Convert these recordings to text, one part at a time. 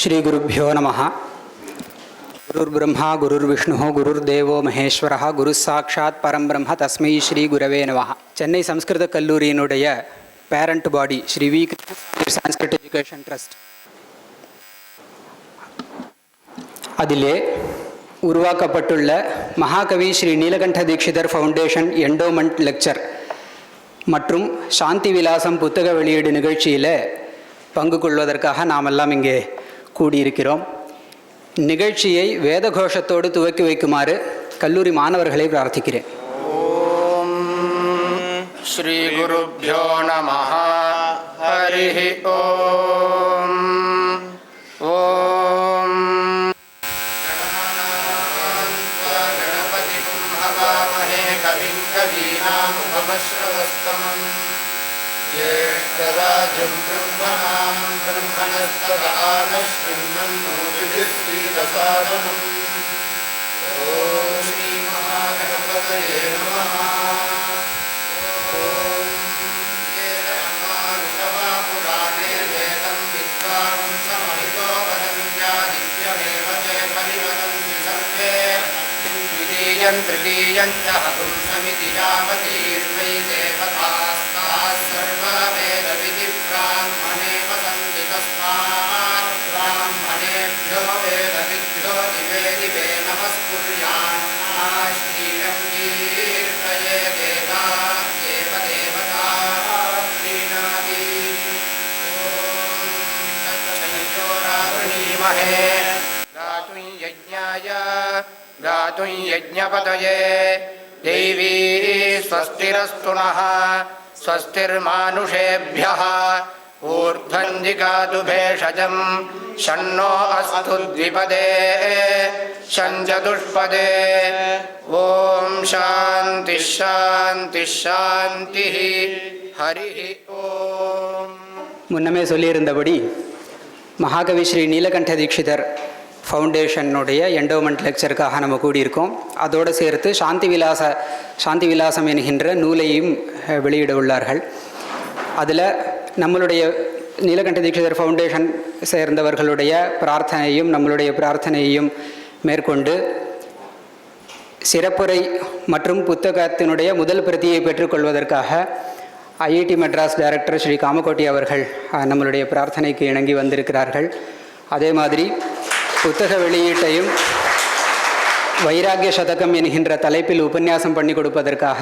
श्री गुरुभ्यो नमः। गुरुर्ब्रह्मा गुरुर्विष्णुः गुरुर्देवो महेश्वरः गुरुस्साक्षात् परं ब्रह्म तस्मै श्री गुरवे नमः. சென்னை சம்ஸ்கிருத கல்லூரியினுடைய parent body Shri V Sanskrit education trust அதிலே உருவாக்கப்பட்டுள்ள Mahakavi Shri Neelakanta Dikshitar foundation endowment lecture மற்றும் சாந்தி விலாசம் புத்தக வெளியீடு நிகழ்ச்சியில் பங்கு கொள்வதற்காக நாமெல்லாம் இங்கே கூடியிருக்கிறோம். நிகழ்ச்சியை வேத கோஷத்தோடு துவக்கி வைக்குமாறு கல்லூரி மாணவர்களை பிரார்த்திக்கிறேன். ஓம் ஸ்ரீ குருப்யோ நமஹ. ஹரி ஓம். ஓம் கணபதிம் ஹவாமஹே கவிம் கவீனாம் உபமஸ்ரவஸ்தமம் ஜேஷ்டராஜம் பிரம்மணாம் பிரம்மணஸ்பதான ஸ்ரீமன்னோதிஸ்ரீதசாதனம். ஓம் ஸ்ரீ மகாகணபதயே நமः. ஓம் ஏதமானுபவா புராணே வேதம் வித்வான் சமஹிதோ வதந்த்யாதித்யமேவ தே பரிவதந்தி சர்வே த்விதீயம் த்ரிதீயம் ச ஹகும்சமிதி யாவதீர்வை தேவதாஸ்தாஸ் சர்வா வேத விதி பிராமணே வசந்தி தஸ்மாத் பிராமணேभ्यो வேதவித்யோ திவே திவே நமஸ்குர்யான்னா ஸ்ரீரம் கீர்த்தயே தேவா தேவதேவதா ப்ரீணாதி. ஓம் தத்சயோராவணீமஹே गातुं यज्ञाय गातुं यज्ञपतये देवी स्वस्तिरस्तु नः स्वस्तिर्मानुषेभ्यः ऊर्ध्वञ्जिगातु भेषजं शन्नो अस्तु द्विपदे शञ्चतुष्पदे. ॐ शान्तिः शान्तिः शान्तिः. हरिः ॐ. முன்னமே சொல்லியிருந்தபடி மகாகவி ஸ்ரீ நீலகண்ட தீட்சிதர் ஃபவுண்டேஷனுடைய எண்டோமெண்ட் லெக்சருக்காக நம்ம கூடியிருக்கோம். அதோடு சேர்த்து சாந்தி விலாசம் என்கின்ற நூலையும் வெளியிட உள்ளார்கள். அதில் நம்மளுடைய நீலகண்ட தீட்சிதர் ஃபவுண்டேஷன் சேர்ந்தவர்களுடைய பிரார்த்தனையும் நம்மளுடைய பிரார்த்தனையையும் மேற்கொண்டு சிறப்புரை மற்றும் புத்தகத்தினுடைய முதல் பிரதியை பெற்றுக்கொள்வதற்காக ஐஐடி மெட்ராஸ் டைரக்டர் ஸ்ரீ காமகோட்டி அவர்கள் நம்மளுடைய பிரார்த்தனைக்கு இணங்கி வந்திருக்கிறார்கள். அதே மாதிரி புத்தக வெளியீட்டையும் வைராகிய சதகம் என்கின்ற தலைப்பில் உபன்யாசம் பண்ணி கொடுப்பதற்காக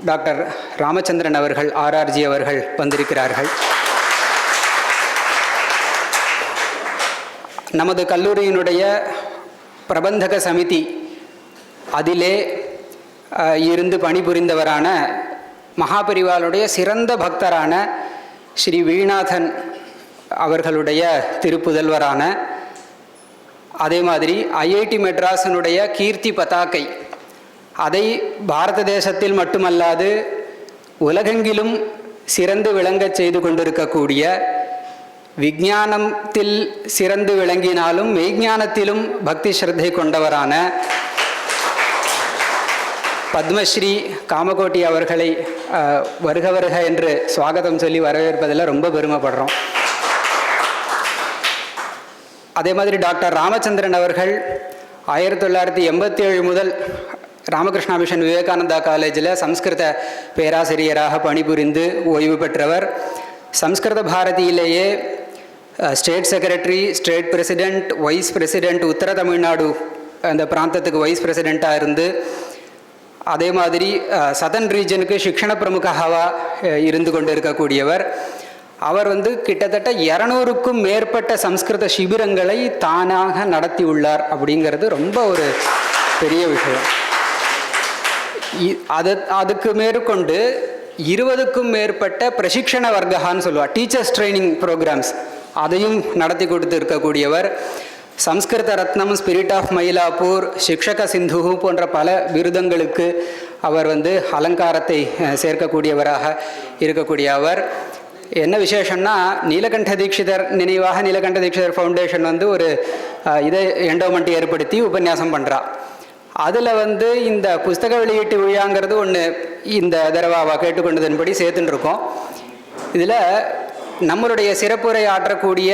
டாக்டர் ராமச்சந்திரன் அவர்கள் ஆர்ஆர்ஜி அவர்கள் வந்திருக்கிறார்கள். நமது கல்லூரியினுடைய பிரபந்தக சமிதி அதிலே இருந்து பணிபுரிந்தவரான மகாபரிவாளுடைய சிறந்த பக்தரான ஸ்ரீ வீணாதன் அவர்களுடைய திருப்புதல்வரான, அதே மாதிரி ஐஐடி மெட்ராஸினுடைய கீர்த்தி பதாகை, அதை பாரத தேசத்தில் மட்டுமல்லாது உலகெங்கிலும் சிறந்து விளங்கச் செய்து கொண்டிருக்கக்கூடிய, விஞ்ஞானத்தில் சிறந்து விளங்கினாலும் மெய்ஞானத்திலும் பக்தி ஸ்ரத்தை கொண்டவரான பத்மஸ்ரீ காமகோட்டி அவர்களை வருக வருக என்று சுவாகதம் சொல்லி வரவேற்பதில் ரொம்ப பெருமைப்படுறோம். அதே மாதிரி டாக்டர் ராமச்சந்திரன் அவர்கள் 1987 முதல் ராமகிருஷ்ணா மிஷன் விவேகானந்தா காலேஜில் சம்ஸ்கிருத பேராசிரியராக பணிபுரிந்து ஓய்வு பெற்றவர். சம்ஸ்கிருத பாரதியிலேயே state secretary, state president, vice president, உத்தர தமிழ்நாடு அந்த பிராந்தத்துக்கு வைஸ் பிரசிடெண்ட்டாக இருந்து, அதே மாதிரி சதன் ரீஜனுக்கு சிக்ஷண பிரமுகவாக இருந்து கொண்டு இருக்கக்கூடியவர். அவர் கிட்டத்தட்ட 200க்கும் மேற்பட்ட சம்ஸ்கிருத சிபிரங்களை தானாக நடத்தி உள்ளார். அப்படிங்கிறது ரொம்ப ஒரு பெரிய விஷயம். அதுக்கு மேற்கொண்டு 20க்கும் மேற்பட்ட பிரசிக்ஷண வர்க்கான்னு சொல்லுவார், டீச்சர்ஸ் ட்ரைனிங் ப்ரோக்ராம்ஸ், அதையும் நடத்தி கொடுத்து இருக்கக்கூடியவர். சம்ஸ்கிருத ரத்னம், ஸ்பிரிட் ஆஃப் மயிலாப்பூர், சிக்ஷக சிந்து போன்ற பல விருதங்களுக்கு அவர் அலங்காரத்தை சேர்க்கக்கூடியவராக இருக்கக்கூடிய அவர். என்ன விசேஷம்னா, நீலகண்ட தீட்சிதர் நினைவாக நீலகண்ட தீட்சிதர் ஃபவுண்டேஷன் ஒரு இதை எண்டோமெண்ட் ஏற்படுத்தி உபன்யாசம் பண்ணுறா. அதில் இந்த புஸ்தக வெளியீட்டு விழாங்கிறது ஒன்று இந்த தடவை கேட்டுக்கொண்டதன்படி சேர்த்துன்னு இருக்கோம். இதில் நம்மளுடைய சிறப்புரை ஆற்றக்கூடிய,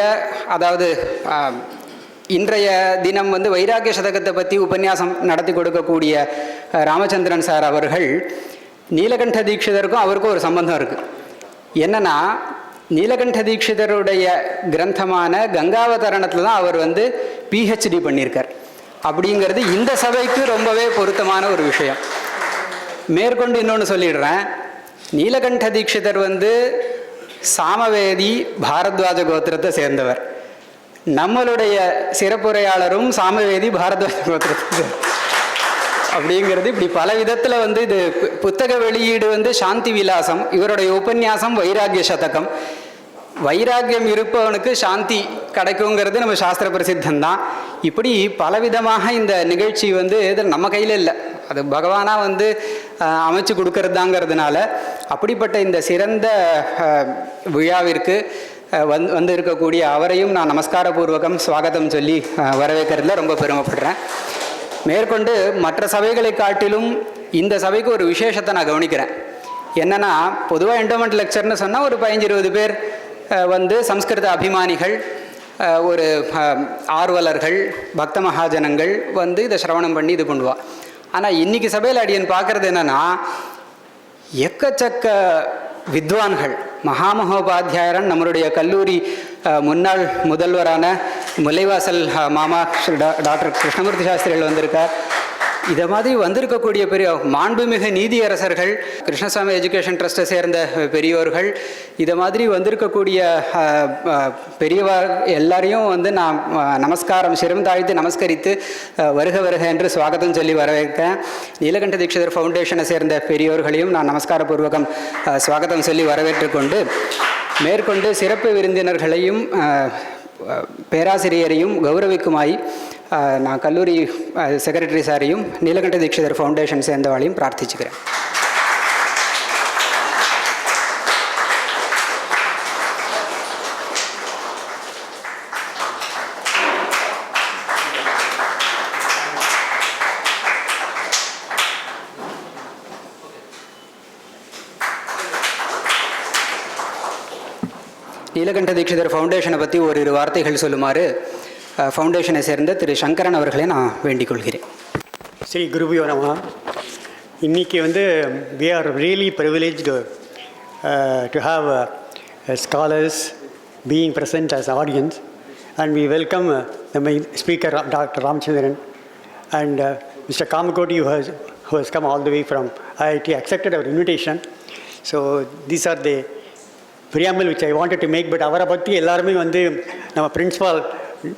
அதாவது இன்றைய தினம் வந்து வைராக்கிய சதகத்தை பற்றி உபன்யாசம் நடத்தி கொடுக்கக்கூடிய ராமச்சந்திரன் சார் அவர்கள் நீலகண்ட தீட்சிதருக்கும் அவருக்கும் ஒரு சம்பந்தம் இருக்குது. என்னன்னா, நீலகண்ட தீட்சிதருடைய கிரந்தமான கங்காவதரணத்தில் தான் அவர் வந்து PhD பண்ணியிருக்கார். அப்படிங்கிறது இந்த சபைக்கு ரொம்பவே பொருத்தமான ஒரு விஷயம். மேற்கொண்டு இன்னொன்று சொல்லிடுறேன். நீலகண்ட தீட்சிதர் வந்து சாமவேதி பாரத்வாஜ கோத்திரத்தை சேர்ந்தவர். நம்மளுடைய சிறப்புரையாளரும் சாமவேதி பாரத்வாஜ கோத்திரத்தை அப்படிங்கிறது இப்படி பல விதத்தில் வந்து இது புத்தக வெளியீடு வந்து சாந்தி விலாசம், இவருடைய உபன்யாசம் வைராக்கிய சதகம். வைராக்கியம் இருப்பவனுக்கு சாந்தி கிடைக்குங்கிறது நம்ம சாஸ்திர பிரசித்தம்தான். இப்படி பலவிதமாக இந்த நிகழ்ச்சி வந்து இது நம்ம கையில் இல்லை, அது பகவானாக வந்து அமைச்சு கொடுக்கறதாங்கிறதுனால அப்படிப்பட்ட இந்த சிறந்த விழாவிற்கு வந்து இருக்கக்கூடிய அவரையும் நான் நமஸ்காரபூர்வகம் ஸ்வாகதம் சொல்லி வரவேற்கிறதுல ரொம்ப பெருமைப்படுறேன். மேற்கொண்டு மற்ற சபைகளை காட்டிலும் இந்த சபைக்கு ஒரு விசேஷத்தை நான் கவனிக்கிறேன். என்னென்னா, பொதுவாக என்டோமெண்ட் லெக்சர்னு சொன்னால் ஒரு 15-20 பேர் வந்து சம்ஸ்கிருத அபிமானிகள், ஒரு ஆர்வலர்கள், பக்த மகாஜனங்கள் வந்து இதை சிரவணம் பண்ணி இது பண்ணுவா. ஆனால் இன்றைக்கி சபையில் அடியன் பார்க்குறது என்னென்னா, எக்கச்சக்க வித்வான்கள், மகாமகோபாத்தியாயரன் நம்மளுடைய கல்லூரி முன்னாள் முதல்வரான முல்லைவாசல் மாமா டாக்டர் கிருஷ்ணமூர்த்தி சாஸ்திரிகள் வந்திருக்கார். இதை மாதிரி வந்திருக்கக்கூடிய பெரிய மாண்புமிகு நீதியரசர்கள், கிருஷ்ணசாமி எஜுகேஷன் ட்ரஸ்ட்டை சேர்ந்த பெரியோர்கள், இதை மாதிரி வந்திருக்கக்கூடிய பெரியவர் எல்லாரையும் வந்து நான் நமஸ்காரம் சிரம் தாழ்த்தி நமஸ்கரித்து வருக வருக என்று சுவாகதம் சொல்லி வரவேற்கிறேன். நீலகண்ட தீட்சிதர் ஃபவுண்டேஷனை சேர்ந்த பெரியோர்களையும் நான் நமஸ்காரபூர்வகம் சுவாகதம் சொல்லி வரவேற்றுக்கொண்டு, மேற்கொண்டு சிறப்பு விருந்தினர்களையும் பேராசிரியரையும் கௌரவிக்குமாய் நான் கல்லூரி செக்ரட்டரி சாரையும் நீலகண்ட தீட்சிதர் ஃபவுண்டேஷன் சேர்ந்தவாளையும் பிரார்த்திச்சுக்கிறேன். நீலகண்ட தீட்சிதர் ஃபவுண்டேஷனை பற்றி ஓரிரு வார்த்தைகள் சொல்லுமாறு ஃபவுண்டேஷனை சேர்ந்த திரு சங்கரன் அவர்களை நான் வேண்டிக் கொள்கிறேன். ஸ்ரீ குருபியோ நமஹ. இன்றைக்கி வந்து we are really privileged to have scholars being present as audience, and we welcome the main speaker Dr. Ramachandran and Mr. Kamakoti who has come all the way from IIT, accepted our invitation. So these are the preamble which I wanted to make, but அவரை பற்றி எல்லாருமே வந்து நம்ம principal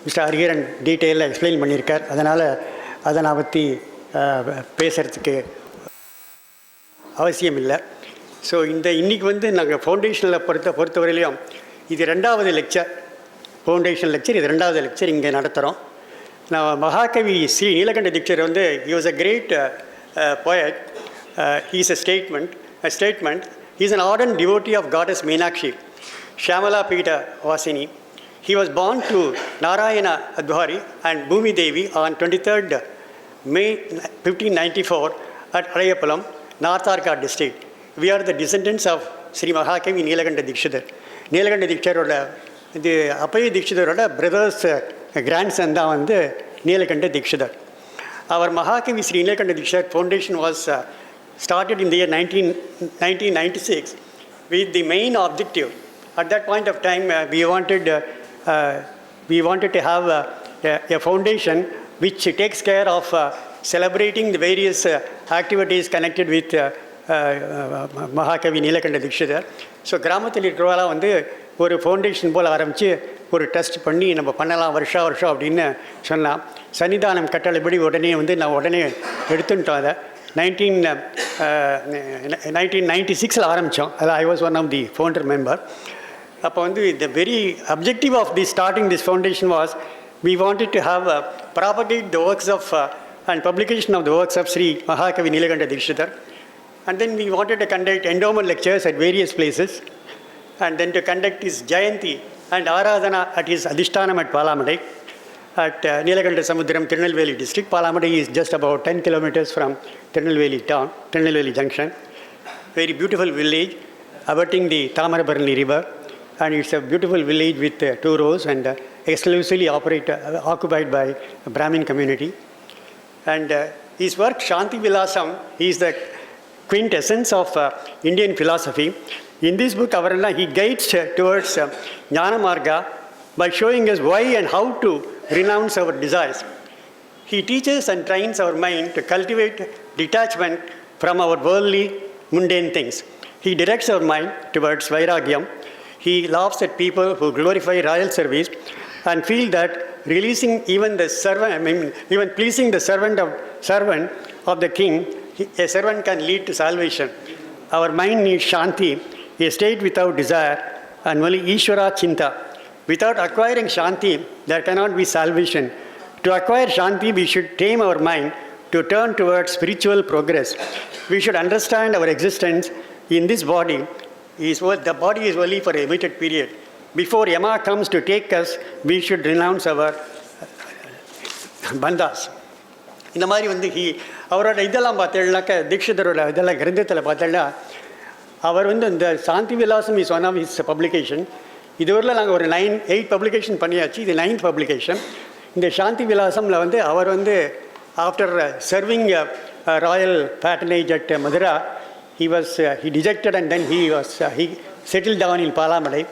mister Hariharan டீட்டெயிலில் explain பண்ணியிருக்கார். அதனால் அதை நான் பற்றி பேசுகிறதுக்கு அவசியம் இல்லை. ஸோ இன்றைக்கி வந்து நாங்கள் ஃபவுண்டேஷனில் பொறுத்தவரையிலையும் இது 2வது லெக்சர், ஃபவுண்டேஷன் லெக்சர், இது 2வது லெக்சர் இங்கே நடத்துகிறோம். நான் மகாகவி ஸ்ரீ நீலகண்ட தீட்சிதர் வந்து he was a great poet. He is a statement. He is an ardent devotee of goddess Meenakshi, Shyamala Pita Vasini. He was born to Narayana Adhwari and Bhumi Devi on 23rd May 1594 at Arayappalam, North Arcot district. We are the descendants of Sri Mahakavi Neelakanta Dikshidhar. Neelakanta Dikshidharoda, the Appayi Dikshidharoda brother's grandson தான் வந்து Neelakanta Dikshidhar. Our Mahakavi Sri Neelakanta Dikshidhar Foundation was started in the year 1996 with the main objective. At that point of time, we wanted to have a foundation which takes care of celebrating the various activities connected with Mahakavi Neelakanta Dikshidhar. So கிராமத்தில் இருக்கிறவங்களாம் வந்து ஒரு foundation போல் ஆரம்பித்து ஒரு test பண்ணி நம்ம பண்ணலாம் வருஷம் அப்படின்னு சொன்னால், சன்னிதானம் கட்டளைப்படி நான் உடனே எடுத்துட்டோம். அதை 1996 ஆரம்பித்தோம். அதில் I was one of the founder member. அப்போ வந்து the very objective of starting this foundation was we wanted to have propagate the works of and publication of the works of Sri Mahakavi Neelakanta Dikshidhar, and then we wanted to conduct endowment lectures at various places, and then to conduct his Jayanti and Aradhana at his Adhishtanam at Palamadai at Neelakanta Samudram, Tirunelveli district. Palamadai is just about 10 kilometers from Tirunelveli town, Tirunelveli junction. Very beautiful village abutting the Tamarabarani river, and it's a beautiful village with 2 rows and exclusively occupied by a Brahmin community. And his work Shanti Vilasam is the quintessence of Indian philosophy. In this book, he guides towards Jnana Marga by showing us why and how to renounce our desires. He teaches and trains our mind to cultivate detachment from our worldly, mundane things. He directs our mind towards Vairagyam. He laughs at people who glorify royal service and feel that releasing even the servant, even pleasing the servant of the king, a servant can lead to salvation. Our mind needs Shanti, a state without desire, and only Ishvara Chinta. Without acquiring Shanti, there cannot be salvation. To acquire Shanti, we should tame our mind to turn towards spiritual progress. We should understand our existence in this body. The body is only for a limited period. Before Yama comes to take us, we should renounce our bandhas. இந்த மாதிரி அவரோட இதெல்லாம் பார்த்தேன்னாக்க தீட்சிதரோட இதெல்லாம் கிரந்தத்தில் பார்த்தேன்னா அவர் இந்த Shanti Vilasam is one of his publication. இதுவரையில் நாங்கள் ஒரு 8 பப்ளிகேஷன் பண்ணியாச்சு. இது 9th பப்ளிகேஷன். இந்த சாந்தி விலாசமில் அவர் after serving royal patronage at Mathura, he dejected and then he settled down in Palamade.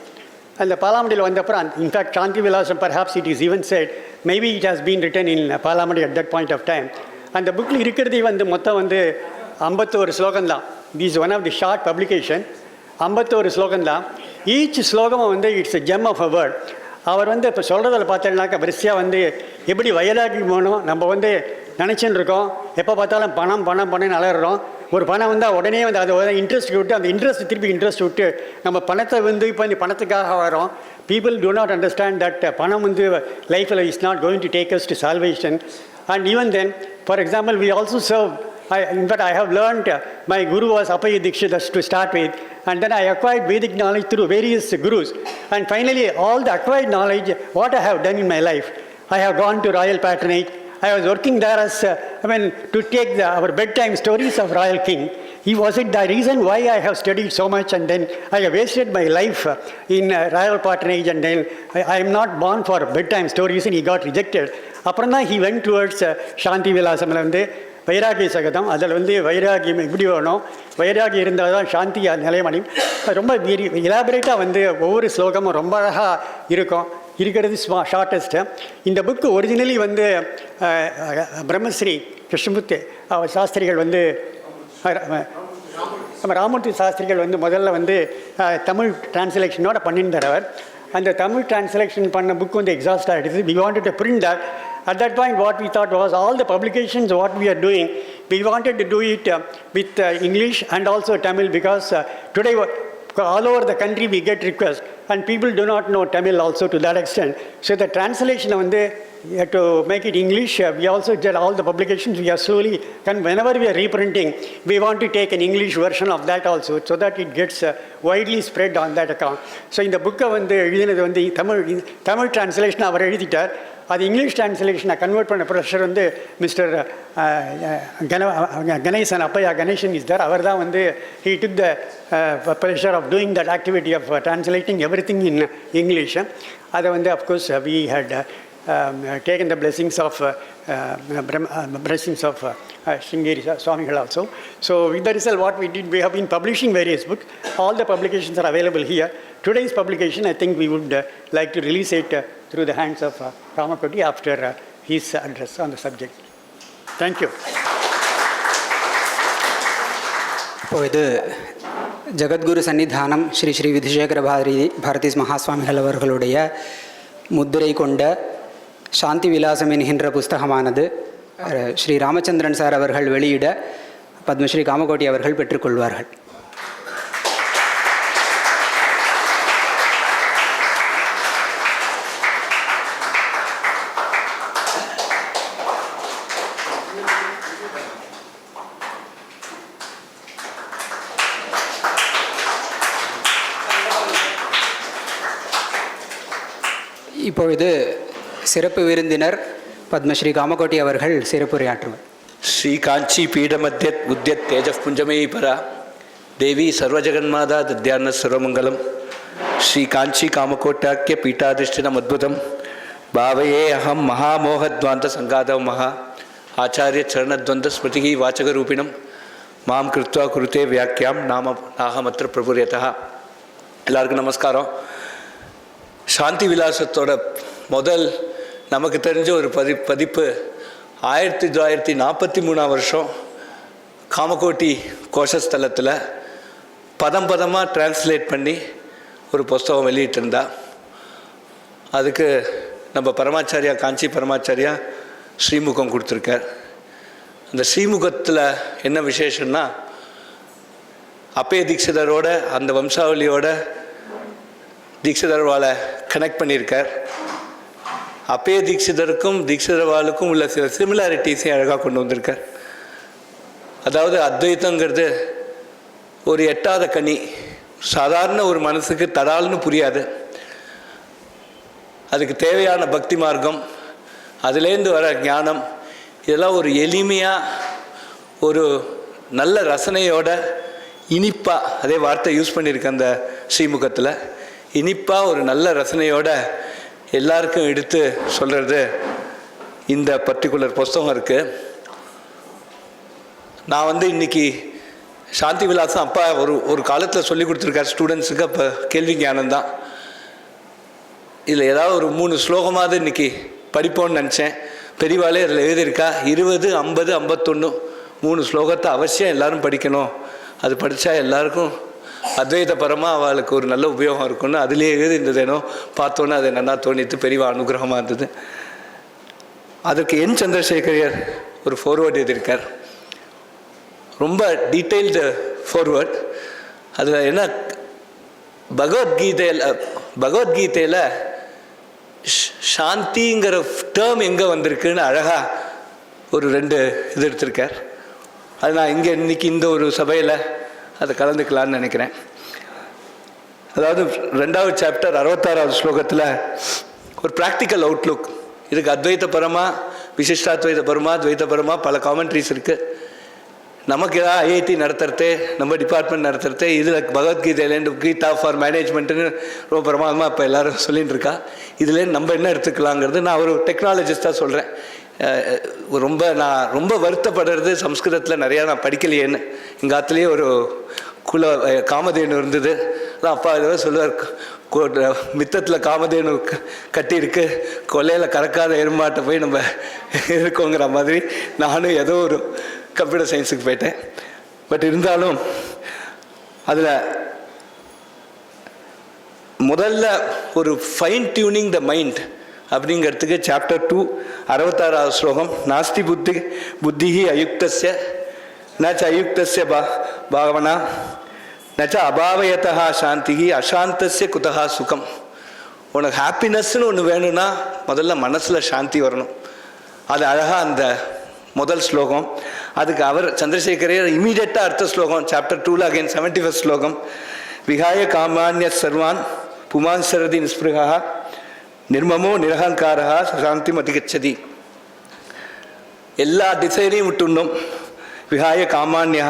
அந்த பாலாமடியில் வந்தப்புறம் இன்ஃபேக்ட் சாந்தி விலாசம் perhaps it is even said maybe it has been written in Palamadi at that point of time. அந்த புக்கில் இருக்கிறதே மொத்தம் 51 ஸ்லோகம் தான். This is one of the short publication. 51 ஸ்லோகம் தான். ஈச் ஸ்லோகம் it's a gem of a word. அவர் இப்போ சொல்கிறதில் பார்த்தேன்னாக்கா வரிசையாக எப்படி வயலாகி போகணும். நம்ம நினச்சின்னு இருக்கோம், எப்போ பார்த்தாலும் பணம் பணம் பணம்னு அலறோம். ஒரு பணம் வந்தால் உடனே அதை இன்ட்ரெஸ்ட் விட்டு அந்த இன்ட்ரெஸ்ட் திருப்பி இன்ட்ரெஸ்ட் விட்டு நம்ம பணத்தை இப்போ இந்த பணத்துக்காக வரோம். People do not understand that பணம் லைஃப்பில் is not going to take us to salvation. And even then, for example, we also serve. In fact, I have learned, my guru was Appaya Dikshit to start with, and then I acquired Vedic knowledge through various gurus. And finally, all the acquired knowledge, what I have done in my life, I have gone to royal patronage. I was working there as, to take our bedtime stories of Royal King. Was it the reason why I have studied so much and then I have wasted my life in royal patronage and then I am not born for bedtime stories and he got rejected. அப்புறம் தான் he went towards சாந்தி விலாசமில் வைராகிய சகதம். அதில் வைராகியம் எப்படி வேணும், வைராகி இருந்தால் தான் சாந்தி நிலையமடையும். ரொம்ப இலாபரேட்டாக ஒவ்வொரு ஸ்லோகமும் ரொம்ப அழகாக இருக்கும். இருக்கிறது ஷார்ட்டஸ்ட்டு. இந்த புக்கு ஒரிஜினலி பிரம்மஸ்ரீ கிருஷ்ணமூர்த்தி சாஸ்திரிகள் நம்ம ராமூர்த்தி சாஸ்திரிகள் முதல்ல தமிழ் டிரான்ஸ்லேஷனோட பண்ணியிருந்தார் அவர். அந்த தமிழ் டிரான்ஸ்லேஷன் பண்ண புக் எக்ஸாஸ்ட் ஆகிடுது. We wanted to print that. At that point, what we thought was all the publications, what we are doing, we wanted to do it with English and also Tamil because today all over the country we get requests and people do not know Tamil also to that extent. So the translation to make it English, we also did all the publications. We are slowly, whenever we are reprinting, we want to take an English version of that also so that it gets widely spread on that account. So in the book எழுதினது Tamil translation அவர் எழுதிட்டார். அது English டிரான்ஸ்லேஷனை convert பண்ண professor mister Ganesan, Appaiya Ganesan is there. அவர் தான் he took the pleasure of doing that activity of translating everything in English. அதை of course we had taken the blessings of Sringeri Swamigal also. So with the result, what we did, we have been publishing various books. All the publications are available here. Today's publication, I think we would like to release it through the hands of Ramakoti after his address on the subject. Thank you. இது ஜகத்குரு சன்னிதானம் ஸ்ரீ ஸ்ரீ விதுசேகர பாரதி மகாஸ்வாமிகள் அவர்களுடைய முத்திரை கொண்ட சாந்தி விலாசம் என்கின்ற புஸ்தகமானது Sri Ramachandran sir அவர்கள் வெளியிட பத்மஸ்ரீ காமகோட்டி அவர்கள் பெற்றுக்கொள்வார்கள். இப்பொழுது சிறப்பு விருந்தினர் பத்மஸ்ரீ காமகோட்டி அவர்கள் சிறப்புரையாற்றுவார். ஸ்ரீ காஞ்சி பீடமத்தியத் உத்யத் தேஜப் புஞ்சமயி பரா தேவி சர்வஜகன்மாதா தத்யான சர்வமங்கலம் श्री कांची कामकोट्याख्य पीठाधिष्ठितम् अद्भुतं भावये अहं महामोहद्वान्त संघातव महा आचार्य चरणद्वंद स्मृति वाचकरूपिणं मां कृत्वा कुरुते व्याख्यां नाम नाहमत्र प्रभुर्यतः எல்லாருக்கும் நமஸ்காரம். சாந்தி விலாசத்தோட முதல் நமக்கு தெரிஞ்ச ஒரு பதிப்பு 1943 வருஷம் காமகோட்டி கோஷஸ்தலத்தில் பதம் பதமாக டிரான்ஸ்லேட் பண்ணி ஒரு புஸ்தகம் வெளியிட்டிருந்தா. அதுக்கு நம்ம பரமாச்சாரியா காஞ்சி பரமாச்சாரியா ஸ்ரீமுகம் கொடுத்துருக்கார். அந்த ஸ்ரீமுகத்தில் என்ன விசேஷம்னா அப்பய தீட்சிதரோட அந்த வம்சாவளியோட தீட்சிதர்வாலை கனெக்ட் பண்ணியிருக்கார். அப்பய தீட்சிதருக்கும் தீட்சிதர்வாலுக்கும் உள்ள சில சிமிலாரிட்டிஸையும் அழகாக கொண்டு வந்திருக்கார். அதாவது அத்வைத்தங்கிறது ஒரு எட்டாத கனி, சாதாரண ஒரு மனசுக்கு தடால்னு புரியாது. அதுக்கு தேவையான பக்தி மார்க்கம், அதுலேருந்து வர ஞானம், இதெல்லாம் ஒரு எளிமையாக ஒரு நல்ல ரசனையோட இனிப்பாக, அதே வார்த்தை யூஸ் பண்ணியிருக்கேன் அந்த ஸ்ரீமுகத்தில், இனிப்பாக ஒரு நல்ல ரசனையோட எல்லாருக்கும் எடுத்து சொல்கிறது இந்த பர்டிகுலர் புஸ்தகம் இருக்குது. நான் இன்றைக்கி சாந்தி விலாசம் அப்பா ஒரு காலத்தில் சொல்லி கொடுத்துருக்கார் ஸ்டூடெண்ட்ஸுக்கு. அப்போ கேள்வி ஞானம்தான். இதில் ஏதாவது ஒரு 3 ஸ்லோகமாவது இன்றைக்கி படிப்போன்னு நினச்சேன். பெரியவாளே அதில் எழுதியிருக்கா 20, 50, 51 3 ஸ்லோகத்தை அவசியம் எல்லோரும் படிக்கணும். அது படித்தா எல்லாருக்கும் அத்வைதபரமாக அவளுக்கு ஒரு நல்ல உபயோகம் இருக்குன்னு அதுலேயே எழுதிருந்ததேனோ பார்த்தோன்னே அது நல்லா தோணித்து பெரியவா அனுகிரகமாக இருந்தது. அதற்கு என் சந்திரசேகரியர் ஒரு ஃபார்வேர்டு எழுதியிருக்கார், ரொம்ப டீட்டெயில்டு ஃபார்வேர்ட். அதில் என்ன பகவத்கீதையில் சாந்திங்கிற டேர்ம் எங்கே வந்திருக்குன்னு அழகாக ஒரு 2 இது எடுத்திருக்கார். அது நான் இங்கே இன்றைக்கி இந்த ஒரு சபையில் அதை கலந்துக்கலான்னு நினைக்கிறேன். அதாவது 2வது சாப்டர் 66வது ஸ்லோகத்தில் ஒரு ப்ராக்டிக்கல் அவுட்லுக். இதுக்கு அத்வைத்தபரமாக, விசிஷ்டாத்வைத்தபரமாக, துவைத்தபரமாக பல காமெண்ட்ரிஸ் இருக்குது. நமக்கு ஏதாவது ஐஐடி நடத்துறது, நம்ம டிபார்ட்மெண்ட் நடத்துறது, இதில் பகவத்கீதையிலேருந்து கீதா ஃபார் மேனேஜ்மெண்ட்டுன்னு ரொம்ப பிரமாதமாக இப்போ எல்லோரும் சொல்லிகிட்டு இருக்கா. இதுலேருந்து நம்ம என்ன எடுத்துக்கலாங்கிறது நான் ஒரு டெக்னாலஜிஸ்டாக சொல்கிறேன். நான் ரொம்ப வருத்தப்படுறது சம்ஸ்கிருதத்தில் நிறையா நான் படிக்கலையேன்னு. எங்கள் ஆற்றுலேயே ஒரு காமதேனு இருந்தது. அதான் அப்பா ஏதோ சொல்லுவார், மித்தத்தில் காமதேனு கட்டியிருக்கு, கொல்லையில் கறக்காத எருமாட்டை போய் நம்ம இருக்கோங்கிற மாதிரி நானும் ஏதோ ஒரு கம்ப்யூட்டர் சயின்ஸுக்கு போயிட்டேன். பட் இருந்தாலும் அதில் முதல்ல ஒரு ஃபைன் டியூனிங் த மைண்ட் அப்படிங்கிறதுக்கு சாப்டர் 2 66வது ஸ்லோகம், நாஸ்தி புத்தி அயுக்தஸ்ய நச்ச அயுக்தஸ்ய பாவனா நச்ச அபாவயதா சாந்தி அசாந்தஸ்ய குதஹா சுகம். உனக்கு ஹாப்பினஸ்ன்னு ஒன்று வேணும்னா முதல்ல மனசில் சாந்தி வரணும். அது அழகாக அந்த முதல் ஸ்லோகம். அதுக்கு அவர் சந்திரசேகரர் இமீடியட்டாக அடுத்த ஸ்லோகம் சாப்டர் 2ல் அகைன் 71st ஸ்லோகம், விகாய காமான்ய சர்வான் புமான் சரதி நிஸ்பிருகா நிர்மமோ நிரகங்காரா சாந்தி அதிகச்சதி. எல்லா டிசைரையும் விட்டுணும். விகாய காமான்யா,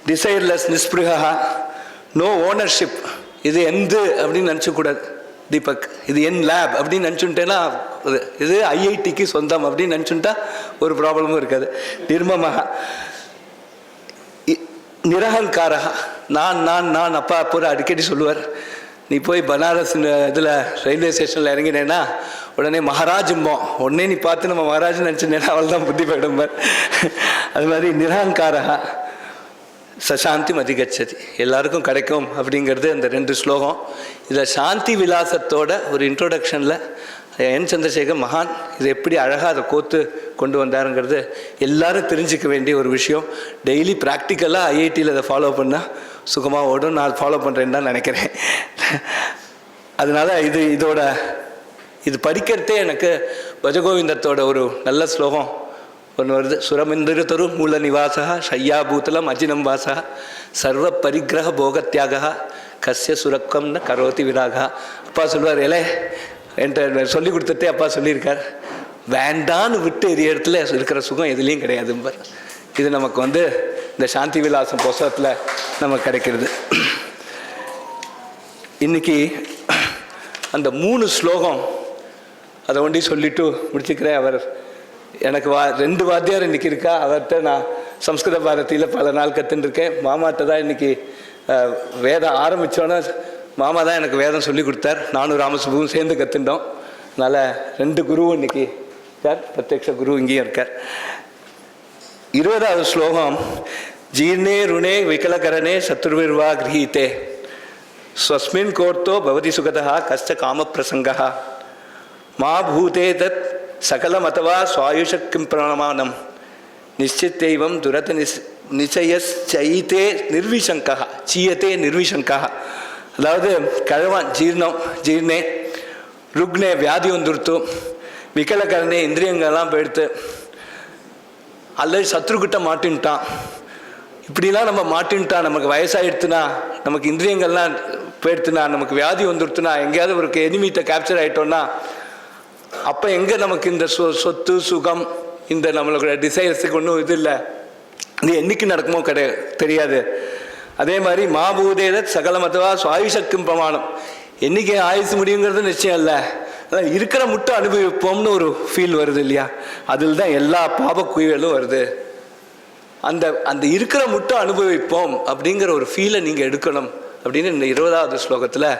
டிசைர்லெஸ், நிஸ்பிருகா, நோ ஓனர்ஷிப். இது எந்து அப்படின்னு நினச்சக்கூடாது தீபக், இது என் லேப் அப்படின்னு நினச்சுட்டேன்னா, இது ஐஐடிக்கு சொந்தம் அப்படின்னு நினச்சுட்டா ஒரு ப்ராப்ளமும் இருக்காது. நிர்மமாக, நிரகங்காரா, நான் நான் நான் அப்பா அப்போ அடிக்கடி சொல்லுவார், நீ போய் பனாரஸ் இதில் ரயில்வே ஸ்டேஷனில் இறங்கினேன்னா உடனே மகாராஜும்போம். உடனே நீ பார்த்து நம்ம மகாராஜ் நினச்சினேன்னா அவள் தான் புத்தி போயிடும்பார். அது மாதிரி நிரகங்காரா சசாந்தி அதிகச்சதி, எல்லாருக்கும் கிடைக்கும் அப்படிங்கிறது அந்த 2 ஸ்லோகம். இதில் சாந்தி விலாசத்தோட ஒரு இன்ட்ரோடக்ஷனில் என் சந்திரசேகர் மகான் இதை எப்படி அழகாக அதை கோத்து கொண்டு வந்தாருங்கிறது எல்லாரும் தெரிஞ்சிக்க வேண்டிய ஒரு விஷயம். டெய்லி ப்ராக்டிக்கலாக ஐஐடியில் அதை ஃபாலோ பண்ணால் சுகமாக ஓடும். நான் ஃபாலோ பண்ணுறேன்னு தான் நினைக்கிறேன். அதனால் இது படிக்கிறதே எனக்கு பஜகோவிந்தத்தோட ஒரு நல்ல ஸ்லோகம் ஒன்று வருது. சுரமிந்திர தரு மூல நிவாசா ஷய்யாபூத்தலம் அஜினம் வாசா சர்வ பரிகிரக போகத்தியாக கஸ்ய சுரக்கம் ந கரோதி விராகா. அப்பா சொல்லுவார், என்கிட்ட சொல்லி கொடுத்துட்டே அப்பா சொல்லியிருக்கார், வேண்டான்னு விட்டு எரிய இடத்துல இருக்கிற சுகம் எதுலேயும் கிடையாதும்பார். இது நமக்கு இந்த சாந்தி விலாசம் புஸ்தகத்தில் நமக்கு கிடைக்கிறது. இன்னைக்கு அந்த 3 ஸ்லோகம் அதை ஒண்டி சொல்லிட்டு முடிச்சுக்கிறேன். அவர் எனக்கு 2 வாத்தியார் இன்றைக்கி இருக்கா. அவர்கிட்ட நான் சம்ஸ்கிருத பாரதியில் பல நாள் கற்றுட்டுருக்கேன். மாமாட்ட தான் இன்றைக்கி வேதம் ஆரம்பித்தோன்னே மாமா தான் எனக்கு வேதம் சொல்லி கொடுத்தார். நானும் ராமசுபுவும் சேர்ந்து கற்றுட்டோம். அதனால் 2 குருவும் இன்றைக்கி இருக்கார். பிரத்யக்ஷ குரு இங்கேயும் இருக்கார். 20வது ஸ்லோகம், ஜீர்ணே ருணே விகலகரணே சத்ருவிர்வா கிரகீத்தே ஸ்வஸ்மின் கோர்த்தோ பவதி சுகதா கஷ்ட காம பிரசங்கா மா பூதே தத் சகலமதவா சுவாயுஷக்கிம் பிரமாணம் நிச்சித்தைவம் துரத நிச்சயச்சைத்தே நிர்விசங்கா சீயத்தே நிர்விசங்கா. அதாவது கழவான் ஜீர்ணே ருக்னே வியாதி வந்துருத்து, விகலகரணே இந்திரியங்கள்லாம் போயிடுத்து, அல்லது சத்ருக்கிட்ட மாட்டின்ட்டான். இப்படிலாம் நம்ம மாட்டின்ட்டான், நமக்கு வயசாகிடுத்துனா, நமக்கு இந்திரியங்கள்லாம் போயிடுத்துனா, நமக்கு வியாதி வந்துடுத்துனா, எங்கேயாவது ஒரு எனிமிட்ட கேப்சர் ஆகிட்டோன்னா அப்போ எங்கே நமக்கு இந்த சொத்து சுகம் இந்த நம்மளோட டிசைர்ஸுக்கு ஒன்றும் இது இல்லை. இது என்றைக்கு நடக்குமோ தெரியாது. அதே மாதிரி மாபூதேத சகலமத்தவா சுவாயுஷக்கும் பிரமாணம், என்றைக்கு ஆயுசு முடியுங்கிறது நிச்சயம் இல்லை. அதான் இருக்கிற முட்டை அனுபவிப்போம்னு ஒரு ஃபீல் வருது இல்லையா, அதில் தான் எல்லா பாபக்குயிலும் வருது. அந்த அந்த இருக்கிற முட்டை அனுபவிப்போம் அப்படிங்கிற ஒரு ஃபீலை நீங்கள் எடுக்கணும் அப்படின்னு இந்த 20வது ஸ்லோகத்தில்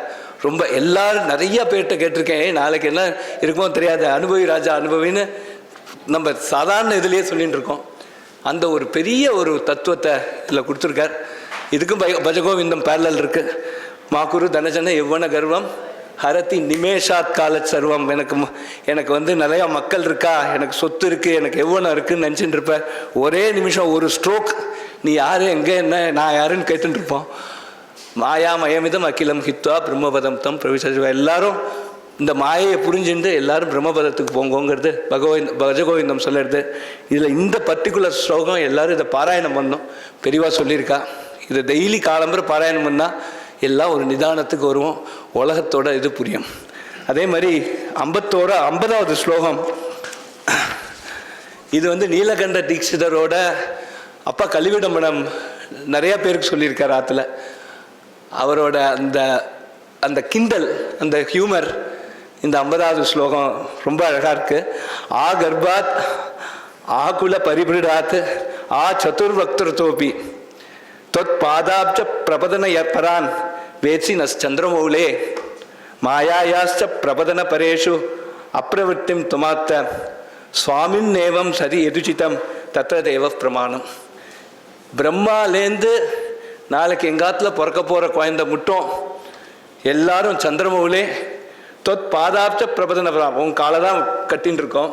ரொம்ப எல்லாரும் நிறைய பேர்கிட்ட கேட்டிருக்கேன். நாளைக்கு என்ன இருக்குமோ தெரியாது, அனுபவி ராஜா அனுபவின்னு நம்ம சாதாரண இதுலேயே சொல்லிட்டு இருக்கோம். அந்த ஒரு பெரிய ஒரு தத்துவத்தை இதில் கொடுத்துருக்கார். இதுக்கும் பஜகோவிந்தம் பேரலல் இருக்குது. மாக்குரு தனஜன எவ்வன கர்வம் ஹரதி நிமேஷாத் கால சர்வம். எனக்கு வந்து நிறையா மக்கள் இருக்கா, எனக்கு சொத்து இருக்குது, எனக்கு எவ்வளோ இருக்குதுன்னு நினச்சிட்டு இருப்பேன். ஒரே நிமிஷம் ஒரு ஸ்ட்ரோக், நீ யார் எங்கே என்ன நான் யாருன்னு கேட்டுட்டு இருப்போம். மாயா மயமிதம் அகிலம் ஹித்வா பிரம்மபதம் தம் பிரவிச. எல்லாரும் இந்த மாயையை புரிஞ்சுட்டு எல்லாரும் பிரம்மபதத்துக்கு போங்கோங்கிறது பஜகோவிந்தம் சொல்லிடுது. இதில் இந்த பர்டிகுலர் ஸ்லோகம் எல்லாரும் இதை பாராயணம் பண்ணணும். பெரியவா சொல்லியிருக்கா, இதை டெய்லி காலம்புற பாராயணம் பண்ணால் எல்லாம் ஒரு நிதானத்துக்கு வருவோம், உலகத்தோட இது புரியும். அதே மாதிரி 50வது ஸ்லோகம், இது வந்து நீலகண்ட தீட்சிதரோட அப்பா கலிவிடம்பனம் நிறையா பேருக்கு சொல்லியிருக்கார் ஆற்றுல. அவரோட அந்த கிண்டல், அந்த ஹியூமர் இந்த 50வது ஸ்லோகம் ரொம்ப அழகாக இருக்குது. ஆ கர்ப்பாத் ஆகுல பரிபிருடாத் ஆ சதுர்வக்திரத்தோபி தொத் பாதாப்ச பிரபதன பரான் வேட்சி நந்திரமௌலே மாயாயாச்ச பிரபதன பரேஷு அப்பிரவருத்திம் துமாத்த சுவாமின் நேவம் சரி எதுச்சிதம் தத்திர தேவ பிரமாணம். பிரம்மாலேருந்து நாளைக்கு எங்காத்தில் பிறக்க போகிற குழந்தை முட்டும் எல்லாரும் சந்திரமௌலே தொத் பாதாப்ச பிரபதன பரான், உன் காலை தான் கட்டின்னு இருக்கோம்.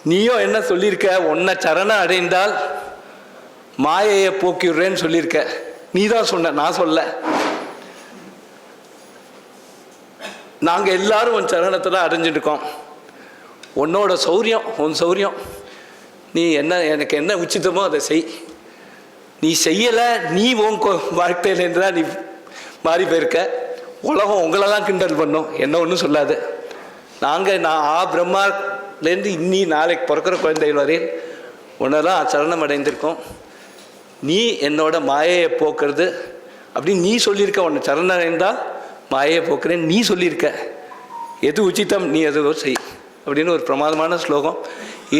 நீயும் என்ன சொல்லியிருக்க, உன்னை சரணம் அடைந்தால் மாயையை போக்கிடுறேன்னு சொல்லியிருக்க. நீ தான் சொன்ன, நான் சொல்ல. நாங்கள் எல்லாரும் உன் சரணத்தை தான் அடைஞ்சிட்டு இருக்கோம். உன்னோட சௌரியம், உன் சௌரியம், நீ என்ன எனக்கு என்ன உச்சிதமோ அதை செய். நீ செய்யலை, நீ உன் வாழ்க்கையிலேருந்து தான் நீ மாறி போயிருக்க. உலகம் உங்களை தான் கிண்டல் பண்ணும், என்ன ஒன்றும் சொல்லாது. நான் பிரம்மாலேருந்து இன்னி நாளைக்கு பிறக்கிற குழந்தைகள் வரையில் உன்னெல்லாம் சரணம் அடைந்திருக்கோம். நீ என்னோட மாயையை போக்குறது அப்படின்னு நீ சொல்லியிருக்க. உன்னை சரணம் அடைந்தால் மாயையை போக்குறேன்னு நீ சொல்லியிருக்க. எது உச்சிதம் நீ எதுவோ செய் அப்படின்னு ஒரு பிரமாதமான ஸ்லோகம்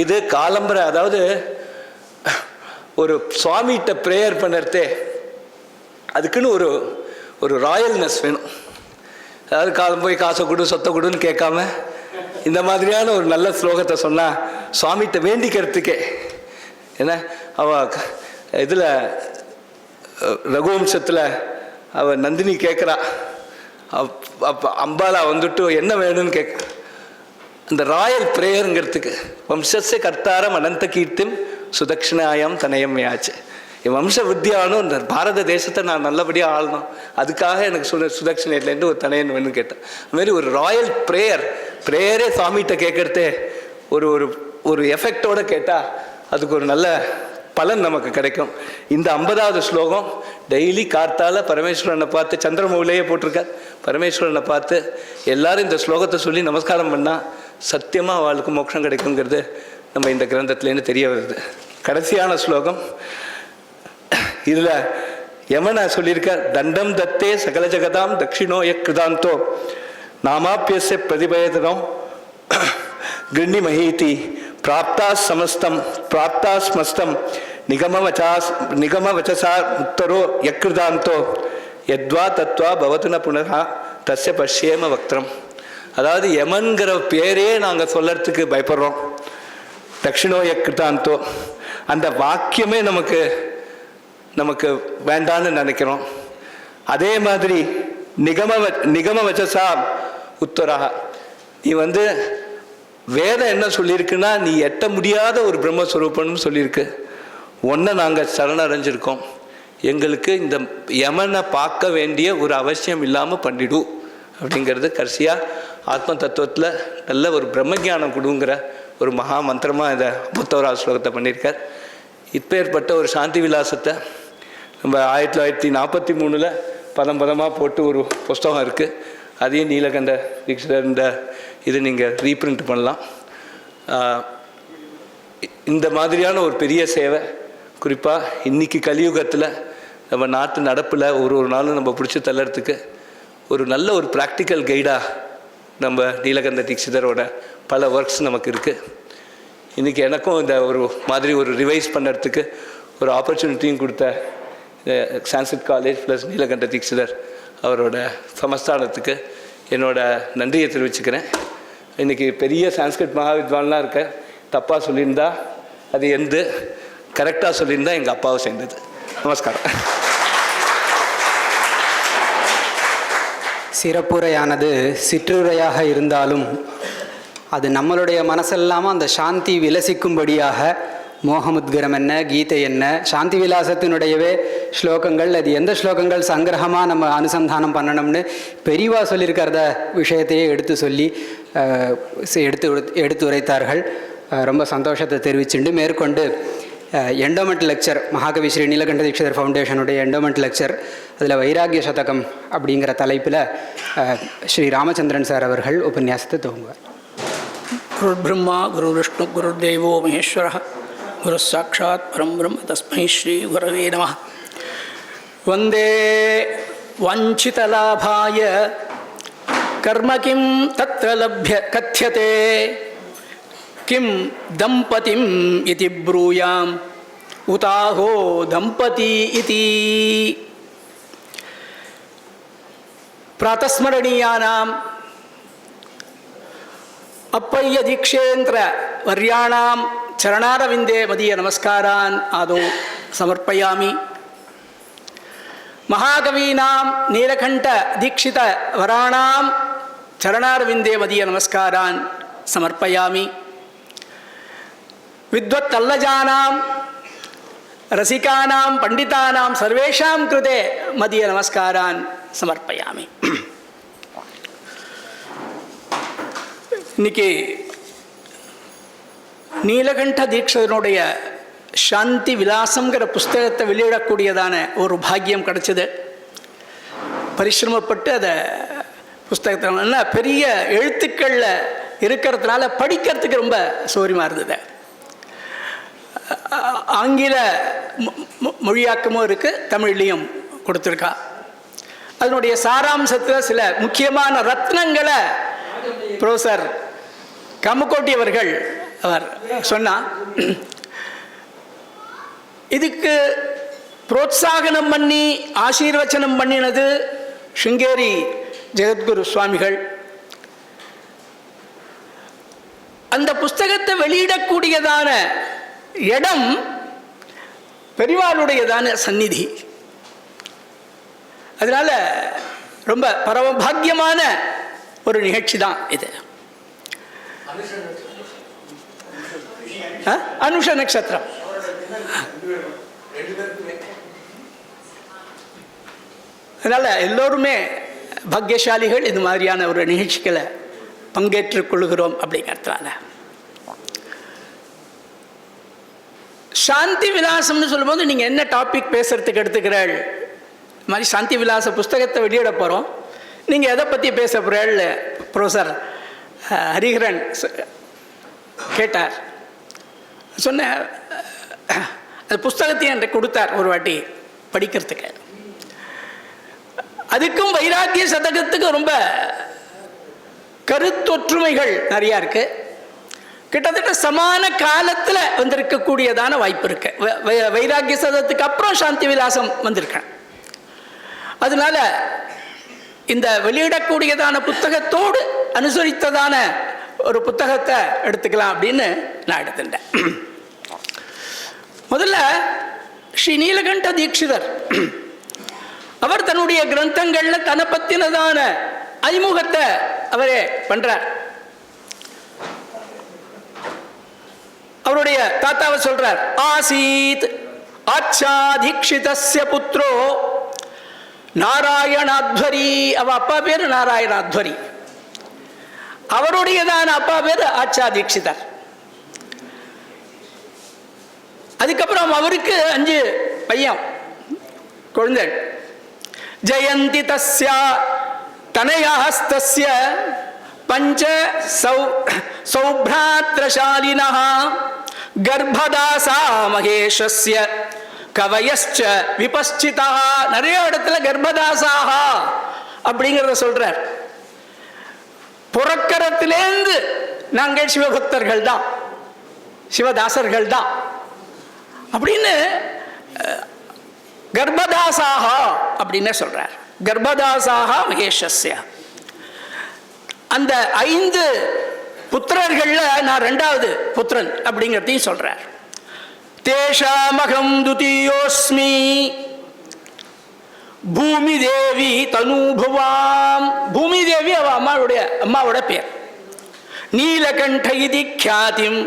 இது. காலம்பரை, அதாவது ஒரு சுவாமிகிட்ட ப்ரேயர் பண்ணுறதே அதுக்குன்னு ஒரு ராயல்னஸ் வேணும். அதாவது காலம் போய் காசை கொடு சொத்தை கொடுன்னு கேட்காம இந்த மாதிரியான ஒரு நல்ல ஸ்லோகத்தை சொன்னால் சுவாமிகிட்ட வேண்டிக்கிறதுக்கே. ஏன்னா இதில் ரகுவம்சத்தில் அவள் நந்தினி கேட்குறா, அப்போ அம்பாலா வந்துட்டு என்ன வேணும்னு அந்த ராயல் ப்ரேயருங்கிறதுக்கு வம்சஸ்ய கர்த்தாரம் அனந்த கீர்த்திம் சுதக்ஷிணாயம் தனயம் யாச்சு. என் வம்ச வித்தியானும் இந்த பாரத தேசத்தை நான் நல்லபடியாக ஆளணும், அதுக்காக எனக்கு சுதக்ஷிணேட்லேருந்து ஒரு தனையன் வேணும்னு கேட்டேன். அதுமாரி ஒரு ராயல் ப்ரேயரே சாமிகிட்ட கேட்குறதே ஒரு ஒரு எஃபெக்டோடு கேட்டால் அதுக்கு ஒரு நல்ல பலன் நமக்கு கிடைக்கும். இந்த 50வது ஸ்லோகம் டெய்லி கார்த்தால பரமேஸ்வரனை பார்த்து, சந்திரமௌலியே போட்டிருக்கார், பரமேஸ்வரனை பார்த்து எல்லாரும் இந்த ஸ்லோகத்தை சொல்லி நமஸ்காரம் பண்ணால் சத்தியமாக அவளுக்கு மோட்சம் கிடைக்குங்கிறது நம்ம இந்த கிரந்தத்துலேருந்து தெரிய வருது. கடைசியான ஸ்லோகம், இதில் யமனை சொல்லியிருக்கார், தண்டம் தத்தே சகல ஜகதாம் தட்சிணோ யக்ருதாந்தோ நாமாப்பியஸ்ய பிரதிபயதனம் கிருண்ணி மஹீதி பிராப்தா சமஸ்தம் பிராப்தா ஸ்மஸ்தம் நிகமவச்சசா உத்தரோ யக்ருதாந்தோ யத்வா தத்வா பவதுன புனரா தஸ்ய பஷ்யேம வக்திரம். அதாவது யமன்கிற பேரே நாங்கள் சொல்லறதுக்கு பயப்படுறோம். தட்சிணோ யக்ருதாந்தோ அந்த வாக்கியமே நமக்கு வேண்டான்னு நினைக்கிறோம். அதே மாதிரி நிகமவச்சசா உத்தரா, நீ வேதம் என்ன சொல்லியிருக்குன்னா நீ எட்ட முடியாத ஒரு பிரம்மஸ்வரூபம்னு சொல்லியிருக்கு. ஒன்றை நாங்கள் சரணடைஞ்சிருக்கோம். எங்களுக்கு இந்த யமனை பார்க்க வேண்டிய ஒரு அவசியம் இல்லாமல் பண்ணிடு அப்படிங்கிறது கடைசியாக ஆத்ம தத்துவத்தில் நல்ல ஒரு பிரம்மஜானம் கொடுங்கிற ஒரு மகா மந்திரமாக இதை 51வது ஸ்லோகத்தை பண்ணியிருக்கார். இப்பேற்பட்ட ஒரு சாந்தி விலாசத்தை நம்ம 1943 பதம் பதமாக போட்டு ஒரு புஸ்தகம் இருக்குது. அதையும் நீலகண்ட தீட்சிதர் இந்த இது நீங்கள் ரீப்ரிண்ட் பண்ணலாம். இந்த மாதிரியான ஒரு பெரிய சேவை குறிப்பாக இன்றைக்கி கலியுகத்தில் நம்ம நாட்டு நடப்பில் ஒரு நாளும் நம்ம பிடிச்சி தள்ளறதுக்கு ஒரு நல்ல ஒரு ப்ராக்டிக்கல் கைடாக நம்ம நீலகண்ட தீட்சிதரோட பல ஒர்க்ஸ் நமக்கு இருக்குது. இன்றைக்கி எனக்கும் இந்த ஒரு மாதிரி ஒரு ரிவைஸ் பண்ணுறதுக்கு ஒரு ஆப்பர்ச்சுனிட்டியும் கொடுத்த சான்ஸ்கிரிட் காலேஜ் ப்ளஸ் நீலகண்ட தீட்சிதர் அவரோட சமஸ்தானத்துக்கு என்னோட நன்றியை தெரிவிச்சுக்கிறேன். இன்றைக்கி பெரிய சான்ஸ்கிரிட் மகாவித்வான்லாம் இருக்க, தப்பாக சொல்லியிருந்தா அது கரெக்டாக சொல்லியிருந்தா எங்கள் அப்பாவை சேர்ந்தது. நமஸ்காரம். சிறப்புரையானது சிற்றுரையாக இருந்தாலும் அது நம்மளுடைய மனசெல்லாமல் அந்த சாந்தி விலசிக்கும்படியாக மோகமுத்கரம் என்ன, கீதை என்ன, சாந்தி விலாசத்தினுடையவே ஸ்லோகங்கள், அது எந்த ஸ்லோகங்கள் சங்கிரகமாக நம்ம அனுசந்தானம் பண்ணணும்னு பெரியவா சொல்லியிருக்கிறத விஷயத்தையே எடுத்து சொல்லி எடுத்து உரைத்தார்கள். ரொம்ப சந்தோஷத்தை தெரிவிச்சுண்டு மேற்கொண்டு எண்டோமெண்ட் லெக்சர் மகாகவி ஸ்ரீ நீலகண்ட தீட்சிதர் ஃபவுண்டேஷனுடைய எண்டோமெண்ட் லெக்சர், அதில் வைராகிய சதகம் அப்படிங்கிற தலைப்பில் ஸ்ரீ ராமச்சந்திரன் சார் அவர்கள் உபன்யாசத்தை துவங்குவார். குரு பிரம்மா குரு விஷ்ணு குரு தேவோ மகேஸ்வர குரு சாட்சாத் பரம் பிரம்ம தஸ்மை ஸ்ரீ குரவே நமः. வந்தே வாஞ்சிதலாபாய கர்ம கிம் தத்ர லப்ய கத்யதே கிம் தம்பதிம் இதி ப்ரூயாம் உதாஹோ தம்பதி இதி. பிராதஸ்மரணீயானாம் அப்பய்ய தீக்ஷேந்திர வர்யாணாம் சரணாரவிந்தே மதிய நமஸ்காரான் ஆதோ சமர்ப்பயாமி. மகாகவீனாம் நீலகண்ட தீக்ஷித வராணாம் சரணாரவிந்தே மதிய நமஸ்காரான் சமர்ப்பயாமி. வித்வத் அல்லஜானாம் ரசிகானாம் பண்டிதானாம் சர்வேஷாம் கிருதே மதிய நமஸ்காரான் சமர்ப்பயாமி. இன்னைக்கு நீலகண்ட தீட்சிதனுடைய சாந்தி விலாசங்கிற புஸ்தகத்தை வெளியிடக்கூடியதான ஒரு பாக்கியம் கிடைச்சது. பரிசிரமப்பட்டு அதை புஸ்தகத்தினால பெரிய எழுத்துக்களில் இருக்கிறதுனால படிக்கிறதுக்கு ரொம்ப சௌரியமாக இருந்தது. ஆங்கில மொழியாக்கமும் இருக்குது, தமிழ்லேயும் கொடுத்துருக்கா. அதனுடைய சாராம்சத்தில் சில முக்கியமான ரத்னங்களை ப்ரொஃபசர் காமகோட்டி அவர்கள் அவர் சொன்னார். இதுக்கு புரோத்சாகனம் பண்ணி ஆசீர்வச்சனம் பண்ணினது ஸ்ருங்கேரி ஜெகத்குரு சுவாமிகள். அந்த புஸ்தகத்தை வெளியிடக்கூடியதான இடம் பெரிவாளுடையதான சந்நிதி. அதனால ரொம்ப பரமபாக்கியமான ஒரு நிகழ்ச்சி தான் இது. அனுஷ நட்சத்திரம் அதனால எல்லோருமே பாக்கியசாலிகள். இது மாதிரியான ஒரு நிகழ்ச்சிகளை பங்கேற்றுக் கொள்கிறோம் அப்படிங்கிறதுனால. சாந்தி விலாசம்னு சொல்லும்போது நீங்கள் என்ன டாபிக் பேசுறதுக்கு எடுத்துக்கிறாள்? இது மாதிரி சாந்தி விலாச புஸ்தகத்தை வெளியிட போகிறோம், நீங்கள் எதை பற்றி பேச போகிறாள் ப்ரொஃபசர் ஹரிஹரன் கேட்டார். சொன்ன அந்த புஸ்தகத்தையும் என்கிட்ட கொடுத்தார் ஒரு வாட்டி படிக்கிறதுக்கு. அதுக்கும் வைராக்கிய சதகத்துக்கும் ரொம்ப கருத்தொற்றுமைகள் நிறையா இருக்கு. கிட்டத்தட்ட சமான காலத்தில் வந்திருக்கக்கூடியதான வாய்ப்பு இருக்கு. வைராக்கிய சதகத்துக்கு அப்புறம் சாந்தி விலாசம் வந்திருக்கேன். அதனால இந்த வெளியிடக்கூடியதான புத்தகத்தோடு அனுசரித்ததான ஒரு புத்தகத்தை எடுத்துக்கலாம் அப்படின்னு நான் எடுத்துட்டேன். முதல்ல ஸ்ரீ நீலகண்ட தீட்சிதர் அவர் தன்னுடைய கிரந்தங்கள்ல தன்னை பத்தினதான அறிமுகத்தை அவரே பண்றார். அவருடைய தாத்தாவை சொல்றார். ஆசீத் ஆச்சா தீட்சிதஸ்ய புத்ரோ நாராயணாத்வரி. அவ அப்பா பேரு நாராயணாத்வரி, அவருடையதான அப்பா பேரு ஆச்சா தீட்சிதர். அதுக்கப்புறம் அவருக்கு 5 பையன் குழந்தை. ஜெயந்தி தஸ்யா தனயாஸ்தஸ்ய பஞ்ச சௌப்ராத்ரசாலினஹ கர்ப்பதாசா மகேஷஸ்ய கவயஸ்ச விபஸ்சிதா. நிறைய இடத்துல கர்ப்பதாசாக அப்படிங்கிறத சொல்றார். புறக்கரத்திலேருந்து நாங்கள் சிவபக்தர்கள் தான், சிவதாசர்கள் தான் அப்படின்னு கர்ப்பதாசாக அப்படின்னு சொல்றார். கர்ப்பதாசாக மகேஷஸ்ய. அந்த 5 புத்திரர்கள்ல நான் 2வது புத்திரன் அப்படிங்கிறதையும் சொல்றார். தேஷாமகம் துதியோஸ்மி பூமி தேவி தனுபுவாம். பூமி தேவி அவ அம்மாவோட பேர். நீலகண்ட இதி க்யாதிம்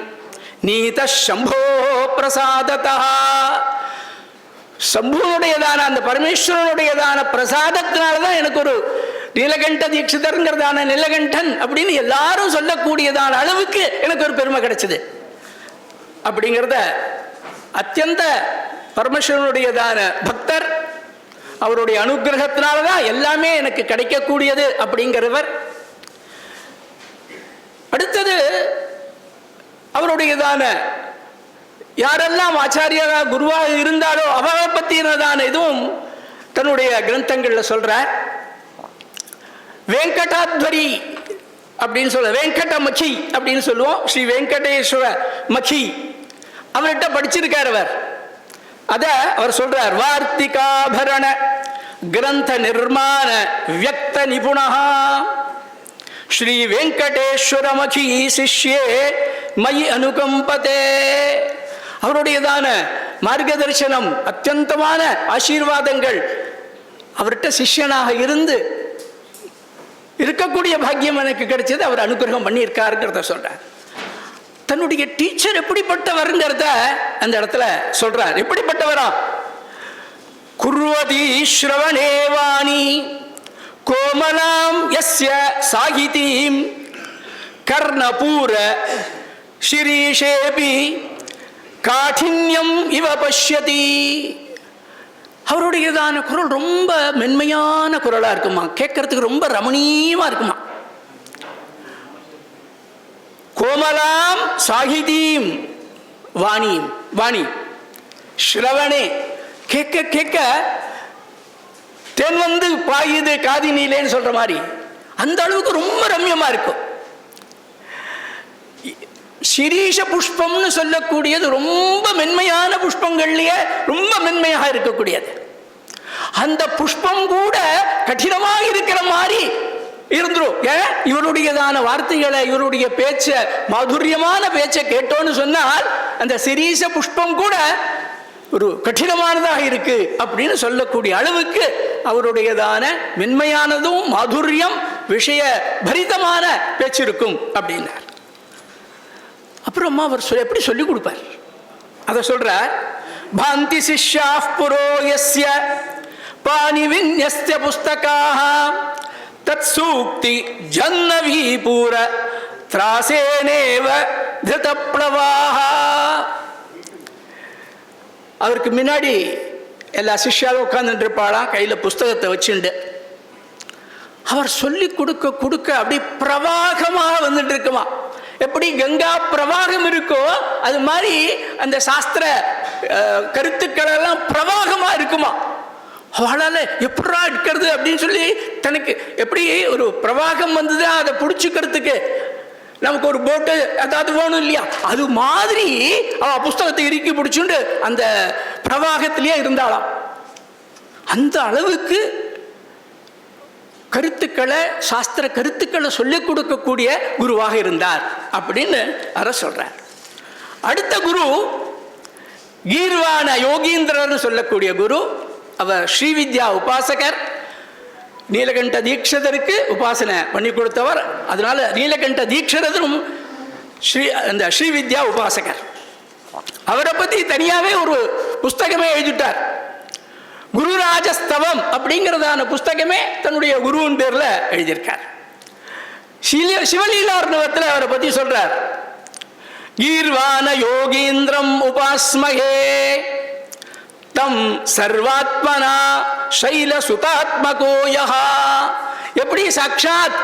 நீத சம்போ பிரசாததா. சம்புனுடையதான அந்த பரமேஸ்வரனுடையதான பிரசாதத்தினால்தான் எனக்கு ஒரு நீலகண்ட தீட்சிதர்ங்கிறதான நீலகண்டன் அப்படின்னு எல்லாரும் சொல்லக்கூடியதான அளவுக்கு எனக்கு ஒரு பெருமை கிடைச்சது அப்படிங்கிறத அத்தியந்த பரமேஸ்வரனுடையதான பக்தர், அவருடைய அனுகிரகத்தினால்தான் எல்லாமே எனக்கு கிடைக்கக்கூடியது அப்படிங்கிறவர். அடுத்தது அவருடையதான யாரெல்லாம் ஆச்சாரியரா குருவாக இருந்தாலோ அவரை பற்றினதான இதுவும் தன்னுடைய கிரந்தங்கள்ல சொல்றார். வெங்கடாத்வரி அப்படின்னு சொல்ல, வெங்கட மச்சி அப்படின்னு சொல்லுவோம். ஸ்ரீ வெங்கடேஸ்வர மச்சி அவர்கிட்ட படிச்சிருக்கார் அவர். அத அவர் சொல்றார். வார்த்திகாபரண கிரந்த நிர்மாண வியக்த நிபுணா ஸ்ரீ வெங்கடேஸ்வர மச்சி சிஷ்யே மயி அனுகம்பதே. அவருடையதான மார்க்கதர்சனம், அத்தியந்தமான ஆசீர்வாதங்கள், அவர்கிட்ட சிஷ்யனாக இருந்து இருக்கக்கூடிய பாக்கியம் எனக்கு கிடைச்சது. அவர் அனுகிரகம் பண்ணியிருக்காருங்கிறத சொல்றார். தன்னுடைய டீச்சர் எப்படிப்பட்டவர்ங்கிறத அந்த இடத்துல சொல்றார். எப்படிப்பட்டவரா? குர்வதி ஸ்ரவணேவாணி கோமலாம் யஸ்ய சாகிதீம் கர்ணபூர ஷிரீஷேபி காഠின்யம் இவ பஷ்யதி. அவருடையதான குரல் ரொம்ப மென்மையான குரலா இருக்குமா, கேட்கறதுக்கு ரொம்ப ரமணீயமா இருக்குமா. கோமலாம் சாகிதீம் வாணியும் வாணி ஸ்ரவணே, கேட்க கேட்க தென் வந்து பாயுது காதினிலேன்னு சொல்ற மாதிரி அந்த அளவுக்கு ரொம்ப ரம்யமா இருக்கும். சிரீஷ புஷ்பம்னு சொல்லக்கூடியது ரொம்ப மென்மையான புஷ்பங்கள்லயே ரொம்ப மென்மையாக இருக்கக்கூடியது. அந்த புஷ்பம் கூட கடினமாக இருக்கிற மாதிரி இருந்துரும். ஏன்? இவருடையதான வார்த்தைகளை, இவருடைய பேச்ச, மாதுரியமான பேச்சை கேட்டோன்னு சொன்னால் அந்த சிரீஷ புஷ்பம் கூட ஒரு கடினமானதாக இருக்கு அப்படின்னு சொல்லக்கூடிய அளவுக்கு அவருடையதான மென்மையானதும் மாதுரியம், விஷய பரிதமான பேச்சு இருக்கும் அப்படின்னார். அப்புறமா அவர் எப்படி சொல்லிக் கொடுப்பார் அதை சொல்றார். பாந்தி சிஷ்யா புரோயஸ்ய பாணிவின்யஸ்ய புஸ்தகாஹ தத் சூக்தி ஜன்னவீபூர திராசேனேவ திருத பிரவாஹ. அவருக்கு முன்னாடி எல்லா சிஷ்யாவும் உட்கார்ந்துட்டு இருப்பாளாம், கையில புஸ்தகத்தை வச்சுண்டு. அவர் சொல்லி கொடுக்க கொடுக்க அப்படி பிரவாகமாக வந்துட்டு இருக்குமா. எப்படி கங்கா பிரவாகம் இருக்கோ அது மாதிரி அந்த சாஸ்திர கருத்துக்கள் எல்லாம் பிரவாகமா இருக்குமா. அவளால எப்படா எடுக்கிறது அப்படின்னு சொல்லி தனக்கு எப்படி ஒரு பிரவாகம் வந்தது அதை பிடிச்சிக்கிறதுக்கு நமக்கு ஒரு போட்டு அதாவது வேணும் இல்லையா, அது மாதிரி புஸ்தகத்தை இறுக்கி பிடிச்சுண்டு அந்த பிரவாகத்திலேயே இருந்தாளாம். அந்த அளவுக்கு கருத்துக்களை சாஸ்திர கருத்துக்களை சொல்லிக் கொடுக்கக்கூடிய குருவாக இருந்தார் அப்படின்னு அற சொல்றார். அடுத்த குரு கீர்வான யோகீந்திரர்னு சொல்லக்கூடிய குரு. அவர் ஸ்ரீவித்யா உபாசகர். நீலகண்ட தீட்சிதருக்கு உபாசனை பண்ணி கொடுத்தவர். அதனால நீலகண்ட தீட்சிதரும் அந்த ஸ்ரீவித்யா உபாசகர். அவரை பற்றி தனியாகவே ஒரு புஸ்தகமே எழுதிட்டார். குருராஜஸ்தவம் அப்படிங்கிறதான புஸ்தகமே தன்னுடைய குருவின் பேரில் எழுதியிருக்கார். சிவலீலார்ணவத்தில் அவரை பற்றி சொல்றார். கீர்வான யோகீந்திரம் உபாஸ்மகே தம் சர்வாத்மனா சைல சுதாத்மகோயா. எப்படி சாட்சாத்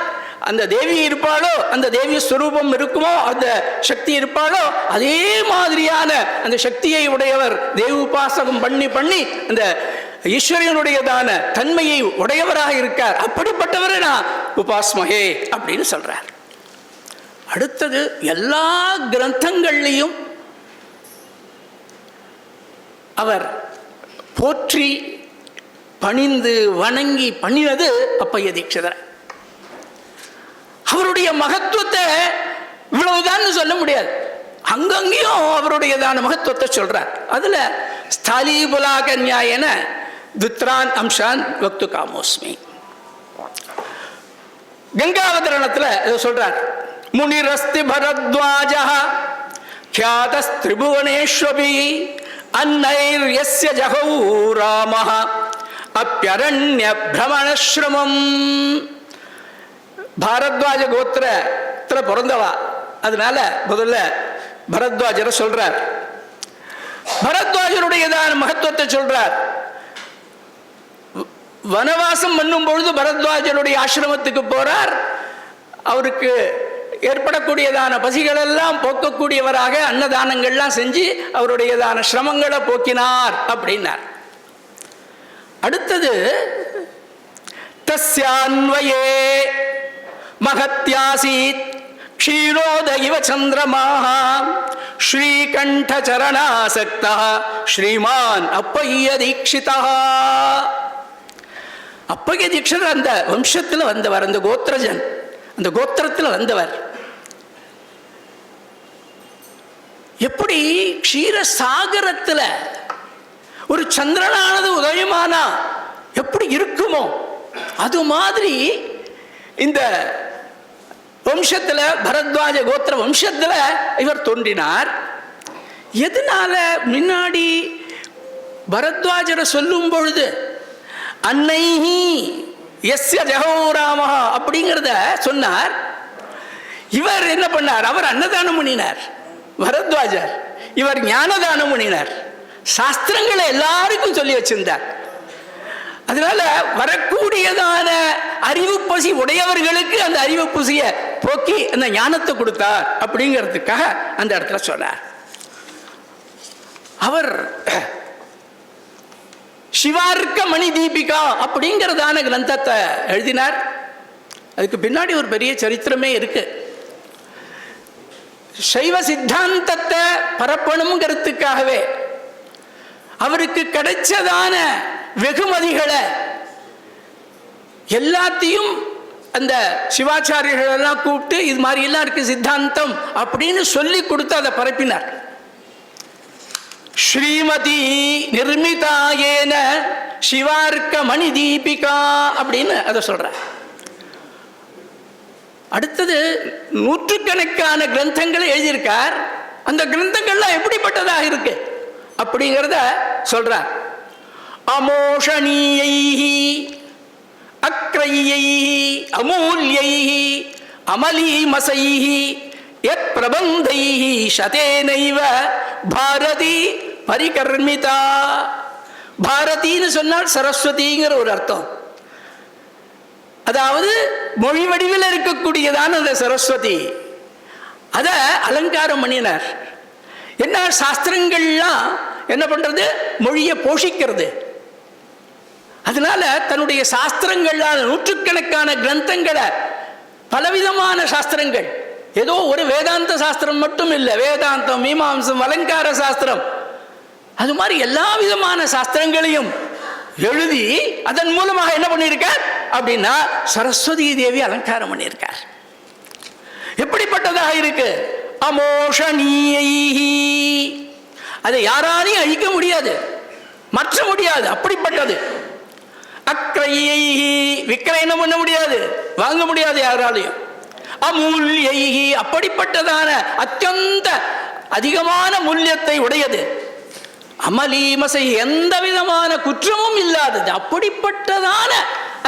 அந்த தேவி இருப்பாளோ, அந்த தேவி ஸ்வரூபம் இருக்குமோ, அந்த சக்தி இருப்பாளோ, அதே மாதிரியான அந்த சக்தியை உடையவர் தேவி உபாசகம் பண்ணி பண்ணி அந்த ஈஸ்வரியனுடையதான தன்மையை உடையவராக இருக்கார். அப்படிப்பட்டவரை நான் உபாஸ்மகே அப்படின்னு சொல்றார். அடுத்தது எல்லா கிரந்தங்கள்லையும் அவர் போற்றி பணிந்து வணங்கி பண்ணினது அப்பைய தீட்சிதர். அவருடைய மகத்துவத்தை இவ்வளவுதான் சொல்ல முடியாது, அங்கங்கேயும் அவருடையதான மகத்துவத்தை சொல்றார். அதுல ஸ்தாலீபுலாக நியாயன துத்ரான் அம்சான் வக்து காமோஸ்மி. கங்காவதரணத்துல சொல்றார். முனிரஸ்தி பரத்வாஜ ख्यातस्त्रिभुवनेष्वपि अन्नैर्यस्य जहौ रामः अप्यरण्य भ्रमणश्रमम्. பாரத்வாஜ கோத்திரத்தில் பிறந்தவா, அதனால முதல்ல பரத்வாஜரை சொல்றார். பரத்வாஜருடையதான மகத்துவத்தை சொல்றார். வனவாசம் பண்ணும் பொழுது பரத்வாஜருடைய ஆசிரமத்துக்கு போறார். அவருக்கு ஏற்படக்கூடியதான பசிகள் எல்லாம் போக்கக்கூடியவராக அன்னதானங்கள்லாம் செஞ்சு அவருடையதான சிரமங்களை போக்கினார் அப்படின்னார். அடுத்தது தஸ்யான்வயே மகத்யாசீத் க்ஷீரோத இவ சந்திரமாஹ ஸ்ரீகண்ட சரணாசக்தா ஸ்ரீமான் அப்பைய தீட்சிதா. அப்பைய தீட்சிதர் அந்த வம்சத்தில் வந்தவர், அந்த கோத்திரஜன், அந்த கோத்திரத்தில் வந்தவர். எப்படி க்ஷீரசாகரத்தில் ஒரு சந்திரனானது உதயமானா எப்படி இருக்குமோ அது மாதிரி இந்த வம்சத்தில், பரத்வாஜ கோத்திர வம்சத்தில் இவர் தோன்றினார். எதனால முன்னாடி பரத்வாஜரை சொல்லும் பொழுது அன்னைஹி எஸ்ய ஜஹோராமஹ அப்படிங்கிறத சொன்னார். இவர் என்ன பண்ணார்? அவர் அன்னதானம் பண்ணினார் பரத்வாஜர். இவர் ஞானதானம் பண்ணினார். சாஸ்திரங்களை எல்லாருக்கும் சொல்லி வச்சிருந்தார். அதனால வரக்கூடியதான அறிவு பசி உடையவர்களுக்கு அந்த அறிவு பசியை போக்கி அந்த ஞானத்தை கொடுத்தார் அப்படிங்கிறதுக்காக அந்த இடத்துல சொன்னார். அவர் சிவார்க்க மணி தீபிகா அப்படிங்கிறதான கிரந்தத்தை எழுதினார். அதுக்கு பின்னாடி ஒரு பெரிய சரித்திரமே இருக்கு. சைவ சித்தாந்தத்தை பரப்பணுங்கிறதுக்காகவே அவருக்கு கிடைச்சதான வெகுமதிகளை எல்லாத்தையும் அந்த சிவாச்சாரியர்கள் எல்லாம் கூப்பிட்டு இது மாதிரி எல்லாம் இருக்கு சித்தாந்தம் அப்படின்னு சொல்லி கொடுத்து அதை பரப்பினார். ஸ்ரீமதி நிர்மிதாயேன சிவார்க்க மணி தீபிகா அப்படின்னு அதை சொல்ற. அடுத்தது நூற்றுக்கணக்கான கிரந்தங்களை எழுதியிருக்கார். அந்த கிரந்தங்கள்லாம் எப்படிப்பட்டதாக இருக்கு அப்படிங்கிறத சொல்றார். அமோஷணீயைஹி அக்ரையைஹி அமூல்யைஹி அமலீமசைஹி யத் பிரபந்தைஹி சதேனைவ பாரதி பரிகர்மிதா. பாரதின்னு சொன்னால் சரஸ்வதிங்கிற ஒரு அர்த்தம். அதாவது மொழி வடிவில் இருக்கக்கூடியதான அந்த சரஸ்வதி அதை அலங்காரம் பண்ணினார். என்ன சாஸ்திரங்கள்லாம் என்ன பண்றது? மொழியை போஷிக்கிறது. அதனால தன்னுடைய சாஸ்திரங்களால் நூற்றுக்கணக்கான கிரந்தங்களை, பலவிதமான சாஸ்திரங்கள், ஏதோ ஒரு வேதாந்த சாஸ்திரம் மட்டும் இல்லை, வேதாந்தம், மீமாம்சம், அலங்கார சாஸ்திரம், அது மாதிரி எல்லா விதமான சாஸ்திரங்களையும் எழுதி அதன் மூலமாக என்ன பண்ணியிருக்கார் அப்படின்னா சரஸ்வதி தேவி அலங்காரம் பண்ணியிருக்கார். எப்படிப்பட்டதாக இருக்கு? அமோஷணீயை, அதை யாராலையும் அழிக்க முடியாது, மற்ற முடியாது, அப்படிப்பட்டது. அக்ரையை, விக்கிரயணம் பண்ண முடியாது, வாங்க முடியாது யாராலையும். அமூல்யை, அப்படிப்பட்டதான அத்தியந்த அதிகமான மூல்யத்தை உடையது. அமலீமசை, எந்த விதமான குற்றமும் இல்லாதது, அப்படிப்பட்டதான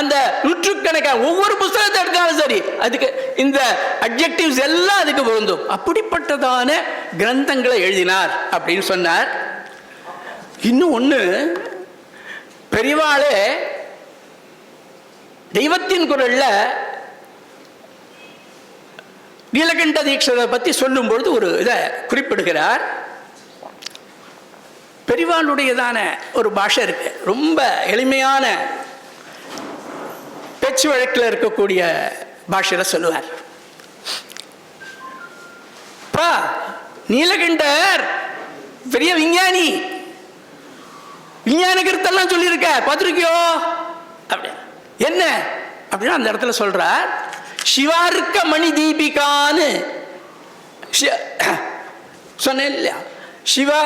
அந்த நூற்றுக்கணக்கான ஒவ்வொரு புத்தகத்தை எடுத்தாலும் சரி அதுக்கு இந்த அட்ஜெக்டிவ்ஸ் எல்லாம் அதுக்கு பொருந்தும். அப்படிப்பட்டதான கிரந்தங்களை எழுதினார் அப்படின்னு சொன்னார். இன்னும் ஒன்று, பெரியவாளே தெய்வத்தின் குரல்ல நீலகண்ட தீட்சிதரை பற்றி சொல்லும் பொழுது ஒரு இதை குறிப்பிடுகிறார். பெரியவாளுடையதான ஒரு பாஷை இருக்கு, ரொம்ப எளிமையான பேச்சு வழக்கில் இருக்கக்கூடிய பாஷையில் சொல்லுவார். நீலகண்டர் பெரிய விஞ்ஞானி, விஞ்ஞான கருத்தெல்லாம் சொல்லியிருக்க, பார்த்துருக்கியோ அப்படி. என்ன அப்படின்னா அந்த இடத்துல சொல்றார், சிவார்க்க மணி தீபிகான்னு சொன்னேன் இல்லையா, சிவா,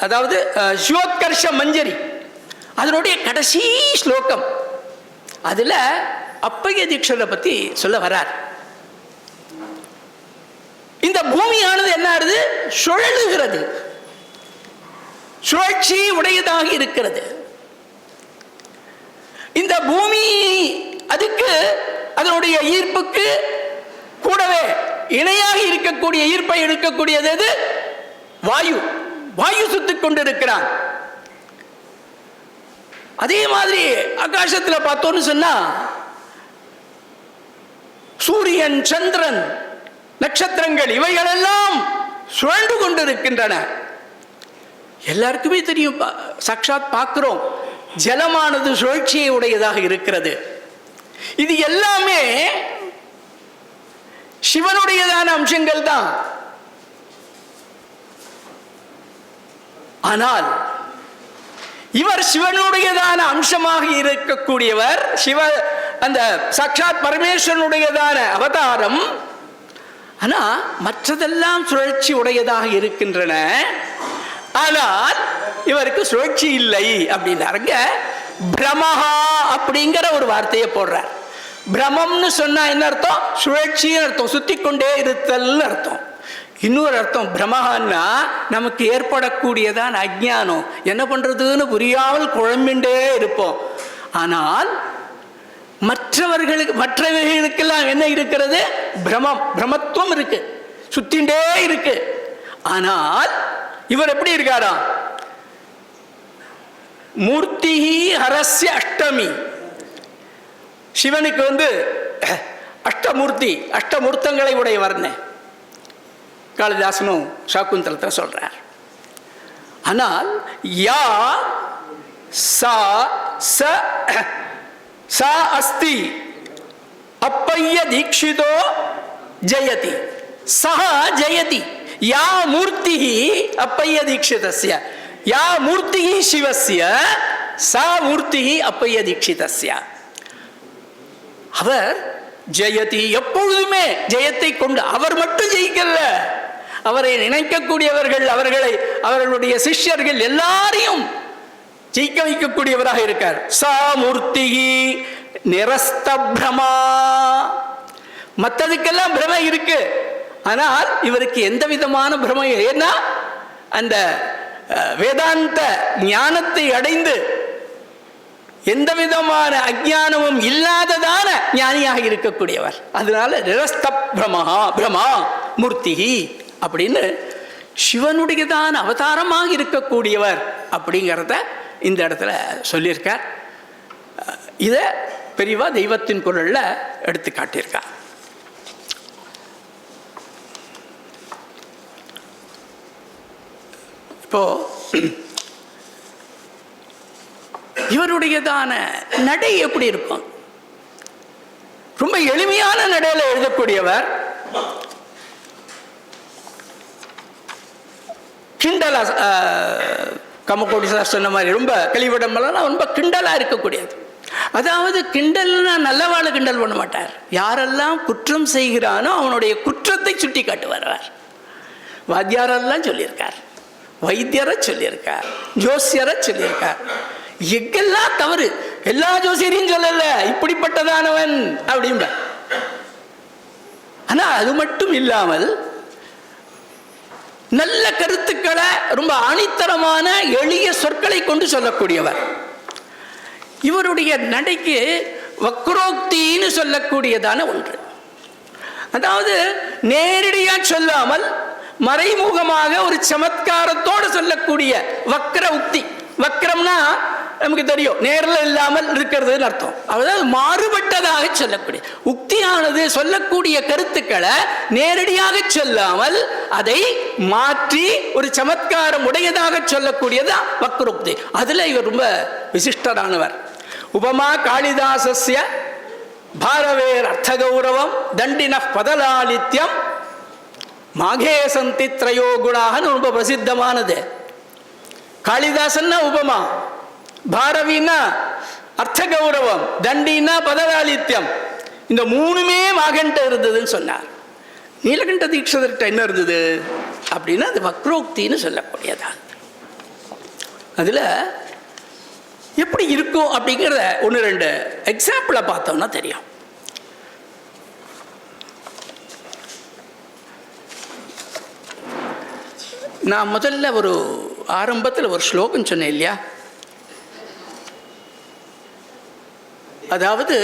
அதாவது சிவோத்கர்ஷ மஞ்சரி, அதனுடைய கடைசி ஸ்லோகம், அதுல அப்பைய தீட்சரை பத்தி சொல்ல வரார். இந்த பூமியானது என்ன ஆகுது? சுழலுகிறது, சுழற்சி உடையதாக இருக்கிறது. இந்த பூமி அதுக்கு அதனுடைய ஈர்ப்புக்கு கூடவே இணையாக இருக்கக்கூடிய ஈர்ப்பை எடுக்கக்கூடியது எது? வாயு. வாயு சுத்திக் கொண்டிருக்கிறான். அதே மாதிரி ஆகாசத்தில் பார்த்தோன்னு சொன்னா சூரியன், சந்திரன், நட்சத்திரங்கள் இவைகளெல்லாம் சுழன்று கொண்டிருக்கின்றன. எல்லாருக்குமே தெரியும், சாட்சாத் பார்க்கிறோம், ஜலமானது சுழற்சியை உடையதாக இருக்கிறது. இது எல்லாமே சிவனுடையதான அம்சங்கள் தான். ஆனால் இவர் சிவனுடையதான அம்சமாக இருக்கக்கூடியவர், சிவ அந்த சாட்சாத் பரமேஸ்வரனுடையதான அவதாரம். ஆனா மற்றதெல்லாம் சுழற்சி உடையதாக இருக்கின்றன, ஆனால் இவருக்கு சுழற்சி இல்லை அப்படின்னாருங்க. பிரமஹா அப்படிங்கிற ஒரு வார்த்தையை போடுறார். பிரமம்னு சொன்னா என்ன அர்த்தம்? சுழற்சின்னு அர்த்தம், சுத்தி கொண்டே இருத்தல்னு அர்த்தம். இன்னொரு அர்த்தம் பிரமஹான்னா நமக்கு ஏற்படக்கூடியதான் அஜ்ஞானம், என்ன பண்றதுன்னு புரியாமல் குழம்பிண்டே இருப்போம். ஆனால் மற்றவர்களுக்கெல்லாம் என்ன இருக்கிறது? பிரமம், பிரமத்துவம் இருக்கு, சுத்திண்டே இருக்கு. ஆனால் இவர் எப்படி இருக்காரா? மூர்த்தி ஹரஸ்ய அஷ்டமி. சிவனுக்கு அஷ்டமூர்த்தி, அஷ்டமூர்த்தங்களை உடையவர்னு காளிதாசனும் சாக்குந்தலத்தை சொல்றார். ஆனால் யா சா ச சா அஸ்தி அப்பைய தீட்சிதோ ஜயதி, சஹ ஜயதி. யா மூர்த்தி அப்பைய தீட்சிதஸ்ய, யா மூர்த்தி சிவஸ்ய, சா மூர்த்தி அப்பைய தீட்சிதஸ்ய. அவர் ஜெயதி, எப்பொழுதுமே ஜெயத்தை கொண்டு. அவர் மட்டும் ஜெயிக்கல, அவரை நினைக்கக்கூடியவர்கள், அவர்களுடைய சிஷ்யர்கள் எல்லாரையும் ஜெயிக்க வைக்கக்கூடியவராக இருக்கார். சா மூர்த்தி நிரஸ்த பிரமா. மற்றதுக்கெல்லாம் பிரமை இருக்கு, ஆனால் இவருக்கு எந்த விதமான பிரமை? ஏன்னா அந்த வேதாந்த ஞானத்தை அடைந்து எந்த விதமான அஜ்ஞானமும் இல்லாததான ஞானியாக இருக்கக்கூடியவர். அதனால நிரஸ்த பிரமா மூர்த்தி அப்படின்னு சிவனுடையதான அவதாரமாக இருக்கக்கூடியவர் அப்படிங்கிறத இந்த இடத்துல சொல்லியிருக்கார். இதை பெரியவா தெய்வத்தின் குரல்ல எடுத்து காட்டியிருக்கார். இப்போ இவருடையதான நடை எப்படி இருக்கும்? ரொம்ப எளிமையான நடையில எழுதக்கூடியவர். கிண்டலா, கமக்கோடி சார் சொன்ன மாதிரி ரொம்ப கழிவிடமெல்லாம் ரொம்ப கிண்டலா இருக்கக்கூடியது. அதாவது கிண்டல்னா நல்லவாழ கிண்டல் பண்ண மாட்டார். யாரெல்லாம் குற்றம் செய்கிறானோ அவனுடைய குற்றத்தை சுட்டி காட்டுவார். வாத்தியாரெல்லாம் சொல்லியிருக்கார், வைத்தியரை சொல்லியிருக்கார், ஜோசியரை சொல்லியிருக்கார். எங்கெல்லாம் தவறு, எல்லா ஜோசியரையும் சொல்லல, இப்படிப்பட்டதானவன் அப்படிம்ப. ஆனா அது மட்டும் இல்லாமல் நல்ல கருத்துக்களை ரொம்ப ஆணித்தரமான எளிய சொற்களை கொண்டு சொல்லக்கூடியவர். இவருடைய நடைக்கு வக்ரோக்தின்னு சொல்லக்கூடியதான ஒன்று. அதாவது நேரடியா சொல்லாமல் மறைமுகமாக ஒரு சமத்காரத்தோடு சொல்லக்கூடிய வக்ர உக்தி. வக்ரம்னா நமக்கு தெரியும், நேரில் இல்லாமல் இருக்கிறதுன்னு அர்த்தம். அதாவது மாறுபட்டதாக சொல்லக்கூடிய உக்தியானது சொல்லக்கூடிய கருத்துக்களை நேரடியாக சொல்லாமல் அதை மாற்றி ஒரு சமத்காரம் உடையதாக சொல்லக்கூடியது வக்ரோக்தி. அதுல இவர் ரொம்ப விசிஷ்டரானவர். உபமா காளிதாசஸ்ய பாரவேர் அர்த்த கௌரவம் தண்டின பதலாலித்யம் மாகே சந்தி திரையோ குணாக ரொம்ப பிரசித்தமானது. காளிதாசன்னா உபமா, பாரவின்னா அர்த்த கௌரவம், தண்டினா பதலாலித்யம். இந்த மூணுமே மாகண்ட இருந்ததுன்னு சொன்னார். நீலகண்ட தீட்சிதர்கிட்ட என்ன இருந்தது அப்படின்னா அது வக்ரோக்தின்னு சொல்லக்கூடியதா. அதுல எப்படி இருக்கும் அப்படிங்கிறத ஒன்று ரெண்டு எக்ஸாம்பிளை பார்த்தோம்னா தெரியும். நான் முதல்ல ஒரு ஆரம்பத்தில் ஒரு ஸ்லோகம் சொன்னேன் இல்லையா? அதாவது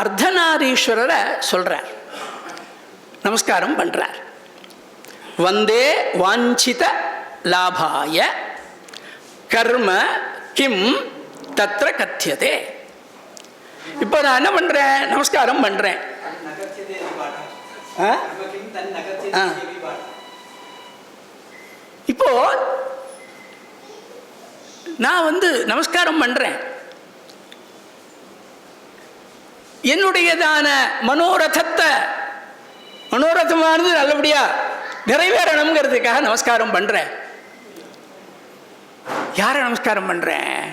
அர்த்தநாரீஸ்வரரை சொல்றார், நமஸ்காரம் பண்றார். வந்தே வாஞ்சித லாபாய கர்ம கிம் தத்ர கத்தியதே. இப்போ நான் என்ன பண்றேன்? நமஸ்காரம் பண்றேன். இப்போ நான் நமஸ்காரம் பண்றேன். என்னுடையதான மனோரதமானது நல்லபடியா நிறைவேறணுங்கிறதுக்காக நமஸ்காரம் பண்றேன். யாரை நமஸ்காரம் பண்றேன்?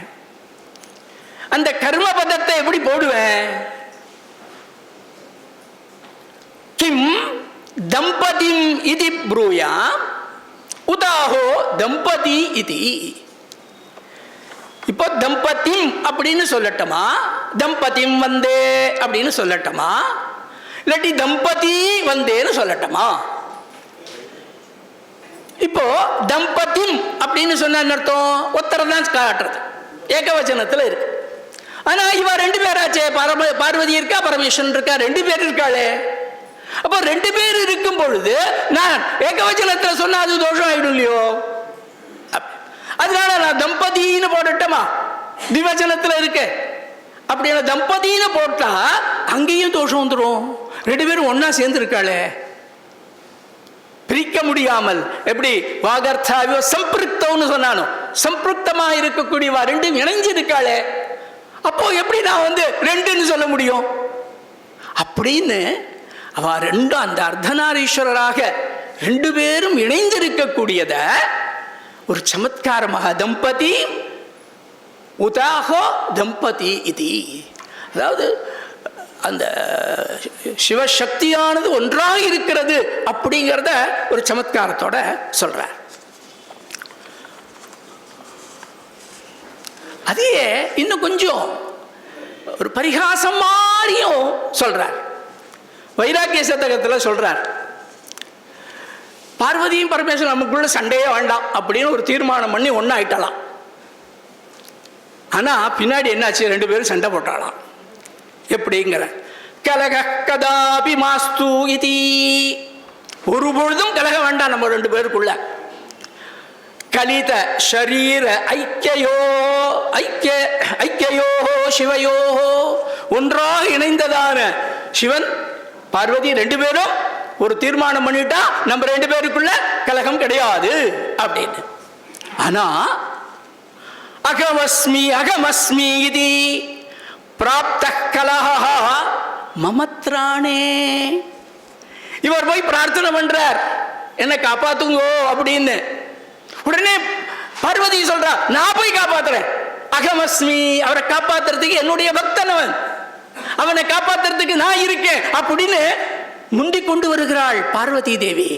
அந்த கர்ம பதத்தை எப்படி போடுவேன்? கிம் தம்பதிம் இதி ப்ரூயா உதாஹோ தம்பதி இதி. இப்போ தம்பதிம் அப்படின்னு சொல்லட்டமா, தம்பதிம் வந்தே அப்படின்னு சொல்லட்டமா, இல்லாட்டி தம்பதி வந்தேன்னு சொல்லட்டமா? இப்போ தம்பதிம் அப்படின்னு சொன்ன அர்த்தம் ஒத்தரம் தான் காட்டுறது, ஏகவச்சனத்தில் இருக்கு. ஆனா இவ ரெண்டு பேராச்சே, பார்வதி இருக்கா, பரமேஸ்வரன் இருக்கா, ரெண்டு பேர் இருக்காளே. அப்போ ரெண்டு பேர் இருக்கும் பொழுது நான் ஏகவச்சனத்தில் சொன்னா அது தோஷம் ஆயிடும் இல்லையோ? அதனால நான் தம்பதின்னு போடட்டமா? திவச்சனத்தில் இருக்கு. அப்படின்னா தம்பதின்னு போட்டா அங்கேயும் தோஷம் வந்துடும். ரெண்டு பேரும் ஒன்னா சேர்ந்து இருக்காளே, பிரிக்க முடியாமல். எப்படி வாகர்த்தாவியோ சம்பிருக்தம்னு சொன்னானோ, சம்பிருக்தமா இருக்கக்கூடியவா ரெண்டும் இணைஞ்சு இருக்காளே, அப்போ எப்படி நான் ரெண்டுன்னு சொல்ல முடியும்? அப்படின்னு அவ ரெண்டும் அந்த அர்த்தநாரீஸ்வரராக ரெண்டு பேரும் இணைந்திருக்கக்கூடியத ஒரு சமத்காரமாக தம்பதி உதாஹோ தம்பதி இது. அதாவது அந்த சிவசக்தியானது ஒன்றாக இருக்கிறது அப்படிங்கிறத ஒரு சமத்காரத்தோட சொல்றார். அதையே இன்னும் கொஞ்சம் ஒரு பரிகாசம் மாதிரியும் சொல்றார். வைராக்கிய சதகத்தில் சொல்றார், பார்வதியும் பரமேஸ்வரன் நமக்குள்ள சண்டையே வேண்டாம் அப்படின்னு ஒரு தீர்மானம் பண்ணி ஒன்னா ஆயிட்டலாம். ஆனா பின்னாடி என்னாச்சு? ரெண்டு பேரும் சண்டை போட்டாலாம். எப்படிங்கிற கலக கதாபி மாஸ்து இதி. ஒரு பொழுதும் கலக வேண்டாம் நம்ம ரெண்டு பேருக்குள்ள. கலித ஷரீர ஐக்கியோ சிவயோ, ஒன்றாக இணைந்ததான சிவன் பார்வதி ரெண்டு பேரும் ஒரு தீர்மானம் பண்ணிட்டா நம்ம ரெண்டு பேருக்குள்ள கலகம் கிடையாது அப்படின்னு. ஆனா அகமஸ்மி அகமஸ்மி இது பிராப்த கலஹ மமத்ராணே. இவர் போய் பிரார்த்தனை பண்றார், என்ன காப்பாத்துங்கோ அப்படின்னு. உடனே பார்வதி சொல்றா, நான் போய் காப்பாத்துறேன். அகமஸ்மி, அவரை காப்பாத்துறதுக்கு என்னுடைய பக்தனவன், அவனை காப்பாத்துறதுக்கு நான் இருக்கேன் அப்படின்னு முந்திக் கொண்டு வருகிறாள் பார்வதி தேவி.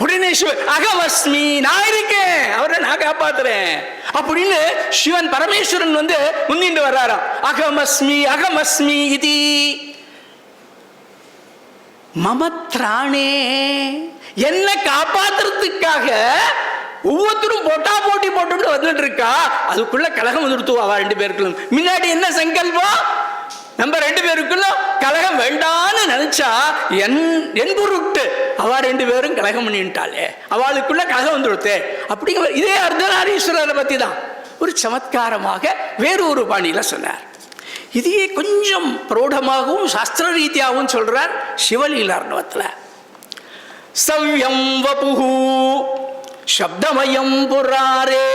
உடனே அகமஸ்மி, நான் இருக்கேன், அவரை நான் காப்பாத்துறேன் அப்படின்னு சிவன் பரமேஸ்வரன் முன்னிட்டு வர்றாராம். அகமஸ்மி அகமஸ்மி இது மமத்ராணே, என்ன காப்பாத்துறதுக்காக ஒவ்வொருத்தரும் போட்டா போட்டி போட்டு வந்துட்டு இருக்கா. அதுக்குள்ள கலகம் வந்துடுத்துவா ரெண்டு பேருக்குள்ளும். முன்னாடி என்ன சங்கல்பம், நம்ம ரெண்டு பேருக்குள்ள கலகம் வேண்டான்னு நினைச்சா என் பொருட்டு அவ ரெண்டு பேரும் கலகம் பண்ணிட்டாளே, அவளுக்குள்ள கலகம் வந்துடுத்தே அப்படிங்கிற இதே அர்த்தநாரீஸ்வரரை பத்தி தான் ஒரு சமத்காரமாக வேறு ஒரு பாணியில சொன்னார். இதையே கொஞ்சம் பிரௌடமாகவும் சாஸ்திர ரீதியாகவும் சொல்றார் சிவலீலார்ணவத்தில். சவ்யம் வபுஹு சப்தமயம் புராரே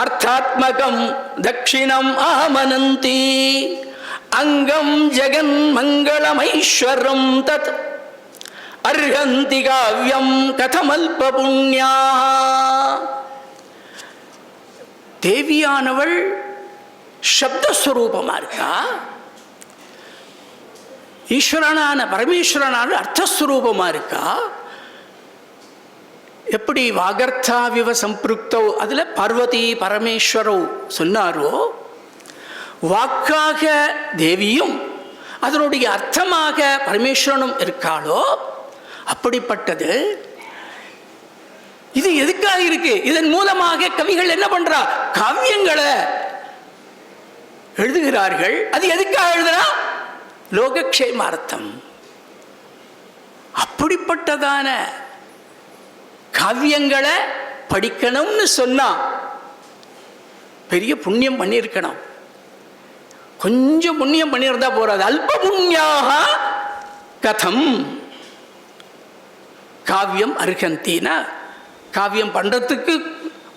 அர்த்தாத்மகம் தட்சிணம் ஆமனந்தி அங்கம் ஜெகன் மங்களமைஸ்வரம் தத் அர்ஹந்தி காவ்யம் கதமல்ப புண்ணியா. தேவியானவள் சப்தஸ்வரூபமா இருக்கா, ஈஸ்வரனான பரமேஸ்வரனான அர்த்தஸ்வரூபமா இருக்கா. எப்படி வாகர்த்தாவிவ சம்பிருக்தோ அதுல பார்வதி பரமேஸ்வரோ சொன்னாரோ, வாக்காக தேவியும் அதனுடைய அர்த்தமாக பரமேஸ்வரனும் இருக்காளோ அப்படிப்பட்டது. இது எதுக்காக இருக்கு, இதன் மூலமாக கவிகள் என்ன பண்றா, காவியங்களை எழுதுகிறார்கள். அது எதுக்காக எழுதுறா, லோகக்ஷேமார்த்தம். அப்படிப்பட்டதான காவியங்களை படிக்கணும்னு சொன்னா பெரிய புண்ணியம் பண்ணியிருக்கணும். கொஞ்சம் புண்ணியம் பண்ணியிருந்தா போறாது. அல்ப புண்ணியாக கதம் காவியம் அருகந்தினா, காவியம் பண்றதுக்கு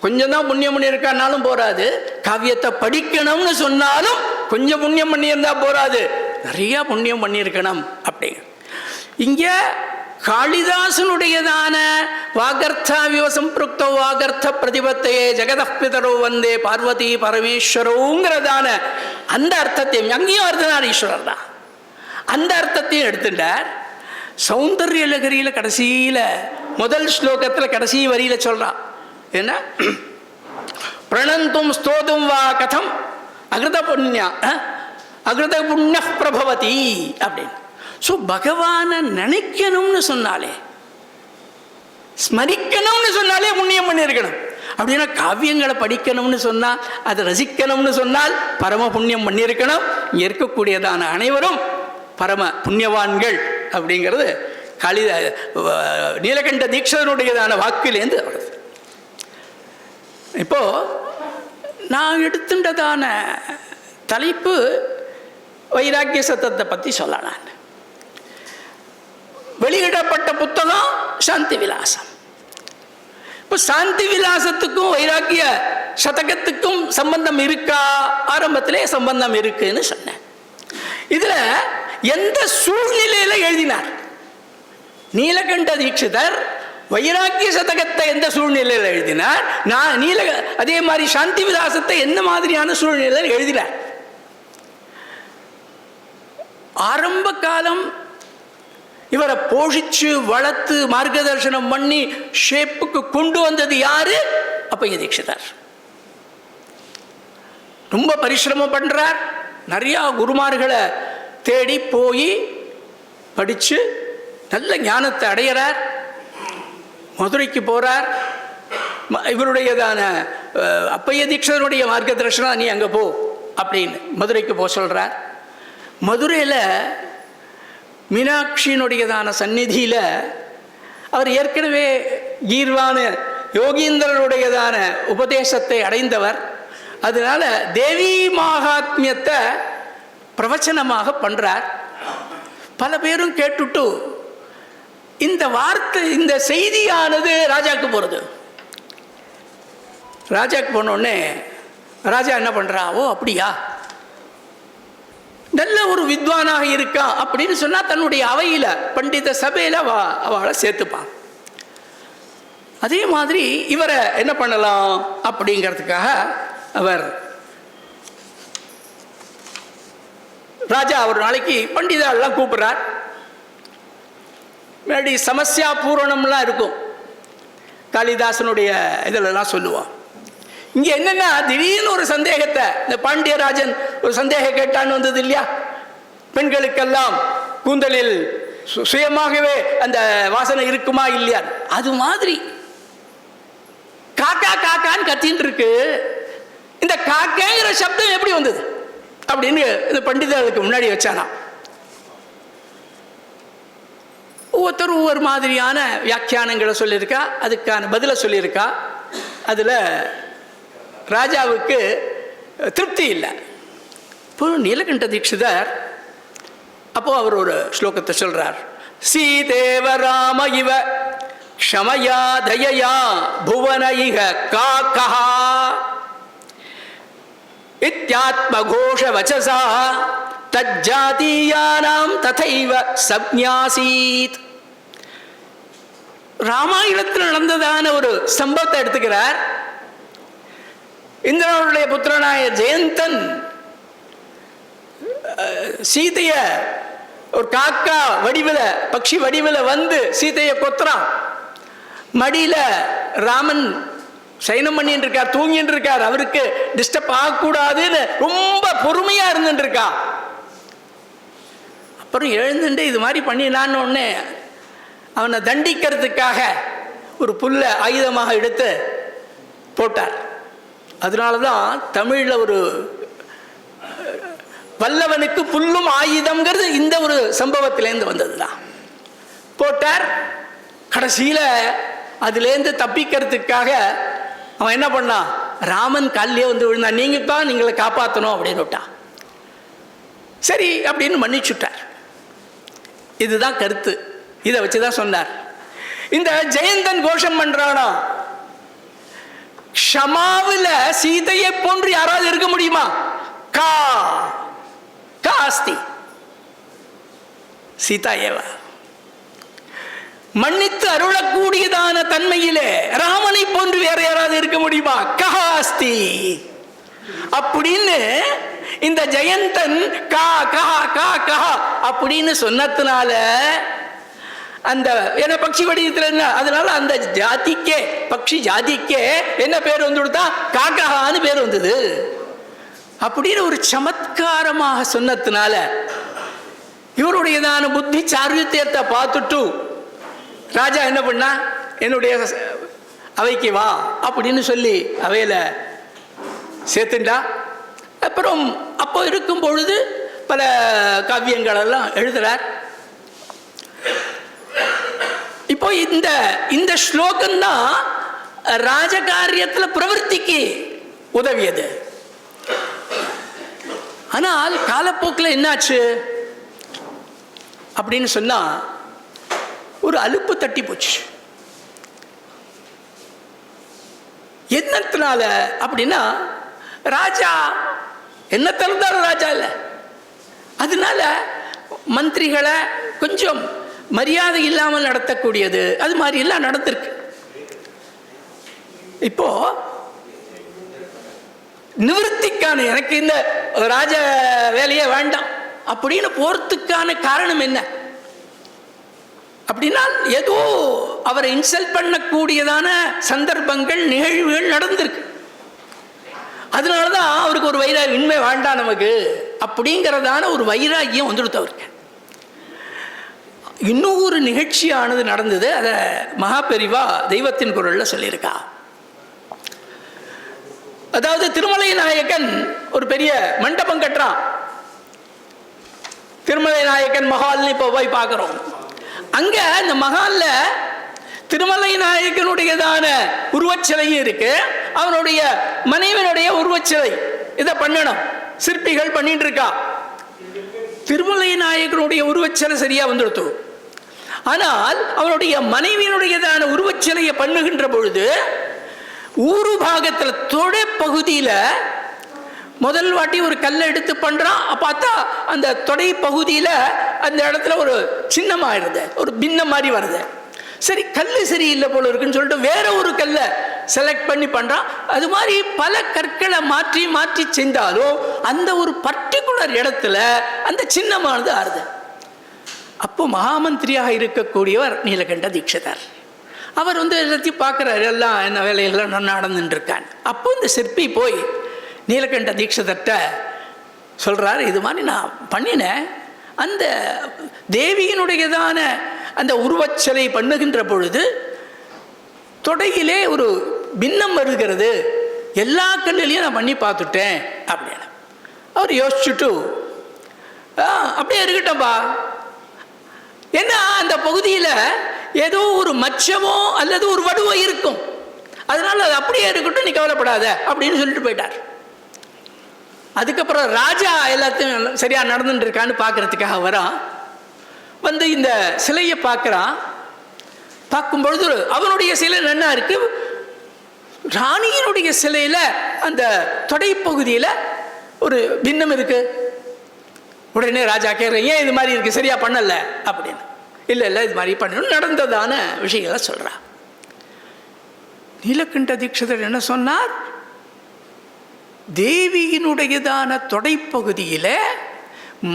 கொஞ்சம் தான் புண்ணியம் பண்ணியிருக்கானாலும் போராது, காவியத்தை படிக்கணும்னு சொன்னாலும் கொஞ்சம் புண்ணியம் பண்ணியிருந்தா போராது, நிறைய புண்ணியம் பண்ணியிருக்கணும். அப்படிங்க இங்க காளிதாசனுடையதான வாகர்த்தாவிவ சம்பிருக்தோ வாகர்த்த பிரதிபத்தையே ஜெகதப்பிதரோ வந்தே பார்வதி பரமேஸ்வரோங்கிறதான அந்த அர்த்தத்தையும், அங்கேயும் அர்த்தநாரீஸ்வரர் தான், அந்த அர்த்தத்தையும் எடுத்துட்டார். சௌந்தர்ய லகரியில கடைசியில முதல் ஸ்லோகத்துல கடைசி வரியில சொல்றான் என்ன, பிரணந்தும் ஸ்தோதும் வா கதம் அகிருத புண்ணியா அகிருத புண்ணிய பிரபவதி அப்படின்னு. ஸோ பகவானை நினைக்கணும்னு சொன்னாலே, ஸ்மரிக்கணும்னு சொன்னாலே புண்ணியம் பண்ணியிருக்கணும். அப்படின்னா காவியங்களை படிக்கணும்னு சொன்னால், அதை ரசிக்கணும்னு சொன்னால் பரம புண்ணியம் பண்ணியிருக்கணும். இங்கே இருக்கக்கூடியதான அனைவரும் பரம புண்ணியவான்கள் அப்படிங்கிறது நீலகண்ட தீட்சனுடையதான வாக்கிலேருந்து வருது. இப்போ நான் எடுத்துட்டதான தலைப்பு வைராக்கிய சத்தத்தை பற்றி சொல்லலாம். வெளியிடப்பட்ட புத்தகம் சாந்தி விலாசம். இப்போ சாந்தி விலாசத்துக்கும் வைராக்கிய சதகத்துக்கும் சம்பந்தம் இருக்கா, ஆரம்பத்திலே சம்பந்தம் இருக்குன்னு சொன்னேன். இதுல எந்த சூழ்நிலையில எழுதினார் நீலகண்ட தீட்சிதர், வைராக்கிய சதகத்தை எந்த சூழ்நிலையில் எழுதினார், நான் அதே மாதிரி சாந்தி விலாசத்தை என்ன மாதிரியான சூழ்நிலையில் எழுதினார். ஆரம்ப காலம் இவரை போஷிச்சு வளர்த்து மார்க்கதர்சனம் பண்ணி ஷேப்புக்கு கொண்டு வந்தது யாரு, அப்பைய தீட்சிதர். ரொம்ப பரிசிரமம் பண்றார், நிறைய குருமார்களை தேடி போய் படிச்சு நல்ல ஞானத்தை அடையிறார். மதுரைக்கு போறார். இவருடையதான அப்பைய தீட்சிதருடைய மார்க்கதர்சனம், நீ அங்கே போ அப்படின்னு மதுரைக்கு போக சொல்றார். மதுரையில் மீனாட்சியினுடையதான சந்நிதியில் அவர் ஏற்கனவே கீர்வான யோகீந்திரனுடையதான உபதேசத்தை அடைந்தவர். அதனால தேவி மகாத்மியத்தை பிரவச்சனமாக பண்றார். பல பேரும் கேட்டுட்டு இந்த வார்த்தை, இந்த செய்தியானது ராஜாக்கு போறது. ராஜாக்கு போனோடனே ராஜா என்ன பண்ணுறா, ஓ அப்படியா, நல்ல ஒரு வித்வானாக இருக்கான் அப்படின்னு சொன்னால் தன்னுடைய அவையில் பண்டித சபையில் அவளை சேர்த்துப்பான். அதே மாதிரி இவரை என்ன பண்ணலாம் அப்படிங்கிறதுக்காக அவர் ராஜா ஒரு நாளைக்கு பண்டிதாலாம் கூப்பிட்றார். முன்னாடி சமஸ்யா பூரணம்லாம் இருக்கும், காளிதாசனுடைய இதிலெல்லாம் சொல்லுவான். இங்கே என்னென்னா திடீர்னு ஒரு சந்தேகத்தை இந்த பாண்டியராஜன் ஒரு சந்தேகம் கேட்டான்னு வந்தது இல்லையா, பெண்களுக்கெல்லாம் கூந்தலில் சுயமாகவே அந்த வாசனை இருக்குமா இல்லையா, அது மாதிரி காக்கா காக்கான்னு கத்தின்னு இருக்கு. இந்த காக்கைங்கிற சப்தம் எப்படி வந்தது அப்படின்னு இந்த பண்டிதர்களுக்கு முன்னாடி வச்சானா. ஒவ்வொருத்தர் ஒவ்வொரு மாதிரியான வியாக்கியானங்களை சொல்லியிருக்கா, அதுக்கான பதிலை சொல்லியிருக்கா. அதில் ராஜாவுக்கு திருப்தி இல்லை. இப்போ நீலகண்ட தீட்சிதர் அப்போ அவர் ஒரு ஸ்லோகத்தை சொல்றார். சீதேவ ராம இவ க்ஷமயா தயயா புவன இஹ காக்கா இத்யாத்ம கோஷ வச்சசா தஜ்ஜாதீயானாம் ததைவ சப்ஞாசீத். ராமாயணத்தில் நடந்ததான ஒரு சம்பவத்தை எடுத்துக்கிறார். இந்திரனுடைய புத்திரனாய ஜெயந்தன் சீதைய ஒரு காக்கா வடிவில் பக்ஷி வடிவில் வந்து சீதையை கொத்துறான். மடியில் ராமன் சயனம் பண்ணிட்டு இருக்கார், தூங்கிட்டு இருக்கார். அவருக்கு டிஸ்டர்ப் ஆகக்கூடாதுன்னு ரொம்ப பொறுமையா இருந்துட்டு இருக்கா. அப்புறம் எழுந்துட்டு இது மாதிரி பண்ணினான்னு ஒன்று அவனை தண்டிக்கிறதுக்காக ஒரு புல்லை ஆயுதமாக எடுத்து போட்டார். அதனால தான் தமிழில் ஒரு வல்லவனுக்கு புல்லும் ஆயுதம்ங்கிறது இந்த ஒரு சம்பவத்திலேருந்து வந்தது தான். போட்டார். கடைசியில் அதுலேருந்து தப்பிக்கிறதுக்காக அவன் என்ன பண்ணான், ராமன் காலிலே வந்து விழுந்தான். நீங்கள் தான் நீங்களை காப்பாற்றணும் அப்படின்னு விட்டான். சரி அப்படின்னு மன்னிச்சுட்டார். இதுதான் கருத்து. இதை வச்சு தான் சொன்னார். இந்த ஜெயந்தன் கோஷம் பண்றானா, க்ஷமாவில் சீதையை போன்று யாராவது இருக்க முடியுமா? கா காஸ்தி சீதா ஏவா. மன்னித்து அருளக்கூடியதான தன்மையிலே ராமனை போன்று வேற யாராவது இருக்க முடியுமா? கஹாஸ்தி அப்படின்னு இந்த ஜெயந்தன் கா கஹா கா கஹா அப்படின்னு சொன்னதுனால அந்த என்ன பக்ஷி வடிவத்தில் என்ன, அதனால அந்த ஜாதிக்கே பக்ஷி ஜாதிக்கே என்ன பேர் வந்து கொடுத்தா, காக்கஹான்னு பேர் வந்தது. அப்படின்னு ஒரு சமத்காரமாக சொன்னதுனால இவருடையதான புத்தி சாருத்தியத்தை பார்த்துட்டு ராஜா என்ன பண்ணா, என்னுடைய அவைக்கு வா அப்படின்னு சொல்லி அவையில சேர்த்துண்டா. அப்புறம் அப்போ இருக்கும் பொழுது பல காவியங்கள் எல்லாம் எழுதுறார். இப்போ இந்த ஸ்லோகம் தான் ராஜகாரியத்தில் பிரவர்த்திக்கு உதவியது. ஆனால் காலப்போக்கில் என்னாச்சு அப்படின்னு சொன்னா, ஒரு அலுப்பு தட்டி போச்சு. என்னத்தினால அப்படின்னா, ராஜா என்ன தந்தாலும் ராஜா இல்லை, அதனால மந்திரிகளை கொஞ்சம் மரியாதை இல்லாமல் நடத்தக்கூடியது, அது மாதிரி எல்லாம் நடந்திருக்கு. இப்போ நிவர்த்திக்கான எனக்கு இந்த ராஜ வேலையே வேண்டாம் அப்படின்னு போறதுக்கான காரணம் என்ன அப்படின்னா, ஏதோ அவரை இன்சல்ட் பண்ணக்கூடியதான சந்தர்ப்பங்கள் நிகழ்வுகள் நடந்திருக்கு. அதனாலதான் அவருக்கு ஒரு வைராகியம், இனிமே வேண்டாம் நமக்கு அப்படிங்கிறதான ஒரு வைராகியம் வந்துடுத்து அவருக்கு. இன்னும் ஒரு நிகழ்ச்சியானது நடந்தது. அதை மகாபெரிவா தெய்வத்தின் குரல்ல சொல்லியிருக்கா. அதாவது திருமலை நாயக்கன் ஒரு பெரிய மண்டபம் கட்டுறான். திருமலை நாயக்கன் மஹால்னு இப்போ போய் பார்க்குறோம். அங்க அந்த மஹால்ல திருமலை நாயக்கனுடையதான உருவச்சிலையும் இருக்கு, அவனுடைய மனைவியினுடைய உருவச்சிலை. இதை பண்ணணும், சிற்பிகள் பண்ணிட்டு இருக்கா. திருமலை நாயக்கனுடைய உருவச்சிலை சரியா வந்துடுத்து. ஆனால் அவனுடைய மனைவியினுடையதான உருவச்சிலையை பண்ணுகின்ற பொழுது ஊரு பாகத்தில் தொடை பகுதியில் முதல் வாட்டி ஒரு கல்லை எடுத்து பண்ணுறான். பார்த்தா அந்த தொடை பகுதியில் அந்த இடத்துல ஒரு சின்னமாகிடுது, ஒரு பின்னம் மாதிரி வருது. சரி, கல் சரியில்லை போல இருக்குன்னு சொல்லிட்டு வேற ஒரு கல்லை செலக்ட் பண்ணி பண்ணுறான். அது மாதிரி பல கற்களை மாற்றி மாற்றி செஞ்சாலும் அந்த ஒரு பர்டிகுலர் இடத்துல அந்த சின்னமானது ஆறுது. அப்போ மகாமந்திரியாக இருக்கக்கூடியவர் நீலகண்ட தீட்சிதர். அவர் எல்லாத்தையும் பார்க்குறாரு, எல்லாம் என்ன வேலையெல்லாம் நடந்துட்டுருக்கான். அப்போ இந்த சிற்பி போய் நீலகண்ட தீட்சிதர்கிட்ட சொல்கிறார், இது மாதிரி நான் பண்ணினேன், அந்த தேவியினுடையதான அந்த உருவச்சிலை பண்ணுகின்ற பொழுது தொடையிலே ஒரு பின்னம் வருகிறது, எல்லா கல்லுலையும் நான் பண்ணி பார்த்துட்டேன் அப்படின்னு. அவர் யோசிச்சுட்டு அப்படியே இருக்கட்டப்பா, ஏன்னா அந்த பகுதியில் ஏதோ ஒரு மச்சமோ அல்லது ஒரு வடுவோ இருக்கும், அதனால அது அப்படியே இருக்கட்டும், நீ கவலைப்படாத அப்படின்னு சொல்லிட்டு போயிட்டார். அதுக்கப்புறம் ராஜா எல்லாத்தையும் சரியாக நடந்துட்டு இருக்கான்னு பார்க்கறதுக்காக வரான். இந்த சிலையை பார்க்குறான். பார்க்கும்பொழுது அவனுடைய சிலை நல்லா இருக்கு, ராணியினுடைய சிலையில் அந்த தொடைப்பகுதியில் ஒரு பின்னம் இருக்கு. உடனே ராஜா கேட்குறேன், ஏன் இது மாதிரி இருக்கு, சரியா பண்ணல அப்படின்னு. இல்லை இது மாதிரி பண்ணணும், நடந்ததான விஷயங்களை சொல்கிறான். நீலகண்ட தீட்சிதர் என்ன சொன்னார், தேவியினுடையதான தொடைப்பகுதியில்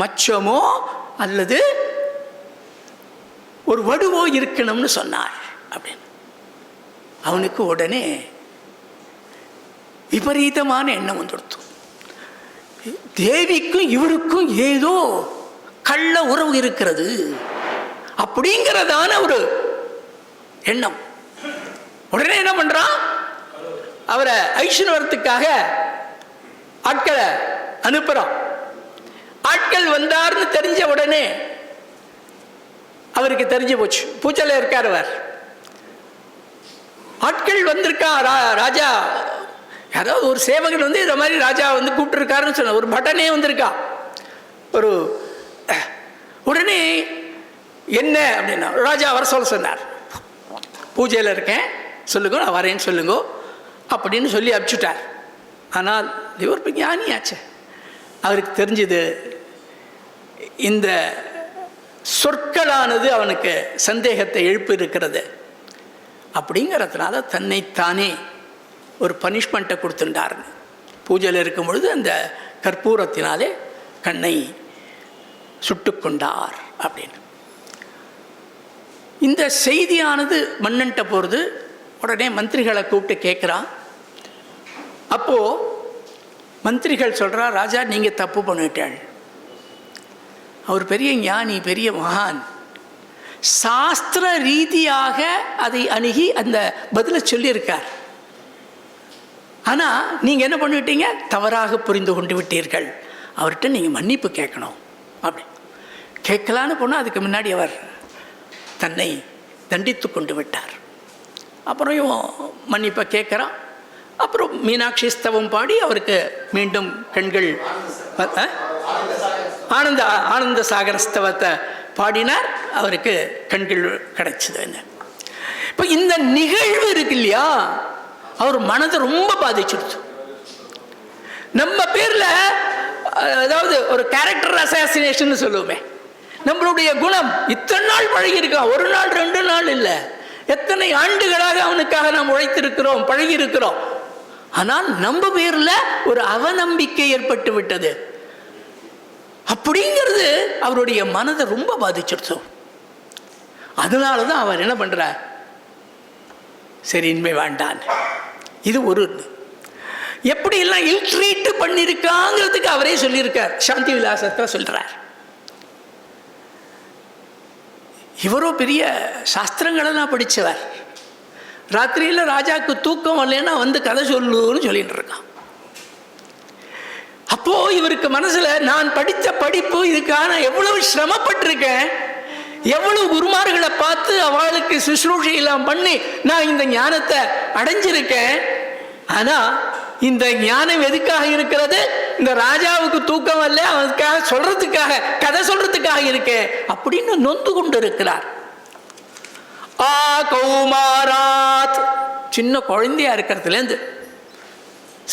மச்சமோ அல்லது ஒரு வடுவோ இருக்கணும்னு சொன்னார் அப்படின்னு. அவனுக்கு உடனே விபரீதமான எண்ணம் வந்துடுத்து. தேவிக்கும் இவருக்கும் ஏதோ கள்ள உறவு இருக்கிறது அப்படிங்கிறதான ஒரு எண்ணம். உடனே என்ன பண்றான், அவரை ஐஸ்வர்யத்துக்காக ஆட்களை அனுப்புறான். ஆட்கள் வந்தார்னு தெரிஞ்ச உடனே அவருக்கு தெரிஞ்சு போச்சு, பூஜையில் இருக்கார் அவர். ஆட்கள் வந்திருக்கா, ராஜா யாராவது ஒரு சேவகன் இந்த மாதிரி ராஜா கூப்பிட்டுருக்காருன்னு சொன்ன, ஒரு பட்டனே வந்திருக்கா. ஒரு உடனே என்ன அப்படின்னா, ராஜா வர சொன்னார், பூஜையில் இருக்கேன் சொல்லுங்க, நான் வரேன்னு சொல்லுங்க அப்படின்னு சொல்லி அனுப்பிச்சுட்டார். ஆனால் இவர் ஞானியாச்சு, அவருக்கு தெரிஞ்சது இந்த சொற்களானது அவனுக்கு சந்தேகத்தை எழுப்பி இருக்கிறது. அப்படிங்கிறதுனால தன்னைத்தானே ஒரு பனிஷ்மெண்ட்டை கொடுத்துட்டாருன்னு. பூஜையில் இருக்கும் பொழுது அந்த கற்பூரத்தினாலே கண்ணை சுட்டுக்கொண்டார் அப்படின்னு. இந்த செய்தியானது மன்னன்ட்ட போகிறது. உடனே மந்திரிகளை கூப்பிட்டு கேட்குறான். அப்போது மந்திரிகள் சொல்கிறா, ராஜா நீங்கள் தப்பு பண்ணிட்டாள், அவர் பெரிய ஞானி, பெரிய மகான், சாஸ்திர ரீதியாக அதை அணுகி அந்த பதிலை சொல்லியிருக்கார். ஆனால் நீங்கள் என்ன பண்ணிவிட்டீங்க, தவறாக புரிந்து கொண்டு விட்டீர்கள், அவர்கிட்ட நீங்கள் மன்னிப்பு கேட்கணும் அப்படி. கேட்கலான்னு போனால் அதுக்கு முன்னாடி அவர் தன்னை தண்டித்து கொண்டு விட்டார். அப்புறம் இவன் மன்னிப்பை கேட்குறான். அப்புறம் மீனாட்சி ஸ்தவம் பாடி அவருக்கு மீண்டும் கண்கள் ஆனந்த சாகர ஸ்தவத்தை பாடினார், அவருக்கு கண்கள் கிடைச்சது. இப்போ இந்த நிகழ்வு இருக்கு இல்லையா, அவர் மனதை ரொம்ப பாதிச்சிடுச்சு. நம்ம பேரில் அதாவது ஒரு கேரக்டர் அசாசினேஷன் சொல்லுவோமே, நம்மளுடைய குணம் இத்தனை நாள் பழகியிருக்கோம், ஒரு நாள் 2 நாள் இல்லை, எத்தனை ஆண்டுகளாக அவனுக்காக நாம் உழைத்திருக்கிறோம், பழகியிருக்கிறோம். ஆனால் நம்ம பேரில் ஒரு அவநம்பிக்கை ஏற்பட்டு விட்டது. அப்படிங்கிறது அவருடைய மனதை ரொம்ப பாதிச்சிருச்சு. அதனால தான் அவர் என்ன பண்ணுறார், சரி இனிமே வேண்டான். இது ஒரு எப்படியெல்லாம் இல்ட்ரீட் பண்ணியிருக்காங்கிறதுக்கு அவரே சொல்லியிருக்கார், சாந்தி விலாசத்தை சொல்கிறார். இவரோ பெரிய சாஸ்திரங்களெல்லாம் படித்தவர். ராத்திரியில் ராஜாவுக்கு தூக்கம் வரலன்னா கதை சொல்லுன்னு சொல்லிட்டு இருக்கான். அப்போ இவருக்கு மனசுல, நான் படித்த படிப்பு இதுக்கான எவ்வளவு சிரமப்பட்டிருக்கேன், எவ்வளவு குருமார்களை பார்த்து அவளுக்கு சுശ്രൂஷையெல்லாம் பண்ணி நான் இந்த ஞானத்தை அடைஞ்சிருக்கேன். ஆனா இந்த ஞானம் எதுக்காக இருக்கிறது, இந்த ராஜாவுக்கு தூக்கம் வரல, அவனுக்காக சொல்றதுக்காக, கதை சொல்றதுக்காக இருக்கேன் அப்படின்னு நொந்து கொண்டு இருக்கிறார். ஆ கௌமாராத் சின்ன குழந்தையா இருக்கிறதுலேருந்து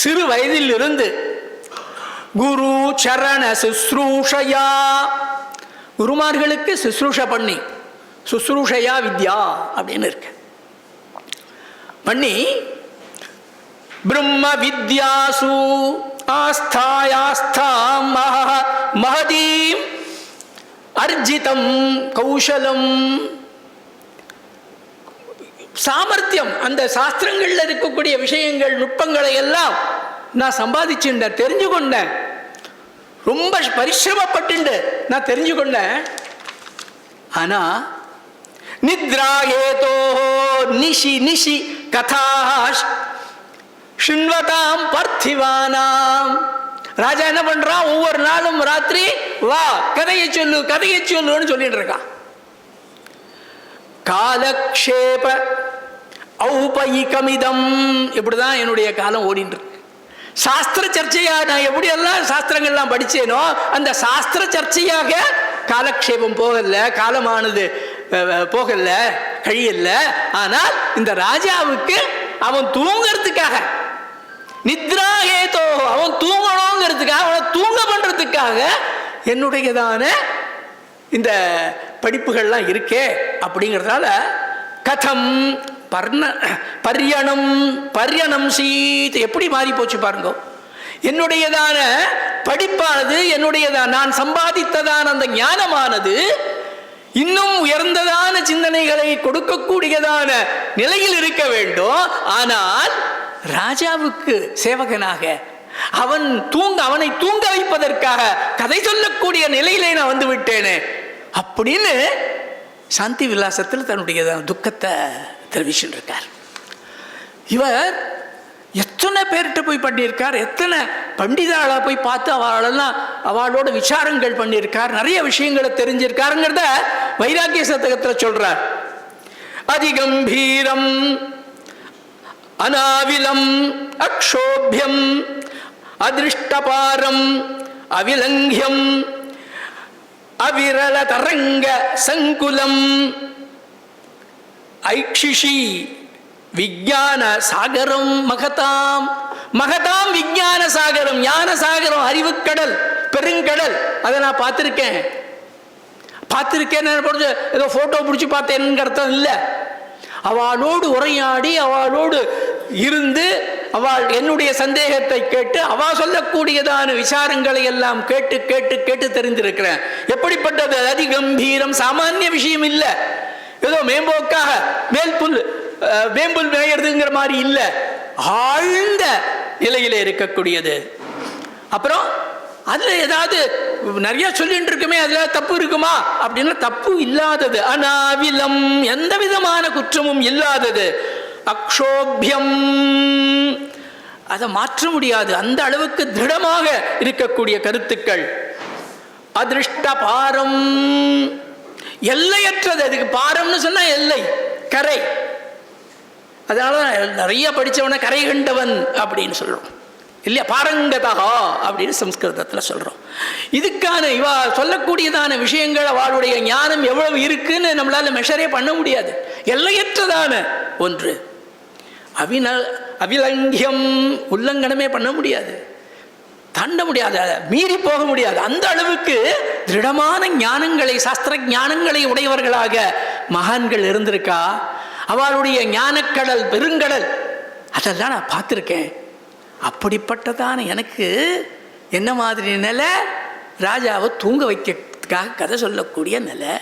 சிறு வயதில் இருந்து குரு சரண சுஸ்ரூஷயா, குருமார்களுக்கு சுஸ்ரூஷ பண்ணி, சுஸ்ரூஷயா வித்யா அப்படின்னு இருக்கு, பண்ணி பிரம்ம வித்யாசு ஆஸ்தாயாஸ்தாம் மஹதீம் அர்ஜிதம் கௌசலம், சாமர்த்தியம், அந்த சாஸ்திரங்கள்ல இருக்கக்கூடிய விஷயங்கள் நுட்பங்களை எல்லாம் நான் சம்பாதிச்சுட்டேன், தெரிஞ்சு கொண்டேன், ரொம்ப பரிசிரமப்பட்டு நான் தெரிஞ்சு கொண்டேன். ஆனா நித்ராயேதோ நிஷி நிஷி கதா ஷிண்வதாம் பார்த்திவானாம், ராஜா என்ன பண்றான், ஒவ்வொரு நாளும் ராத்திரி வா கதையை சொல்லு கதையை சொல்லுன்னு சொல்லிட்டு இருக்கான். காலக்ஷேப ஔபயிகமிதம், இப்படிதான் என்னுடைய காலம் ஓடிட்டு இருக்கு. சாஸ்திர சர்ச்சையா நான் எப்படியெல்லாம் சாஸ்திரங்கள்லாம் படிச்சேனோ அந்த சாஸ்திர சர்ச்சையாக காலக்ஷேபம் போகல, காலமானது போகல, கழியல. ஆனால் இந்த ராஜாவுக்கு அவன் தூங்கிறதுக்காக, நித்ரா ஏதோ அவன் தூங்கணுங்கிறதுக்காக, அவனை தூங்க பண்றதுக்காக என்னுடையதான இந்த படிப்புகள்லாம் இருக்கே அப்படிங்கிறதுனால கதம் பர்யணம் பர்யணம் சீத், எப்படி மாறி போச்சு பாருங்க. என்னுடையதான படிப்பானது, என்னுடையதான் நான் சம்பாதித்ததான அந்த ஞானமானது இன்னும் உயர்ந்ததான சிந்தனைகளை கொடுக்கக்கூடியதான நிலையில் இருக்க வேண்டும். ஆனால் ராஜாவுக்கு சேவகனாக அவனை தூங்க வைப்பதற்காக கதை சொல்லக்கூடிய நிலையிலே நான் வந்து விட்டேனே அப்படின்னு சாந்தி விலாசத்தில் தன்னுடைய துக்கத்தை தெரிவிச்சுட்டு இருக்கார். இவர் எத்தனை பேர்கிட்ட போய் பண்ணியிருக்கார், எத்தனை பண்டிதாளா போய் பார்த்து அவளோட விசாரங்கள் பண்ணியிருக்கார், நிறைய விஷயங்களை தெரிஞ்சிருக்காருங்கிறத வைராக்கிய சதகத்தில் சொல்றார். அதிகம்பீரம் அநாவிலம் அக்ஷோபியம் அதிருஷ்டபாரம் அவிலங்கியம் அவிரல தரங்க சங்குலம் ஐக்ஷிஷி விஞ்ஞான சாகரம் மகதாம், மகதாம் விஞ்ஞான சாகரம், ஞான சாகரம், அறிவுக்கடல், பெருங்கடல். அதை நான் பார்த்துருக்கேன். ஏதோ போட்டோ பிடிச்சி பார்த்தேன்னு அர்த்தம் இல்லை. அவளோடு உரையாடி, அவளோடு இருந்து, அவள் என்னுடைய சந்தேகத்தை கேட்டு, அவள் சொல்லக்கூடியதான விசாரங்களை எல்லாம் கேட்டு கேட்டு கேட்டு தெரிந்திருக்கிறேன். எப்படிப்பட்டது? அதிகம்பீரம், சாமானிய விஷயம் இல்லை. ஏதோ மேம்போக்காக வேம்புல் மேயறதுங்கிற மாதிரி இல்லை, ஆழ்ந்த நிலையில இருக்கக்கூடியது. அப்புறம் அதுல ஏதாவது நிறைய சொல்லிட்டு இருக்குமே, அதுல தப்பு இருக்குமா அப்படின்னா தப்பு இல்லாதது. அநாவிலம், எந்த விதமான குற்றமும் இல்லாதது. அக்ஷோபியம், அதை மாற்ற முடியாது, அந்த அளவுக்கு திருடமாக இருக்கக்கூடிய கருத்துக்கள். அதிருஷ்ட பாரம், எல்லையற்றது. அதுக்கு பாரம்னு சொன்னா எல்லை, கரை. அதனால நிறைய படிச்சவன கரை கண்டவன் அப்படின்னு சொல்றோம் இல்லையா, பாரங்கதா அப்படின்னு சம்ஸ்கிருதத்தில் சொல்றோம். இதுக்கான இவா சொல்லக்கூடியதான விஷயங்கள், அவளுடைய ஞானம் எவ்வளவு இருக்குன்னு நம்மளால மெஷரே பண்ண முடியாது. எல்லையற்றதான ஒன்று. அவிலங்கியம், உல்லங்கனமே பண்ண முடியாது, தாண்ட முடியாது, மீறி போக முடியாது. அந்த அளவுக்கு திருடமான ஞானங்களை, சாஸ்திர ஞானங்களை உடையவர்களாக மகான்கள் இருந்திருக்கா. அவளுடைய ஞானக்கடல், பெருங்கடல், அதெல்லாம் நான் பார்த்துருக்கேன். அப்படிப்பட்டதான எனக்கு என்ன மாதிரி நிலை, ராஜாவை தூங்க வைக்கிறதுக்காக கதை சொல்லக்கூடிய நிலை.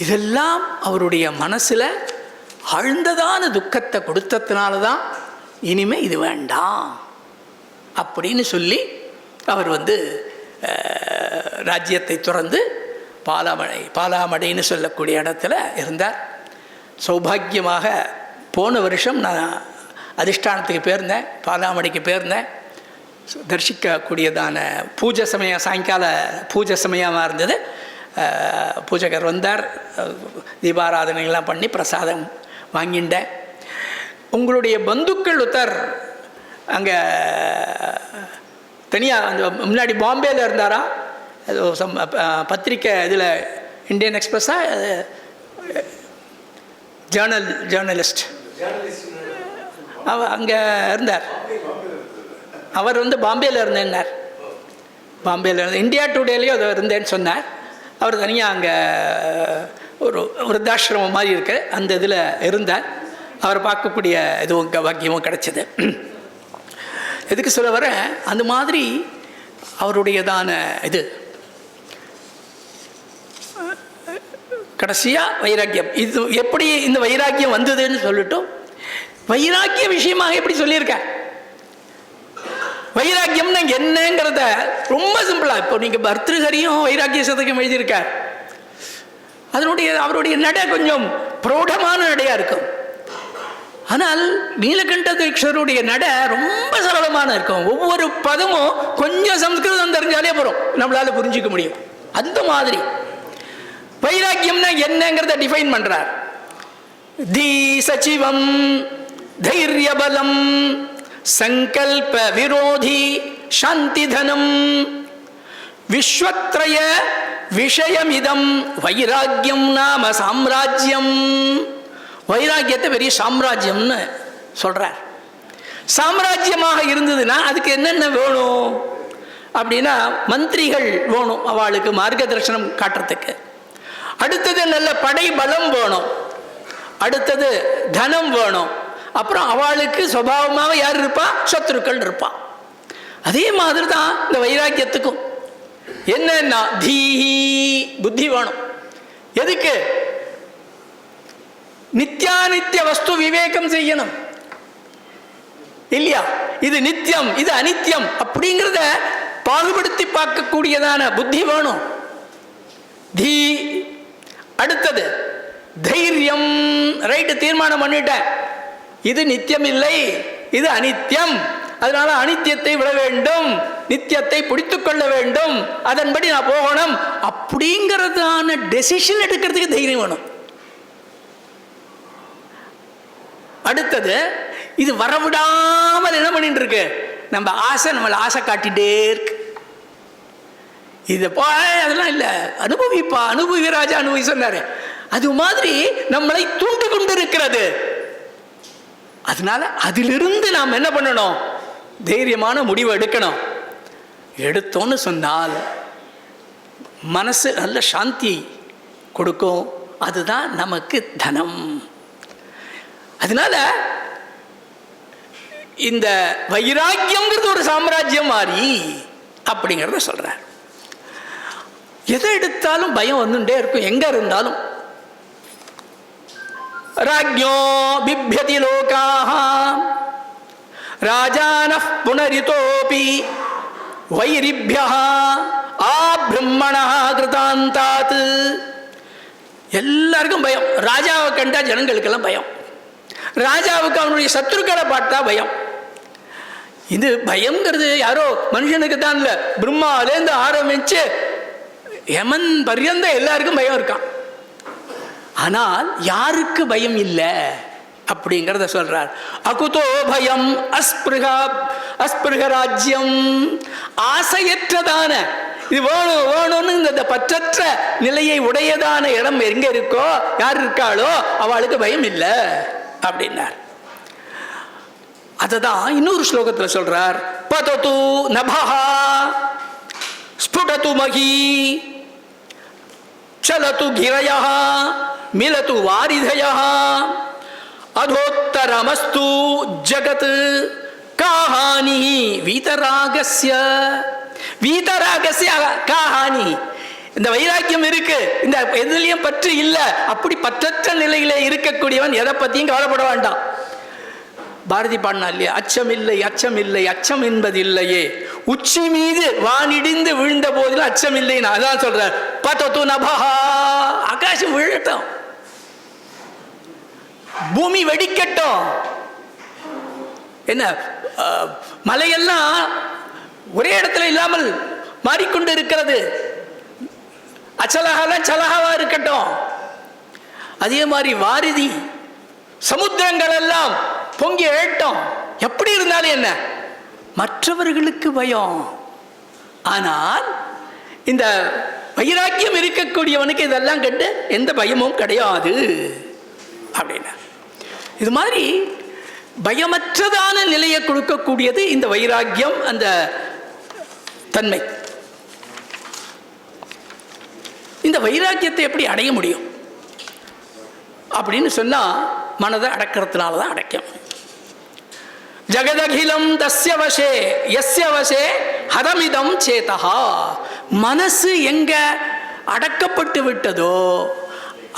இதெல்லாம் அவருடைய மனசில் ஆழ்ந்ததான துக்கத்தை கொடுத்ததுனால தான் இனிமே இது வேண்டாம் அப்படின்னு சொல்லி அவர் ராஜ்யத்தை துறந்து பாலாமடைன்னு சொல்லக்கூடிய இடத்துல இருந்தார். சௌபாகியமாக போன வருஷம் நான் அதிஷ்டானத்துக்கு போயிருந்தேன், பாலாமடைக்கு போயிருந்தேன். தரிசிக்கக்கூடியதான பூஜை சமயம், சாயங்கால பூஜை சமயமாக இருந்தது. பூஜகர் வந்தார், தீபாராதனைகள்லாம் பண்ணி பிரசாதம் வாங்கிட்டேன். உங்களுடைய பந்துக்கள் ஒருத்தர் அங்கே தனியாக அந்த முன்னாடி பாம்பேயில் இருந்தாரா, ஏதோ பத்திரிக்கை இதில் இந்தியன் எக்ஸ்பிரஸா ஜேர்னலிஸ்ட் அங்கே இருந்தார். அவர் வந்து பாம்பேயில் இருந்தேன்னார். பாம்பேயில் இருந்த இந்தியா டுடேலேயும் அது இருந்தேன்னு சொன்னார். அவர் தனியாக அங்கே ஒரு விருத்தாசிரமம் மாதிரி இருக்கு, அந்த இதில் இருந்தார். அவரை பார்க்கக்கூடிய இதுவும் பாக்கியமும் கிடச்சிது. எதுக்கு சொல்ல வர, அந்த மாதிரி அவருடையதான இது கடைசியாக வைராக்கியம். இது எப்படி இந்த வைராக்கியம் வந்ததுன்னு சொல்லிட்டோம். வைராக்கிய விஷயமாக எப்படி சொல்லியிருக்கேன், வைராக்கியம்னா என்னங்கிறத ரொம்ப சிம்பிளா. இப்போ நீங்க பர்திருஹரியும் வைராக்கிய சதகம் எழுதியிருக்கார். அவருடைய நடை கொஞ்சம் பிரௌடமான நடையா இருக்கும். ஆனால் நீலகண்ட தீட்சருடைய நடை ரொம்ப சரளமான இருக்கும். ஒவ்வொரு பதமும் கொஞ்சம் சம்ஸ்கிருதம் தெரிஞ்சாலே போறோம், நம்மளால புரிஞ்சுக்க முடியும். அந்த மாதிரி வைராக்கியம்னா என்னங்கிறத டிஃபைன் பண்றார். தி சச்சிவம் தைரியபலம் சங்கல்ப விரோதி சாந்திதனம் விஸ்வத்ரய விஷயமிதம் வைராக்கியம் நாம சாம்ராஜ்யம். வைராக்கியத்தை பெரிய சாம்ராஜ்யம்னு சொல்றார். சாம்ராஜ்யமாக இருந்ததுன்னா அதுக்கு என்னென்ன வேணும் அப்படின்னா, மந்திரிகள் வேணும் அவளுக்கு மார்க்க தரிசனம் காட்டுறதுக்கு. அடுத்தது நல்ல படை பலம் வேணும். அடுத்தது தனம் வேணும். அப்புறம் அவளுக்கு சுபாவமாக யார் இருப்பா, சத்துருக்கள் இருப்பா. அதே மாதிரி தான் இந்த வைராக்கியத்துக்கும் என்னன்னா தீஹி புத்தி வேணும். எதுக்கு? நித்தியானித்திய வஸ்து விவேகம் செய்யணும் இல்லையா? இது நித்தியம், இது அனித்தியம் அப்படிங்கிறத பாகுபடுத்தி பார்க்கக்கூடியதான புத்தி வேணும். தீ. அடுத்தது தைரியம். ரைட்டு, தீர்மானம் பண்ணிட்டேன், இது நித்தியம் இல்லை, இது அனித்தியம், அதனால அனித்தியத்தை விட வேண்டும், நித்தியத்தை பிடித்துக் கொள்ள வேண்டும், அதன்படி நான் போகணும் அப்படிங்கிறதான டெசிஷன் எடுக்கிறதுக்கு தைரியம் வேணும். அடுத்தது இது வரவிடாமல் என்ன பண்ணிட்டு இருக்கு, நம்ம ஆசை நம்மளை ஆசை காட்டிட்டே இருக்கு. இது அதெல்லாம் இல்லை, அனுபவிப்பா, அனுபவி ராஜா அனுபவி சொன்னாரு. அது மாதிரி நம்மளை தூண்டு கொண்டு இருக்கிறது. அதனால அதிலிருந்து நாம் என்ன பண்ணணும், தைரியமான முடிவு எடுக்கணும். எடுத்தோன்னு சொன்னால் மனசு நல்ல சாந்தி கொடுக்கும். அதுதான் நமக்கு தனம். அதனால இந்த வைராக்கியம்ங்கிறது ஒரு சாம்ராஜ்யம் மாறி அப்படிங்கிறத சொல்றார். எதை எடுத்தாலும் பயம் வந்துட்டே இருக்கும், எங்க இருந்தாலும். ராஜ்ஞோ பிப்யதி லோகாஹ ராஜானஃ புனரிதோபி வைரிப்யஹ ஆப்ரஹ்மணஹ கிருதாந்தாத். எல்லாருக்கும் பயம். ராஜாவை கண்டா ஜனங்களுக்கெல்லாம் பயம். ராஜாவுக்கு அவனுடைய சத்துருக்களை பார்த்தா பயம். இது பயம்ங்கிறது யாரோ மனுஷனுக்கு தான் இல்லை, பிரம்மாலேருந்து ஆரம்பிச்சு யமன் பர்யந்த எல்லாருக்கும் பயம் இருக்கான். ஆனால் யாருக்கு பயம் இல்லை அப்படிங்கிறத சொல்றார். அகுதோ பயம் அஸ்பிருக ராஜ்யம். ஆசையற்றதான, இது வேணும் வேணும்னு இந்த பற்றற்ற நிலையை உடையதான இடம் எங்க இருக்கோ, யார் இருக்காளோ அவளுக்கு பயம் இல்லை அப்படின்னார். அததான் இன்னொரு ஸ்லோகத்தில் சொல்றார். பதது நபஹா ஸ்புடது மகி சலது கிரயஹ மிலது வாரிதயஹ அதோத்தரமஸ்து ஜகத் காஹானி வீதராகஸ்ய. வீதராகஸ்ய காஹானி. இந்த வைராக்கியம் இருக்கு, இந்த எதுலையும் பற்று இல்லை, அப்படி பற்றற்ற நிலையில இருக்கக்கூடியவன் எதை பத்தியும் கவலைப்பட வேண்டாம். பாரதி பாடினா இல்லையா, அச்சம் இல்லை அச்சம் இல்லை அச்சம் என்பது இல்லையே, உச்சி மீது வானிடிந்து விழுந்த போதிலும் அச்சம் இல்லை. அதான் சொல்றார். பதது நபஹா. ஆகாசம் விழட்டும், பூமி வெடிக்கட்டும், என்ன மலையெல்லாம் ஒரே இடத்துல இல்லாமல் மாறிக்கொண்டு இருக்கிறது, அச்சலகாலாம் சலகாவா இருக்கட்டும். அதே மாதிரி வாரிதி சமுத்திரங்கள் எல்லாம் பொங்கி எழட்டும். எப்படி இருந்தாலும் என்ன, மற்றவர்களுக்கு பயம். ஆனால் இந்த வைராக்கியம் இருக்கக்கூடியவனுக்கு இதெல்லாம் கண்டு எந்த பயமும் கிடையாது அப்படின்னா. இது மாதிரி பயமற்றதான நிலையை கொடுக்கக்கூடியது இந்த வைராக்கியம், அந்த தன்மை. இந்த வைராக்கியத்தை எப்படி அடைய முடியும் அப்படின்னு சொன்னால் மனதை அடக்கிறதுனால தான் அடைக்கும். ஜகதகிலம் தஸ்ய வசே யஸ்ய வசே ஹதமிதம் சேதஹா. மனசு எங்க அடக்கப்பட்டு விட்டதோ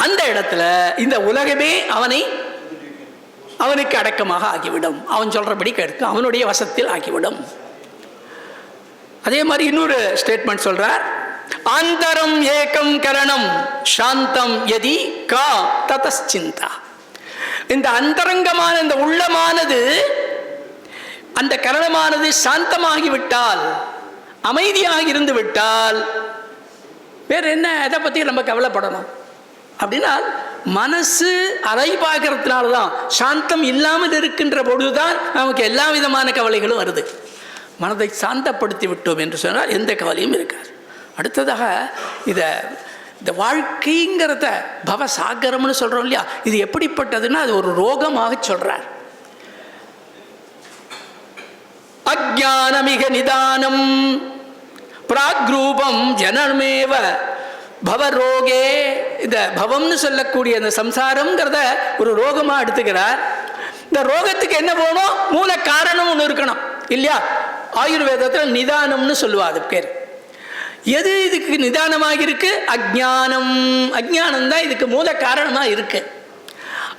அந்த இடத்துல இந்த உலகமே அவனுக்கு அடக்கமாக ஆகிவிடும். அவன் சொல்றபடி கேட்க அவனுடைய வசத்தில் ஆகிவிடும். அதே மாதிரி இன்னொரு ஸ்டேட்மெண்ட் சொல்றார், ஆந்தரம் ஏகம் கரணம் சாந்தம் யதி கா ததஸ்சிந்தா. இந்த அந்தரங்கமான இந்த உள்ளமானது, அந்த கரணமானது சாந்தமாகிவிட்டால், அமைதியாக இருந்து விட்டால் வேற என்ன எதை பற்றி நம்ம கவலைப்படணும் அப்படின்னா, மனசு அலைபாகிறதுனால தான், சாந்தம் இல்லாமல் இருக்கின்ற பொழுதுதான் நமக்கு எல்லா விதமான கவலைகளும் வருது. மனதை சாந்தப்படுத்தி விட்டோம் என்று சொன்னால் எந்த கவலையும் இருக்காது. அடுத்ததாக இந்த வாழ்க்கைங்கிறத பவசாகரம்னு சொல்கிறோம் இல்லையா, இது எப்படிப்பட்டதுன்னா அது ஒரு ரோகமாக சொல்கிறார். அஜ்ஞானமிக நிதானம் பிராக்ரூபம் ஜனமேவ பவரோகே. இந்த பவம்னு சொல்லக்கூடிய அந்த சம்சாரம்ங்கிறத ஒரு ரோகமாக எடுத்துக்கிறார். இந்த ரோகத்துக்கு என்ன போகணும், மூல காரணம் ஒன்று இருக்கணும் இல்லையா. ஆயுர்வேதத்தில் நிதானம்னு சொல்லுவா அது பேர். எது இதுக்கு நிதானமாக இருக்கு? அஜ்ஞானம். அஜ்ஞானம் தான் இதுக்கு மூல காரணமாக இருக்கு.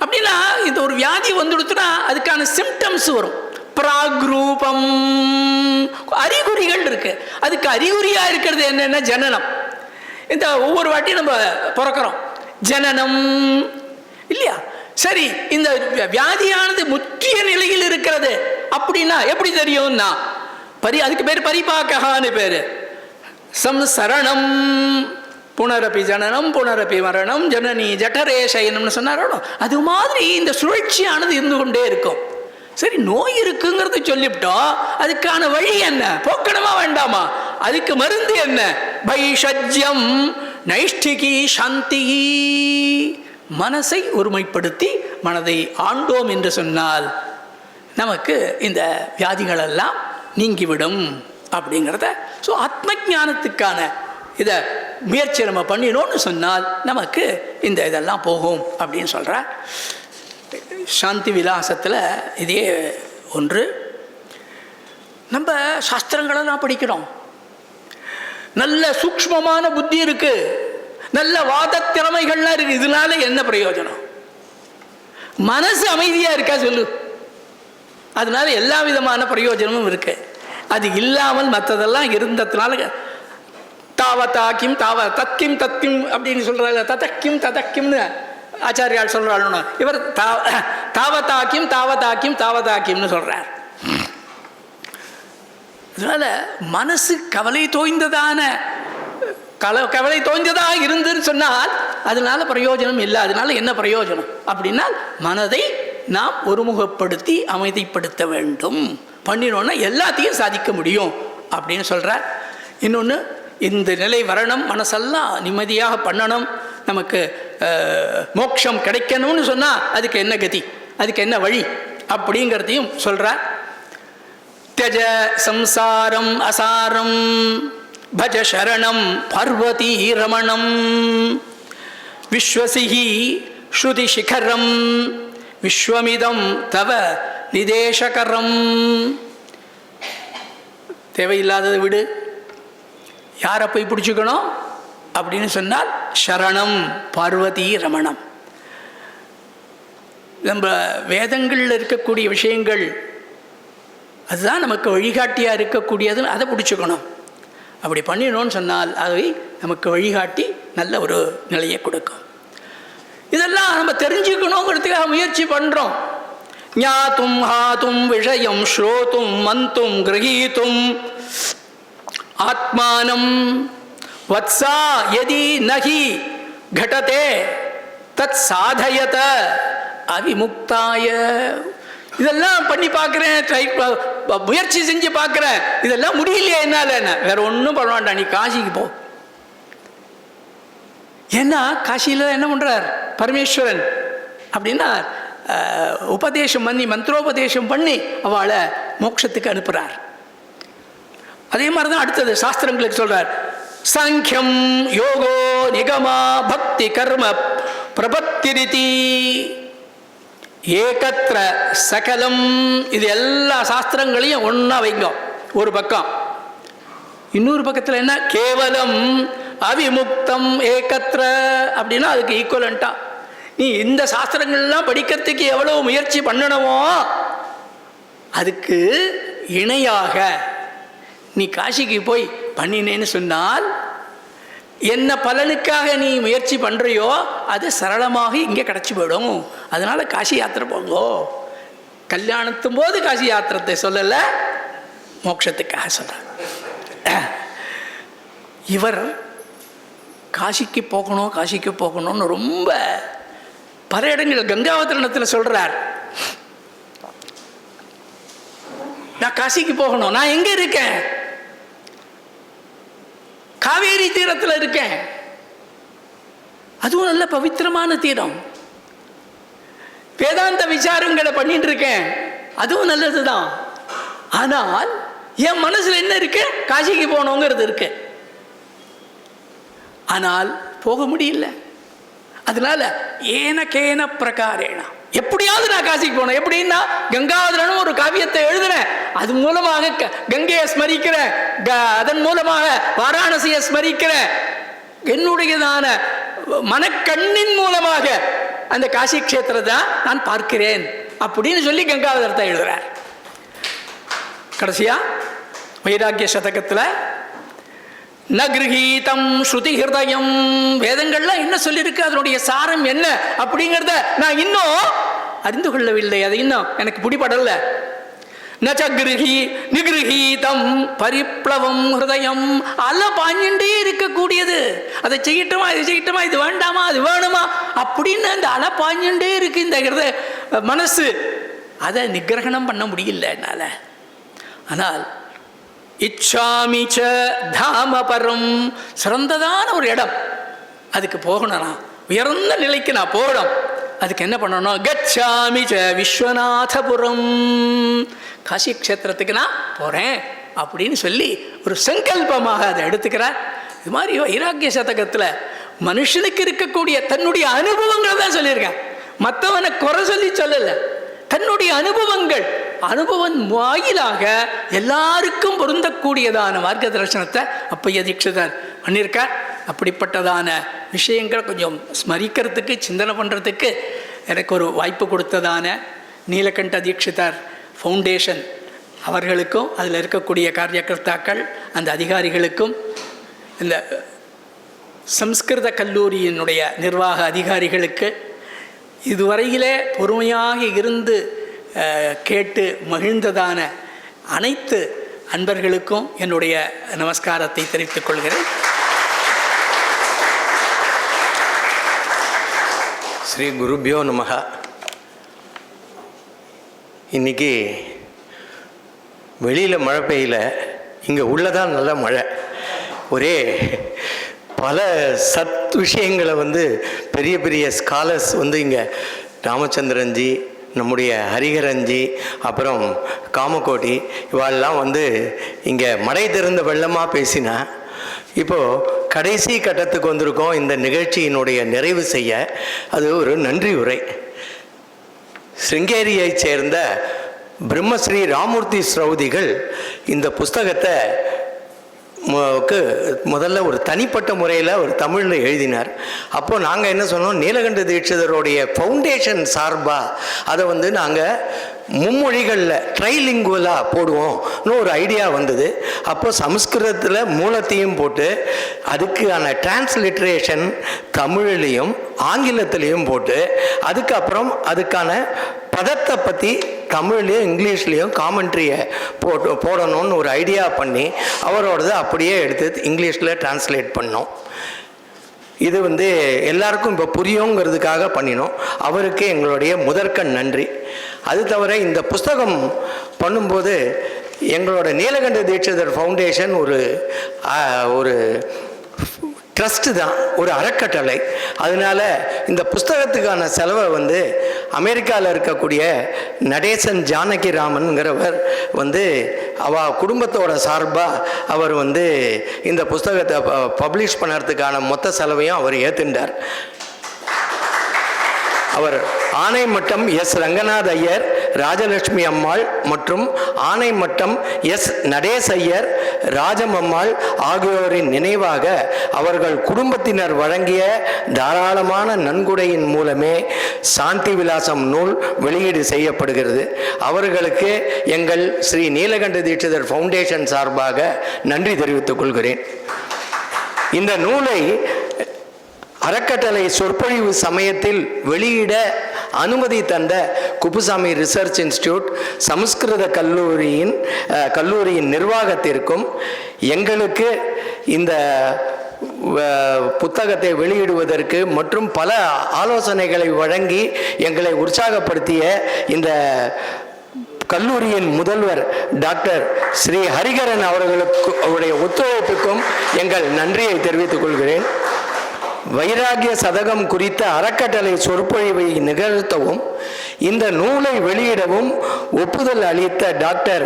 அப்படின்னா இது ஒரு வியாதி வந்துடுத்துனா அதுக்கான சிம்டம்ஸ் வரும். பிராக்ரூபம், அறிகுறிகள் இருக்கு. அதுக்கு அறிகுறியாக இருக்கிறது என்னென்ன? ஜனனம். இந்த ஒவ்வொரு வாட்டியும் நம்ம பிறக்கிறோம், ஜனனம் இல்லையா. சரி, இந்த வியாதியானது முற்றிய நிலையில் இருக்கிறது அப்படின்னா எப்படி தெரியும்னா, அதுக்கு பேர் பரிபாக்ககான்னு பேரு. சம்சரணம் புனரப்பி ஜனனம் புனரப்பி மரணம் ஜனனி ஜட்டரே சயனம்னு சொன்னாரோ, அது மாதிரி இந்த சுழற்சியானது இருந்து கொண்டே இருக்கும். சரி, நோய் இருக்குங்கிறத சொல்லிவிட்டோம், அதுக்கான வழி என்ன? போக்கணுமா வேண்டாமா? அதுக்கு மருந்து என்ன? பைஷஜ்யம் நைஷ்டிகி சாந்தி. மனசை ஒருமைப்படுத்தி மனதை ஆண்டோம் என்று சொன்னால் நமக்கு இந்த வியாதிகளெல்லாம் நீங்கிவிடும் அப்படிங்கிறத. ஸோ ஆத்ம ஞானத்துக்கான இதை முயற்சி நம்ம பண்ணினோன்னு சொன்னால் நமக்கு இந்த இதெல்லாம் போகும் அப்படின்னு சொல்கிற சாந்தி விலாசத்தில் இதே ஒன்று. நம்ம சாஸ்திரங்களெல்லாம் படிக்கிறோம், நல்ல சூக்ஷ்மமான புத்தி இருக்கு, நல்ல வாத திறமைகள்லாம் இருக்கு. இதனால என்ன பிரயோஜனம்? மனசு அமைதியாக இருக்கா சொல்லு. அதனால எல்லா விதமான பிரயோஜனமும் இருக்கு. அது இல்லாமல் மற்றதெல்லாம் இருந்ததுனால தாவத்தாக்கிம் தத்திம் தத்திம் அப்படின்னு சொல்றாங்க. ததக்கிம் ததக்கிம்னு ஆச்சாரியால் சொல்றாள். இவர் தாவத்தாக்கிம் தாவத்தாக்கிம் தாவத்தாக்கிம்னு சொல்றார். அதனால மனசு கவலை தோய்ந்ததாக இருந்துன்னு சொன்னால் அதனால பிரயோஜனம் இல்லை. அதனால என்ன பிரயோஜனம் அப்படின்னா, மனதை நாம் ஒருமுகப்படுத்தி அமைதிப்படுத்த வேண்டும். பண்ணினோன்னா எல்லாத்தையும் சாதிக்க முடியும் அப்படின்னு சொல்கிறார். இன்னொன்று, இந்த நிலை வரணும், மனசெல்லாம் நிம்மதியாக பண்ணணும், நமக்கு மோட்சம் கிடைக்கணும்னு சொன்னால் அதுக்கு என்ன கதி, அதுக்கு என்ன வழி அப்படிங்கிறதையும் சொல்கிறார். त्यज संसारम असारम भज शरणम पार्वती रमणम विश्वसिहि श्रुति शिखरम विश्वमिदम तव निदेशकरम. தேவையில்லாததை விடு. யாரை போய் பிடிச்சிக்கணும் அப்படின்னு சொன்னால் சரணம் பார்வதி ரமணம். நம்ம வேதங்களில் இருக்கக்கூடிய விஷயங்கள் அதுதான் நமக்கு வழிகாட்டியாக இருக்கக்கூடியதுன்னு அதை பிடிச்சிக்கணும். அப்படி பண்ணினோன்னு சொன்னால் அவை நமக்கு வழிகாட்டி நல்ல ஒரு நிலையை கொடுக்கும். இதெல்லாம் நம்ம தெரிஞ்சுக்கணுங்கிறதுக்காக முயற்சி பண்ணுறோம். ஞாத்தும் ஹாத்தும் விஷயம் ஸ்ரோத்தும் மந்தும் கிரகீத்தும் ஆத்மானம் வத்சா யதி நகி கடதே தத் சாதயத அவிமுக்தாய. இதெல்லாம் பண்ணி பார்க்குறேன், முயற்சி செஞ்சு பார்க்குறேன், இதெல்லாம் முடியலையே என்னால். என்ன வேற ஒன்றும் பண்ண வேண்டாம், நீ காசிக்கு போ. ஏன்னா காசியில் என்ன பண்ணுறார் பரமேஸ்வரன் அப்படின்னா, உபதேசம் பண்ணி மந்திரோபதேசம் பண்ணி அவளை மோட்சத்துக்கு அனுப்புகிறார். அதே மாதிரி தான் அடுத்தது சாஸ்திரங்களுக்கு சொல்கிறார். சாங்கியம் யோகோ நிகமா பக்தி கர்ம பிரபத்திரிதி ஏகத்திர சகலம். இது எல்லா சாஸ்திரங்களையும் ஒன்றா வைங்க ஒரு பக்கம். இன்னொரு பக்கத்தில் என்ன? கேவலம் அவிமுக்தம் ஏகத்திர அப்படின்னா அதுக்கு ஈக்குவலண்டா நீ இந்த சாஸ்திரங்கள்லாம் படிக்கிறதுக்கு எவ்வளோ முயற்சி பண்ணணுமோ அதுக்கு இணையாக நீ காசிக்கு போய் பண்ணினேன்னு சொன்னால் என்ன பலனுக்காக நீ முயற்சி பண்ணுறியோ அது சரளமாக இங்கே கிடச்சி போயிடும். அதனால் காசி யாத்திரை போங்கோ. கல்யாணத்தும் போது காசி யாத்திரத்தை சொல்லலை, மோட்சத்துக்காக சொல்கிறார். இவர் காசிக்கு போகணும் காசிக்கு போகணும்னு ரொம்ப பல இடங்கள் கங்காவதரணத்தில் சொல்கிறார். நான் காசிக்கு போகணும். நான் எங்கே இருக்கேன்? காவேரி தீரத்தில் இருக்கேன். அதுவும் நல்ல பவித்திரமான தீரம். வேதாந்த விசாரங்களை பண்ணிட்டு இருக்கேன். அதுவும் நல்லதுதான். ஆனால் என் மனசுல என்ன இருக்கு? காசிக்கு போகணுங்கிறது இருக்கு. ஆனால் போக முடியல. அதனால ஏன பிரகாரேன எப்படியாவது நான் காசிக்கு போனேன். எப்படின்னா கங்காதரனும் ஒரு காவியத்தை எழுதுறேன், அது மூலமாக கங்கையை ஸ்மரிக்கிறேன், அதன் மூலமாக வாராணசியை ஸ்மரிக்கிறேன், என்னுடையதான மனக்கண்ணின் மூலமாக அந்த காசி கஷேத்திரத்தை நான் பார்க்கிறேன் அப்படின்னு சொல்லி கங்காதரத்தை எழுதுறார். கடைசியா வைராக்கிய சதகத்தில் நகிருஹீதம் ஸ்ருதி ஹிருதயம், வேதங்கள்லாம் என்ன சொல்லியிருக்கு, அதனுடைய சாரம் என்ன அப்படிங்கிறத நான் இன்னும் அறிந்து கொள்ளவில்லை. அது இன்னும் எனக்கு பிடிபடல. நிகிருஹீதம் பரிப்ளவம் ஹிருதயம், அல பாஞ்சுட்டே இருக்கக்கூடியது. அதை செய்யட்டுமா இது செய்யட்டுமா, இது வேண்டாமா அது வேணுமா அப்படின்னு அந்த அல பாஞ்சுட்டே இருக்கு இந்த ஹிருதய மனசு. அதை நிகிரகணம் பண்ண முடியல என்னால். ஆனால் இச்சாமிச்ச தாமபரம், சிறந்ததான ஒரு இடம், அதுக்கு போகணும். உயர்ந்த நிலைக்கு நான் போகணும். அதுக்கு என்ன பண்ணணும்? கச்சாமிச்ச விஸ்வநாதபுரம், காசி க்ஷேத்திரத்துக்கு நான் போகிறேன் அப்படின்னு சொல்லி ஒரு சங்கல்பமாக அதை எடுத்துக்கிறார். இது மாதிரி வைராக்கிய சதகத்தில் மனுஷனுக்கு இருக்கக்கூடிய தன்னுடைய அனுபவங்கள் தான் சொல்லியிருக்கேன். மற்றவனை குறை சொல்லி சொல்லலை, தன்னுடைய அனுபவங்கள், அனுபவம் வாயிலாக எல்லாருக்கும் பொருந்தக்கூடியதான மார்க்க தரிசனத்தை அப்பைய தீட்சிதர் பண்ணியிருக்கார். அப்படிப்பட்டதான விஷயங்களை கொஞ்சம் ஸ்மரிக்கிறதுக்கு சிந்தனை பண்ணுறதுக்கு எனக்கு ஒரு வாய்ப்பு கொடுத்ததான நீலகண்ட தீட்சிதர் ஃபவுண்டேஷன் அவர்களுக்கும் அதில் இருக்கக்கூடிய காரியகர்த்தாக்கள் அந்த அதிகாரிகளுக்கும் இந்த சம்ஸ்கிருத கல்லூரியினுடைய நிர்வாக அதிகாரிகளுக்கு இதுவரையிலே பொறுமையாக இருந்து கேட்டு மகிழ்ந்ததான அனைத்து அன்பர்களுக்கும் என்னுடைய நமஸ்காரத்தை தெரிவித்துக் கொள்கிறேன். ஸ்ரீ குருபியோ நமஹ. இன்றைக்கி வெளியில் மழை பெய்யல, இங்கே உள்ளதான் நல்ல மழை. ஒரே பல விஷயங்களை பெரிய பெரிய ஸ்காலர்ஸ் இங்கே ராமச்சந்திரன்ஜி, நம்முடைய ஹரிஹரன்ஜி, அப்புறம் காமகோட்டி இவாளெல்லாம் இங்கே மடை திறந்த வெள்ளமாக பேசினா. இப்போது கடைசி கட்டத்துக்கு வந்திருக்கோம் இந்த நிகழ்ச்சியினுடைய நிறைவு செய்ய. அது ஒரு நன்றி உரை. சிருங்கேரியைச் சேர்ந்த பிரம்மஸ்ரீ ராமூர்த்தி ஸ்ரௌதிகள் இந்த புஸ்தகத்தை முதல்ல ஒரு தனிப்பட்ட முறையில் ஒரு தமிழில் எழுதினார். அப்போது நாங்கள் என்ன சொன்னோம், நீலகண்ட தீட்சிதருடைய ஃபவுண்டேஷன் சார்பாக அதை நாங்கள் மும்மொழிகளில் ட்ரைலிங்குவலாக போடுவோம்னு ஒரு ஐடியா வந்தது. அப்போது சமஸ்கிருதத்தில் மூலத்தையும் போட்டு அதுக்கான டிரான்ஸ்லிட்ரேஷன் தமிழ்லேயும் ஆங்கிலத்திலையும் போட்டு அதுக்கப்புறம் அதுக்கான பதத்தை பற்றி தமிழ்லேயும் இங்கிலீஷ்லேயும் காமெண்ட்ரியை போடணும்னு ஒரு ஐடியா பண்ணி அவரோடது அப்படியே எடுத்து இங்கிலீஷில் டிரான்ஸ்லேட் பண்ணோம். இது எல்லாருக்கும் இப்போ புரியுங்கிறதுக்காக பண்ணினோம். அவருக்கு எங்களுடைய முதற்கண் நன்றி. அது தவிர இந்த புஸ்தகம் பண்ணும்போது எங்களோட நீலகண்ட தீட்சிதர் ஃபவுண்டேஷன் ஒரு ட்ரஸ்ட்டு தான், ஒரு அறக்கட்டளை. அதனால் இந்த புஸ்தகத்துக்கான செலவை அமெரிக்காவில் இருக்கக்கூடிய நடேசன் ஜானகிராமன்கிறவர் வந்து குடும்பத்தோட சார்பாக அவர் வந்து இந்த புஸ்தகத்தை பப்ளிஷ் பண்ணுறதுக்கான மொத்த செலவையும் அவர் ஏற்றுண்டார். அவர் ஆனைமட்டம் எஸ் ரங்கநாத் ஐயர், ராஜலட்சுமி அம்மாள் மற்றும் ஆனைமட்டம் எஸ் நடேஷ் ஐயர், ராஜமம்மாள் ஆகியோரின் நினைவாக அவர்கள் குடும்பத்தினர் வழங்கிய தாராளமான நன்கொடையின் மூலமே சாந்தி விலாசம் நூல் வெளியீடு செய்யப்படுகிறது. அவர்களுக்கு எங்கள் ஸ்ரீ நீலகண்ட தீட்சிதர் ஃபவுண்டேஷன் சார்பாக நன்றி தெரிவித்துக் கொள்கிறேன். இந்த நூலை அறக்கட்டளை சொற்பொழிவு சமயத்தில் வெளியிட அனுமதி தந்த குப்புசாமி ரிசர்ச் இன்ஸ்டிடியூட் சமஸ்கிருத கல்லூரியின் நிர்வாகத்திற்கும் எங்களுக்கு இந்த புத்தகத்தை வெளியிடுவதற்கு மற்றும் பல ஆலோசனைகளை வழங்கி எங்களை உற்சாகப்படுத்திய இந்த கல்லூரியின் முதல்வர் டாக்டர் ஸ்ரீ ஹரிகரன் அவருடைய ஒத்துழைப்புக்கும் எங்கள் நன்றியை தெரிவித்துக் கொள்கிறேன். வைராகிய சதகம் குறித்த அறக்கட்டளை சொற்பொழிவை நிகழ்த்தவும் இந்த நூலை வெளியிடவும் ஒப்புதல் அளித்த டாக்டர்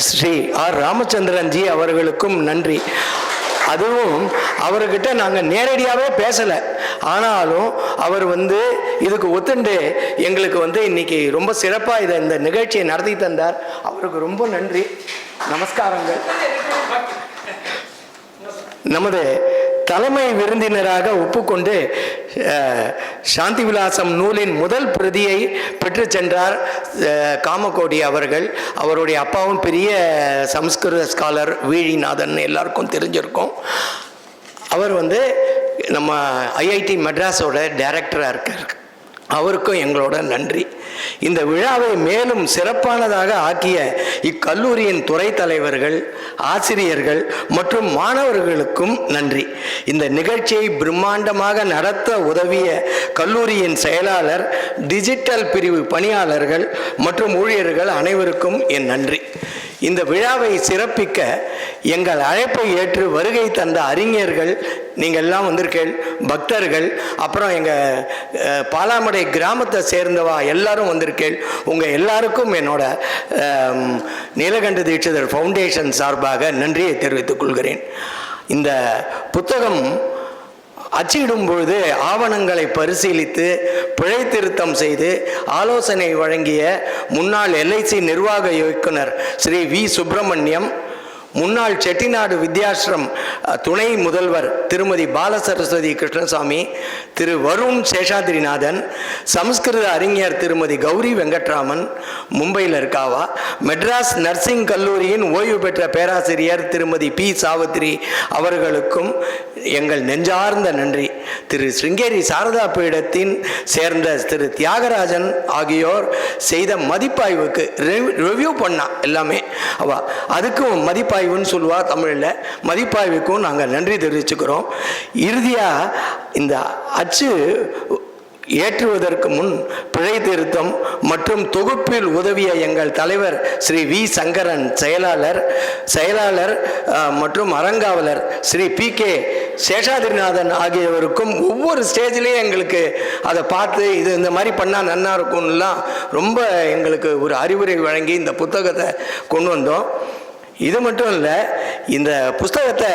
ஸ்ரீ ஆர் ராமச்சந்திரன்ஜி அவர்களுக்கும் நன்றி. அதுவும் அவர்கிட்ட நாங்கள் நேரடியாகவே பேசலை, ஆனாலும் அவர் வந்து இதுக்கு ஒத்துண்டு எங்களுக்கு வந்து இன்னைக்கு ரொம்ப சிறப்பாக இந்த நிகழ்ச்சியை நடத்தி தந்தார். அவருக்கு ரொம்ப நன்றி, நமஸ்காரங்கள். நமது தலைமை விருந்தினராக ஒப்புக்கொண்டு சாந்தி விலாசம் நூலின் முதல் பிரதியை பெற்று சென்றார் காமகோடி அவர்கள். அவருடைய அப்பாவும் பெரிய சமஸ்கிருத ஸ்காலர் வீழிநாதன் எல்லாருக்கும் தெரிஞ்சிருக்கும். அவர் வந்து நம்ம ஐஐடி மெட்ராஸோட டைரக்டராக இருக்கார். அவருக்கும் எங்களோட நன்றி. இந்த விழாவை மேலும் சிறப்பானதாக ஆக்கிய இக்கல்லூரியின் துறை தலைவர்கள், ஆசிரியர்கள் மற்றும் மாணவர்களுக்கும் நன்றி. இந்த நிகழ்ச்சியை பிரம்மாண்டமாக நடத்த உதவிய கல்லூரியின் செயலாளர், டிஜிட்டல் பிரிவு பணியாளர்கள் மற்றும் ஊழியர்கள் அனைவருக்கும் என் நன்றி. இந்த விழாவை சிறப்பிக்க எங்கள் அழைப்பை ஏற்று வருகை தந்த அறிஞர்கள், நீங்கள் எல்லாம் வந்திருக்கீர்கள், பக்தர்கள், அப்புறம் எங்கள் பாலாமடை கிராமத்தை சேர்ந்தவா எல்லாரும் வந்திருக்கீர்கள். உங்கள் எல்லாருக்கும் என்னோட நீலகண்ட தீட்சிதர் ஃபவுண்டேஷன் சார்பாக நன்றியை தெரிவித்துக் கொள்கிறேன். இந்த புத்தகம் அச்சிடும் பொழுது ஆவணங்களை பரிசீலித்து பிழை திருத்தம் செய்து ஆலோசனை வழங்கிய முன்னாள் LIC நிர்வாக இயக்குனர் ஸ்ரீ வி சுப்பிரமணியம், முன்னாள் செட்டிநாடு வித்யாசிரம் துணை முதல்வர் திருமதி பாலசரஸ்வதி கிருஷ்ணசாமி, திரு வருண் சேஷாதிரிநாதன், சமஸ்கிருத அறிஞர் திருமதி கௌரி வெங்கட்ராமன் மும்பையில் இருக்காவா, மெட்ராஸ் நர்சிங் கல்லூரியின் ஓய்வு பெற்ற பேராசிரியர் திருமதி P சாவித்ரி அவர்களுக்கும் எங்கள் நெஞ்சார்ந்த நன்றி. திரு ஸ்ருங்கேரி சாரதா பீடத்தின் சேர்ந்த திரு தியாகராஜன் ஆகியோர் செய்த மதிப்பாய்வுக்கு ரிவ்யூ பண்ணா எல்லாமே அதுக்கும் மதிப்பாய்வுன்னு சொல்லுவா தமிழில், மதிப்பாய்வுக்கும் நாங்கள் நன்றி தெரிவிச்சுக்கிறோம். இறுதியாக இந்த அச்சு ஏற்றுவதற்கு முன் பிழை திருத்தம் மற்றும் தொகுப்பில் உதவிய எங்கள் தலைவர் ஸ்ரீ வி சங்கரன், செயலாளர் மற்றும் அறங்காவலர் ஸ்ரீ PK சேஷாதிரிநாதன் ஆகியவருக்கும் ஒவ்வொரு ஸ்டேஜ்லேயும் எங்களுக்கு அதை பார்த்து இது இந்த மாதிரி பண்ணால் நல்லா இருக்கும்லாம் ரொம்ப எங்களுக்கு ஒரு அறிவுரை வழங்கி இந்த புத்தகத்தை கொண்டு வந்தோம். இது மட்டும் இல்லை, இந்த புஸ்தகத்தை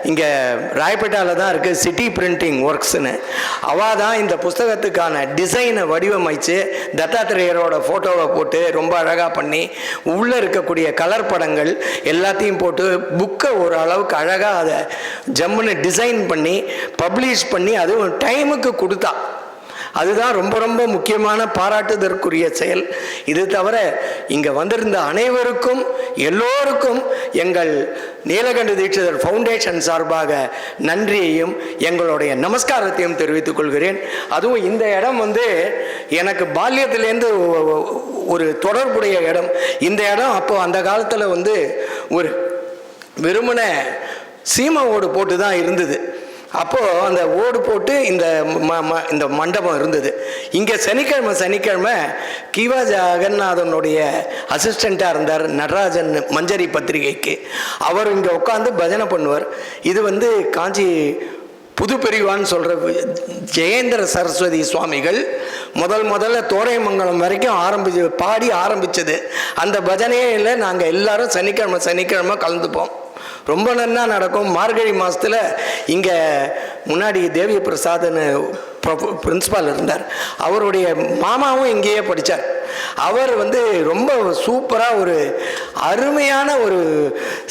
இங்கே ராயப்பேட்டாவில் தான் இருக்குது சிட்டி பிரிண்டிங் ஒர்க்ஸ்னு. அவள் தான் இந்த புஸ்தகத்துக்கான டிசைனை வடிவமைச்சு தத்தாத்திரேயரோட ஃபோட்டோவை போட்டு ரொம்ப அழகாக பண்ணி உள்ளே இருக்கக்கூடிய கலர் படங்கள் எல்லாத்தையும் போட்டு புக்கை ஒரு அளவுக்கு அழகாக அதை ஜம்முன்னு டிசைன் பண்ணி பப்ளிஷ் பண்ணி அதுவும் டைமுக்கு கொடுத்தா. அதுதான் ரொம்ப ரொம்ப முக்கியமான பாராட்டுதற்குரிய செயல். இது தவிர இங்கே வந்திருந்த அனைவருக்கும் எல்லோருக்கும் எங்கள் நீலகண்ட தீட்சிதர் ஃபவுண்டேஷன் சார்பாக நன்றியையும் எங்களுடைய நமஸ்காரத்தையும் தெரிவித்துக் கொள்கிறேன். அதுவும் இந்த இடம் எனக்கு பால்யத்திலேருந்து ஒரு தொடர்புடைய இடம். இந்த இடம் அப்போ அந்த காலத்தில் ஒரு வெறுமன சீமை ஓடு போட்டு தான் இருந்தது. அப்போது அந்த ஓடு போட்டு இந்த மண்டபம் இருந்தது. இங்கே சனிக்கிழமை கிவா ஜெகநாதனுடைய அசிஸ்டண்ட்டாக இருந்தார் நடராஜன் மஞ்சரி பத்திரிகைக்கு. அவர் இங்கே உட்காந்து பஜனை பண்ணுவார். இது காஞ்சி புது பெரியவான்னு சொல்கிற ஜெயேந்திர சரஸ்வதி சுவாமிகள் முதல்ல தோரைமங்கலம் வரைக்கும் பாடி ஆரம்பித்தது. அந்த பஜனையில் நாங்கள் எல்லாரும் சனிக்கிழமை கலந்துப்போம். ரொம்ப நல்லா நடக்கும். மார்கழி மாதத்தில் இங்கே முன்னாடி தேவி பிரசாத்னு பிரின்ஸ்பால் இருந்தார். அவருடைய மாமாவும் இங்கேயே படித்தார். அவர் ரொம்ப சூப்பராக ஒரு அருமையான ஒரு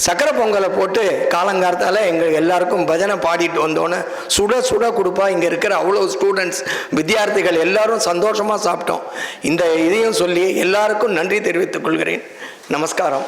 சக்கரை பொங்கலை போட்டு காலங்காலத்தால் எங்கள் எல்லாருக்கும் பஜனை பாடிட்டு வந்தோன்னே சுட கொடுப்பா. இங்கே இருக்கிற அவ்வளோ ஸ்டூடெண்ட்ஸ் வித்தியார்த்திகள் எல்லாரும் சந்தோஷமாக சாப்பிட்டோம். இந்த இதையும் சொல்லி எல்லாருக்கும் நன்றி தெரிவித்துக் கொள்கிறேன். நமஸ்காரம்.